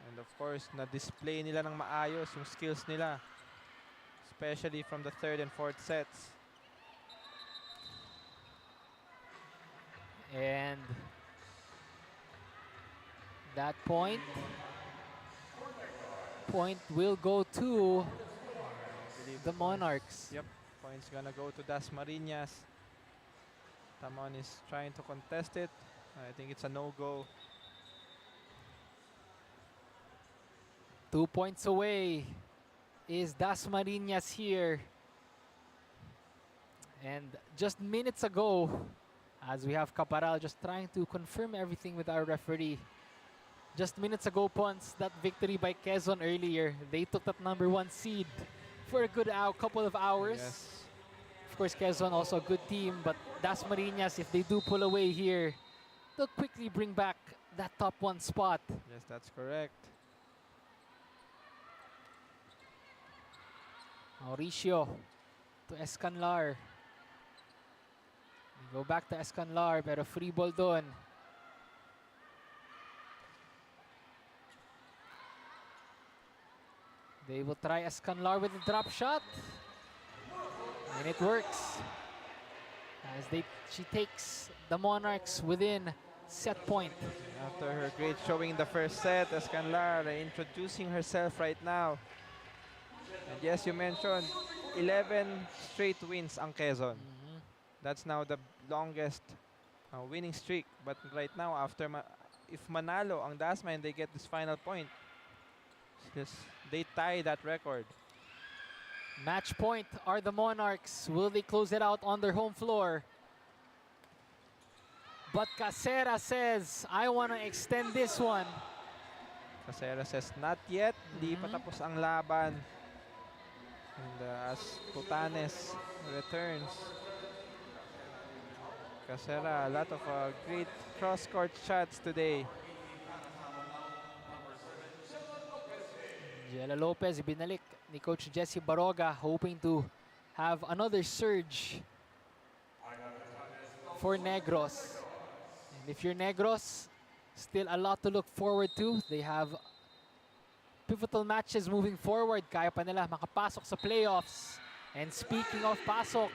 Speaker 3: And of course, na-display nila ng maayos yung skills nila. Especially from the third and fourth sets.
Speaker 2: And that point will go to the Monarchs.
Speaker 3: Yep, points gonna go to Dasmariñas. Tamon is trying to contest it. I think it's a no-go.
Speaker 2: 2 points away is Dasmariñas here. And just minutes ago, as we have Caparal just trying to confirm everything with our referee. Just minutes ago, Pons, that victory by Quezon earlier, they took that #1 seed for a good couple of hours.
Speaker 3: Yes.
Speaker 2: Of course, Quezon also a good team, but Dasmariñas, if they do pull away here, they'll quickly bring back that top 1 spot.
Speaker 3: Yes, that's correct.
Speaker 2: Mauricio to Escanlar. We go back to Escanlar, pero free ball doon. They will try Escanlar with a drop shot. And it works. As she takes the Monarchs within set point.
Speaker 3: After her great showing in the first set, Escanlar introducing herself right now. And yes, you mentioned 11 straight wins ang Quezon. That's now the longest winning streak. But right now, after if manalo ang Dasma and they get this final point, they tie that record.
Speaker 2: Match point are the Monarchs. Will they close it out on their home floor? But Casera says, I want to extend this one.
Speaker 3: Casera says, not yet. Hindi pa tapos ang laban. And as Tutanes returns, Casera, a lot of great cross-court shots today.
Speaker 2: Jella Lopez, binalik ni Coach Jesse Baroga, hoping to have another surge for Negros. And if you're Negros, still a lot to look forward to. They have pivotal matches moving forward. Kaya pa nila makapasok sa playoffs. And speaking of pasok,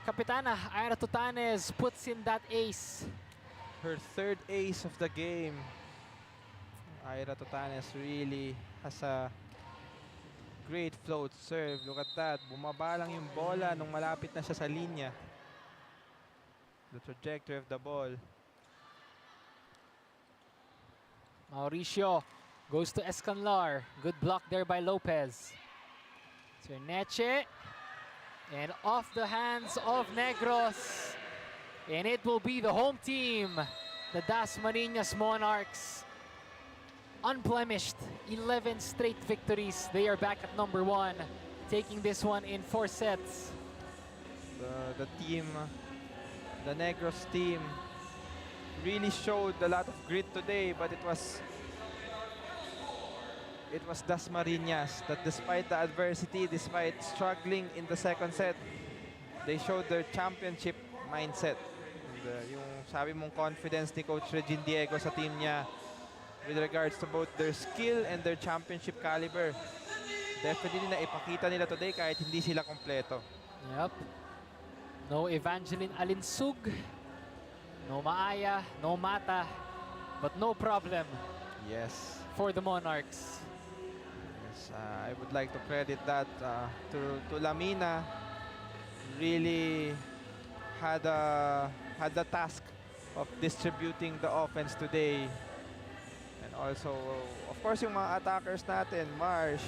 Speaker 2: Kapitana Ira Tutanes puts in that ace.
Speaker 3: Her third ace of the game. Ira Tutanes really has a great float serve. Look at that. Bumaba lang yung bola nung malapit na siya sa linya. The trajectory of the ball.
Speaker 2: Mauricio goes to Escanlar. Good block there by Lopez. Cerneche. And off the hands of Negros. And it will be the home team, the Dasmariñas Monarchs. Unblemished, 11 straight victories. They are back at number 1, taking this one in 4 sets.
Speaker 3: The team, the Negros team, really showed a lot of grit today, but it was Dasmariñas that despite the adversity, despite struggling in the second set, they showed their championship mindset. And, yung sabi mong confidence ni Coach Regine Diego sa team niya with regards to both their skill and their championship caliber. Definitely na ipakita nila today kahit hindi sila kompleto.
Speaker 2: Yep. No Evangeline Alinsug, no Maaya, no Mata, but no problem.
Speaker 3: Yes.
Speaker 2: For the Monarchs.
Speaker 3: Yes, I would like to credit that to Lamina. Really had the task of distributing the offense today. And also, of course, yung mga attackers natin, Marsh,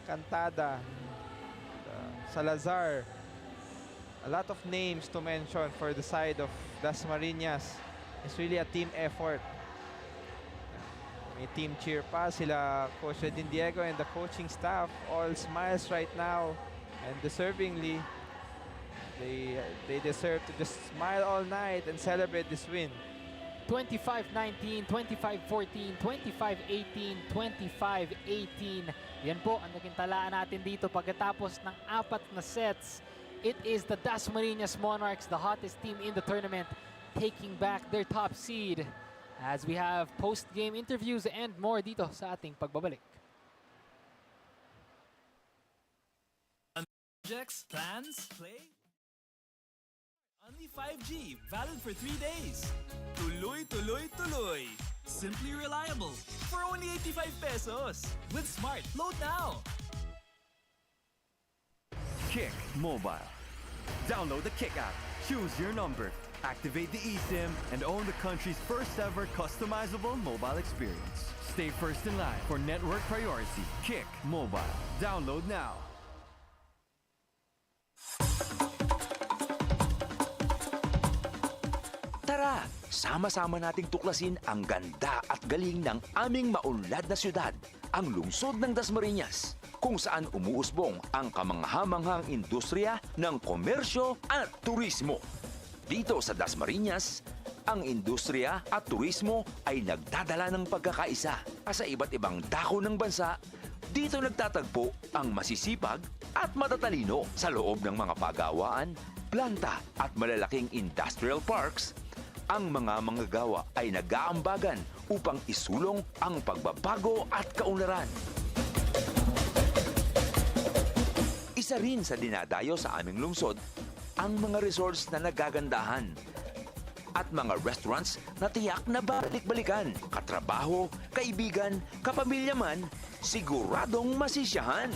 Speaker 3: Cantada, Salazar. A lot of names to mention for the side of Dasmariñas. It's really a team effort. May team cheer pa sila, Coach Regine Diego and the coaching staff, all smiles right now. And deservingly, they deserve to just smile all night and celebrate this win.
Speaker 2: 25-19, 25-14, 25-18, 25-18. Yan po ang naging talaan natin dito pagkatapos ng 4 na sets. It is the Dasmariñas Monarchs, the hottest team in the tournament, taking back their top seed. As we have post-game interviews and more dito sa ating pagbabalik.
Speaker 4: Projects, plans, play? Only 5G, valid for 3 days. Tuloy, tuloy, tuloy. Simply reliable for only 85 pesos. With Smart, load now.
Speaker 5: Kick Mobile. Download the Kick app, choose your number, activate the eSIM, and own the country's first ever customizable mobile experience. Stay first in line for network priority. Kick Mobile. Download now.
Speaker 6: Tara, sama-sama nating tuklasin ang ganda at galing ng aming maunlad na syudad, ang lungsod ng Dasmariñas, kung saan umuusbong ang kamangha-manghang industriya ng komersyo at turismo. Dito sa Dasmariñas, ang industriya at turismo ay nagdadala ng pagkakaisa. Sa iba't ibang dako ng bansa, dito nagtatagpo ang masisipag at matatalino sa loob ng mga pagawaan, planta at malalaking industrial parks. Ang mga manggagawa ay nag-aambagan upang isulong ang pagbabago at kaunlaran. Isa rin sa dinadayo sa aming lungsod ang mga resorts na nagagandahan at mga restaurants na tiyak na balik-balikan, katrabaho, kaibigan, kapamilya man, siguradong masisiyahan.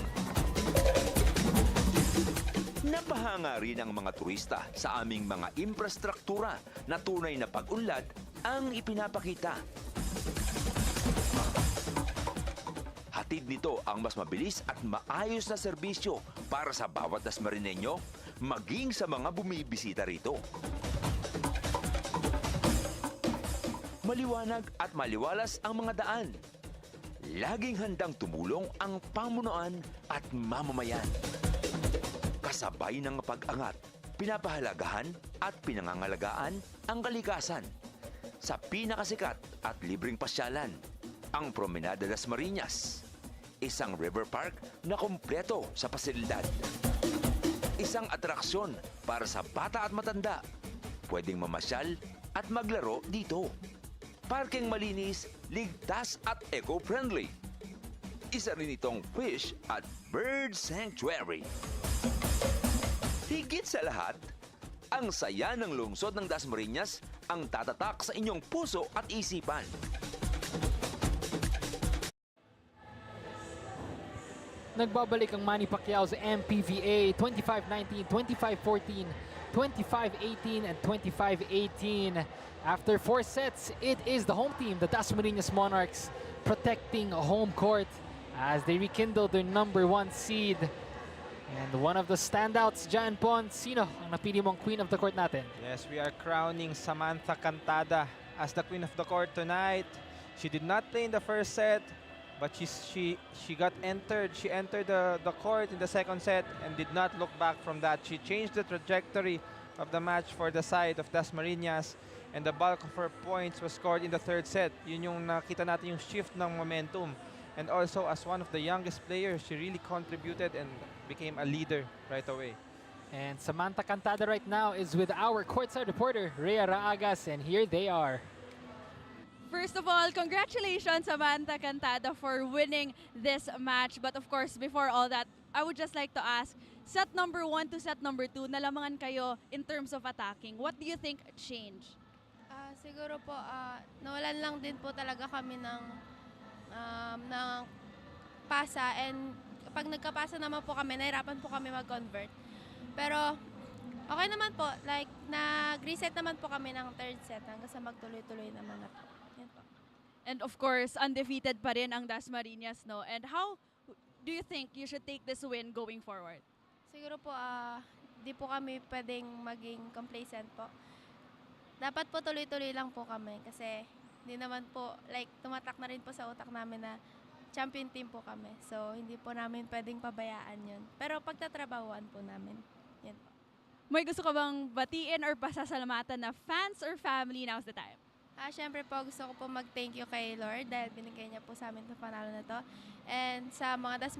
Speaker 6: Napahanga rin ang mga turista sa aming mga infrastruktura na tunay na pag-unlad ang ipinapakita. Hatid nito ang mas mabilis at maayos na serbisyo para sa bawat Dasmariñeño, maging sa mga bumibisita rito. Maliwanag at maliwalas ang mga daan. Laging handang tumulong ang pamunuan at mamamayan. Kasabay ng pag-angat, pinapahalagahan at pinangangalagaan ang kalikasan. Sa pinakasikat at libreng pasyalan, ang Promenada Dasmariñas. Isang river park na kumpleto sa pasilidad. Isang atraksyon para sa bata at matanda. Pwedeng mamasyal at maglaro dito. Parking malinis, ligtas at eco-friendly. Isa rin itong fish at bird sanctuary. Higit sa lahat, ang saya ng lungsod ng Dasmariñas ang tatatak sa inyong puso at isipan.
Speaker 2: Nagbabalik ang Manny Pacquiao's MPVA 25-19, 25-14, 25-18, and 25-18. After 4 sets, it is the home team, the Dasmariñas Monarchs, protecting home court as they rekindle their #1 seed. And one of the standouts, Jan Pon, sino ang napili mong queen of the court natin?
Speaker 3: Yes, we are crowning Samantha Cantada as the queen of the court tonight. She did not play in the first set, but she got entered. She entered the court in the second set and did not look back from that. She changed the trajectory of the match for the side of Dasmariñas, and the bulk of her points was scored in the third set. Yun yung nakita natin yung shift ng momentum. And also, as one of the youngest players, she really contributed and became a leader right away.
Speaker 2: And Samantha Cantada right now is with our courtside reporter, Rhea Raagas, and here they are.
Speaker 1: First of all, congratulations, Samantha Cantada, for winning this match. But of course, before all that, I would just like to ask, set number 1 to set number 2, nalamangan kayo in terms of attacking. What do you think changed?
Speaker 10: Siguro po, nawalan lang din po talaga kami ng pasa, and kapag nagkapasa naman po kami, nahirapan po kami mag-convert. Pero okay naman po, like nag-reset naman po kami ng third set hanggang sa magtuloy-tuloy naman na po. Yan po.
Speaker 1: And of course, undefeated pa rin ang Dasmariñas, no? And how do you think you should take this win going forward?
Speaker 10: Siguro po, di po kami pwedeng maging complacent po. Dapat po tuloy-tuloy lang po kami kasi hindi naman po, like, tumatak na rin po sa utak namin na champion team po kami. So, hindi po namin pwedeng pabayaan yun. Pero pagtatrabahuan po namin. Yan po.
Speaker 1: May gusto ka bang batiin or pasasalamatan na fans or family? Now's the time.
Speaker 10: Siyempre po, gusto ko po mag-thank you kay Lord dahil binigay niya po sa amin itong panalo na to. And sa mga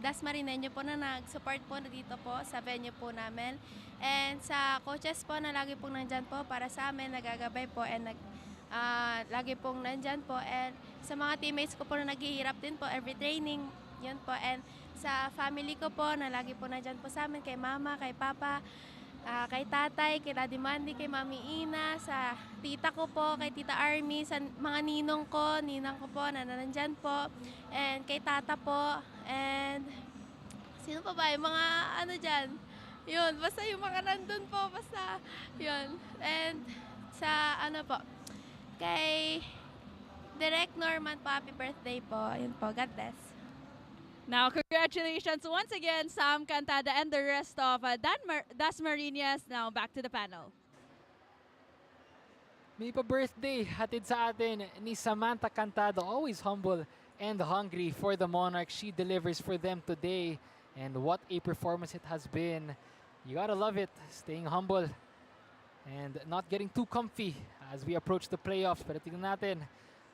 Speaker 10: Dasmariñeño po na nag-support po na dito po sa venue po namin. And sa coaches po na lagi pong nandyan po para sa amin, nagagabay po and lagi pong nandyan po. And sa mga teammates ko po na naghihirap din po every training, yun po. And sa family ko po na lagi po nandyan po sa amin, kay mama, kay papa, kay tatay, kay Daddy Mandy, kay Mami Ina, sa tita ko po, kay Tita Army, sa mga ninang ko po na nandyan po, and kay tata po, and sino pa ba yung mga ano dyan? Yun, basta yung mga nandun po, basta yun. And sa ano po, kay Direct Norman po, happy birthday po. Yun po, God bless.
Speaker 1: Now, congratulations once again, Sam Cantada and the rest of Dasmariñas. Now, back to the panel.
Speaker 2: May pa-birthday hatid sa atin ni Samantha Cantada, always humble and hungry for the Monarchs. She delivers for them today, and what a performance it has been. You gotta love it, staying humble and not getting too comfy as we approach the playoffs. Pero tingnan natin,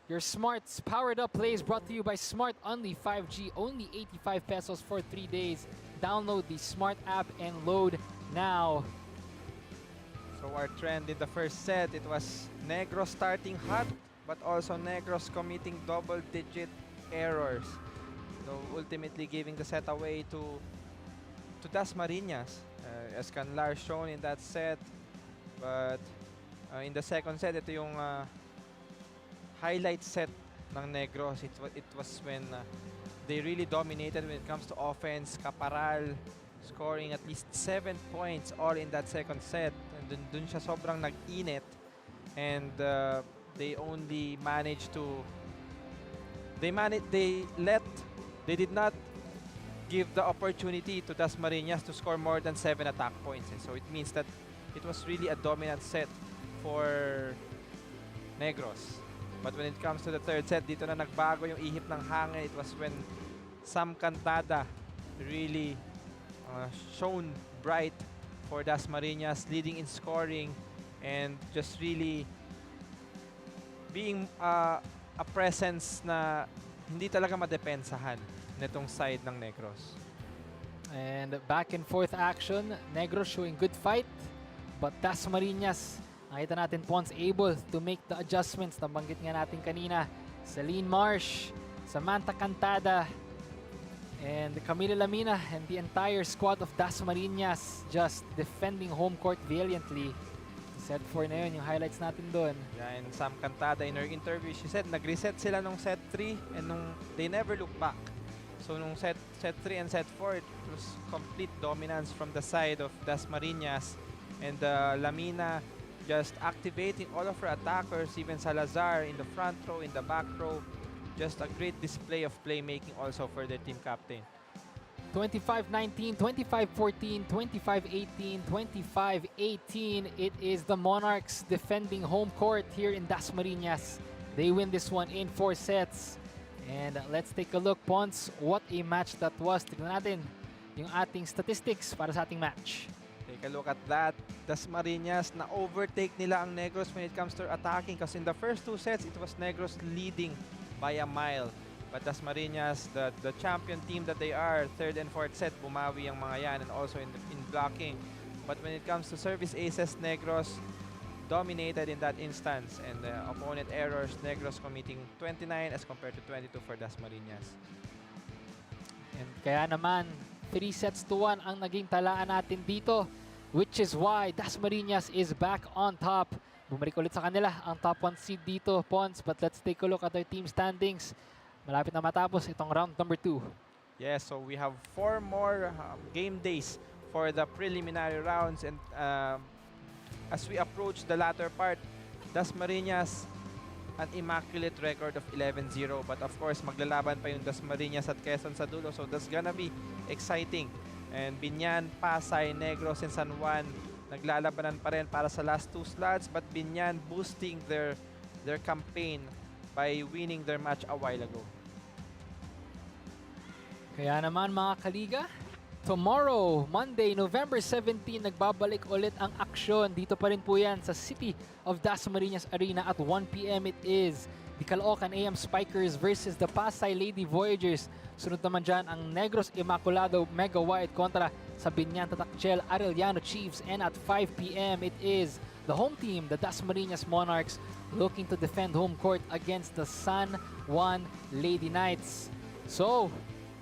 Speaker 2: your Smart's Powered Up Plays brought to you by Smart Only 5G, only 85 pesos for 3 days. Download the Smart app and load now.
Speaker 3: So our trend in the first set, it was Negros starting hot, but also Negros committing double-digit errors. So ultimately giving the set away to Dasmariñas, as Canlar shown in that set. But in the second set, ito yung highlight set ng Negros. It was when they really dominated when it comes to offense. Caparal scoring at least 7 points all in that second set. And dun siya sobrang nag-init. And they only managed to... They did not give the opportunity to Dasmariñas to score more than 7 attack points. So it means that it was really a dominant set for Negros. But when it comes to the third set, dito na nagbago yung ihip ng hangin. It was when Sam Cantada really shone bright for Dasmariñas, leading in scoring and just really being a presence na hindi talaga madepensahan nitong side ng Negros.
Speaker 2: And back and forth action, Negros showing good fight, but Dasmariñas, nakita natin Pons able to make the adjustments. Nabanggit nga natin kanina, Celine Marsh, Samantha Cantada, and Camila Lamina and the entire squad of Dasmariñas just defending home court valiantly. Set 4 na yun, yung highlights natin doon.
Speaker 3: Yeah, and Sam Cantada in her interview, she said nag-reset sila nung set 3 and they never look back. So nung set 3 and set 4, it was complete dominance from the side of Dasmariñas. And Lamina just activating all of her attackers, even Salazar in the front row, in the back row. Just a great display of playmaking also for their team captain.
Speaker 2: 25-19, 25-14, 25-18, 25-18. It is the Monarchs defending home court here in Dasmariñas. They win this one in 4 sets. And let's take a look, Pons, what a match that was. Tignan natin yung ating statistics para sa ating match.
Speaker 3: Take a look at that. Dasmariñas, na-overtake nila ang Negros when it comes to attacking because in the first 2 sets, it was Negros leading by a mile. But Dasmariñas, the champion team that they are, 3rd and 4th set, bumawi ang mga yan and also in blocking. But when it comes to service aces, Negros dominated in that instance. And opponent errors, Negros committing 29 as compared to 22 for Dasmariñas.
Speaker 2: And kaya naman, 3 sets to 1 ang naging talaan natin dito, which is why Dasmariñas is back on top. Bumalik ulit sa kanila ang top 1 seed dito, Pons. But let's take a look at their team standings. Malapit na matapos itong round number 2.
Speaker 3: Yes, so we have 4 more game days for the preliminary rounds. And as we approach the latter part, Dasmariñas, an immaculate record of 11-0. But of course, maglalaban pa yung Dasmariñas at Quezon sa dulo. So that's gonna be exciting. And Binyan, Pasay, Negros, and San Juan naglalabanan pa rin para sa last 2 slots. But Binyan boosting their campaign by winning their match a while ago.
Speaker 2: Kaya naman mga kaliga, tomorrow, Monday, November 17, nagbabalik ulit ang aksyon. Dito pa rin po yan sa City of Dasmariñas Arena at 1 p.m. It is the Caloocan AM Spikers versus the Pasay Lady Voyagers. Sunod naman dyan ang Negros Immaculado Mega Wide kontra sa Binyan Tatakchel Arellano Chiefs. And at 5 p.m. it is the home team, the Dasmariñas Monarchs, looking to defend home court against the San Juan Lady Knights. So,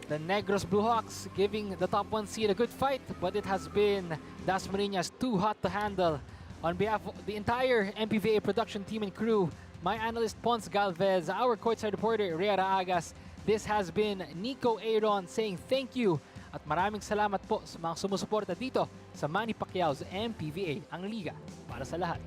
Speaker 2: the Negros Blue Hawks giving the top 1 seed a good fight, but it has been Dasmariñas too hot to handle. On behalf of the entire MPVA production team and crew, my analyst Pons Galvez, our courtside reporter Rhea Raagas, this has been Nico Aaron saying thank you at maraming salamat po sa mga sumusuporta dito sa Manny Pacquiao's MPVA, ang liga para sa lahat.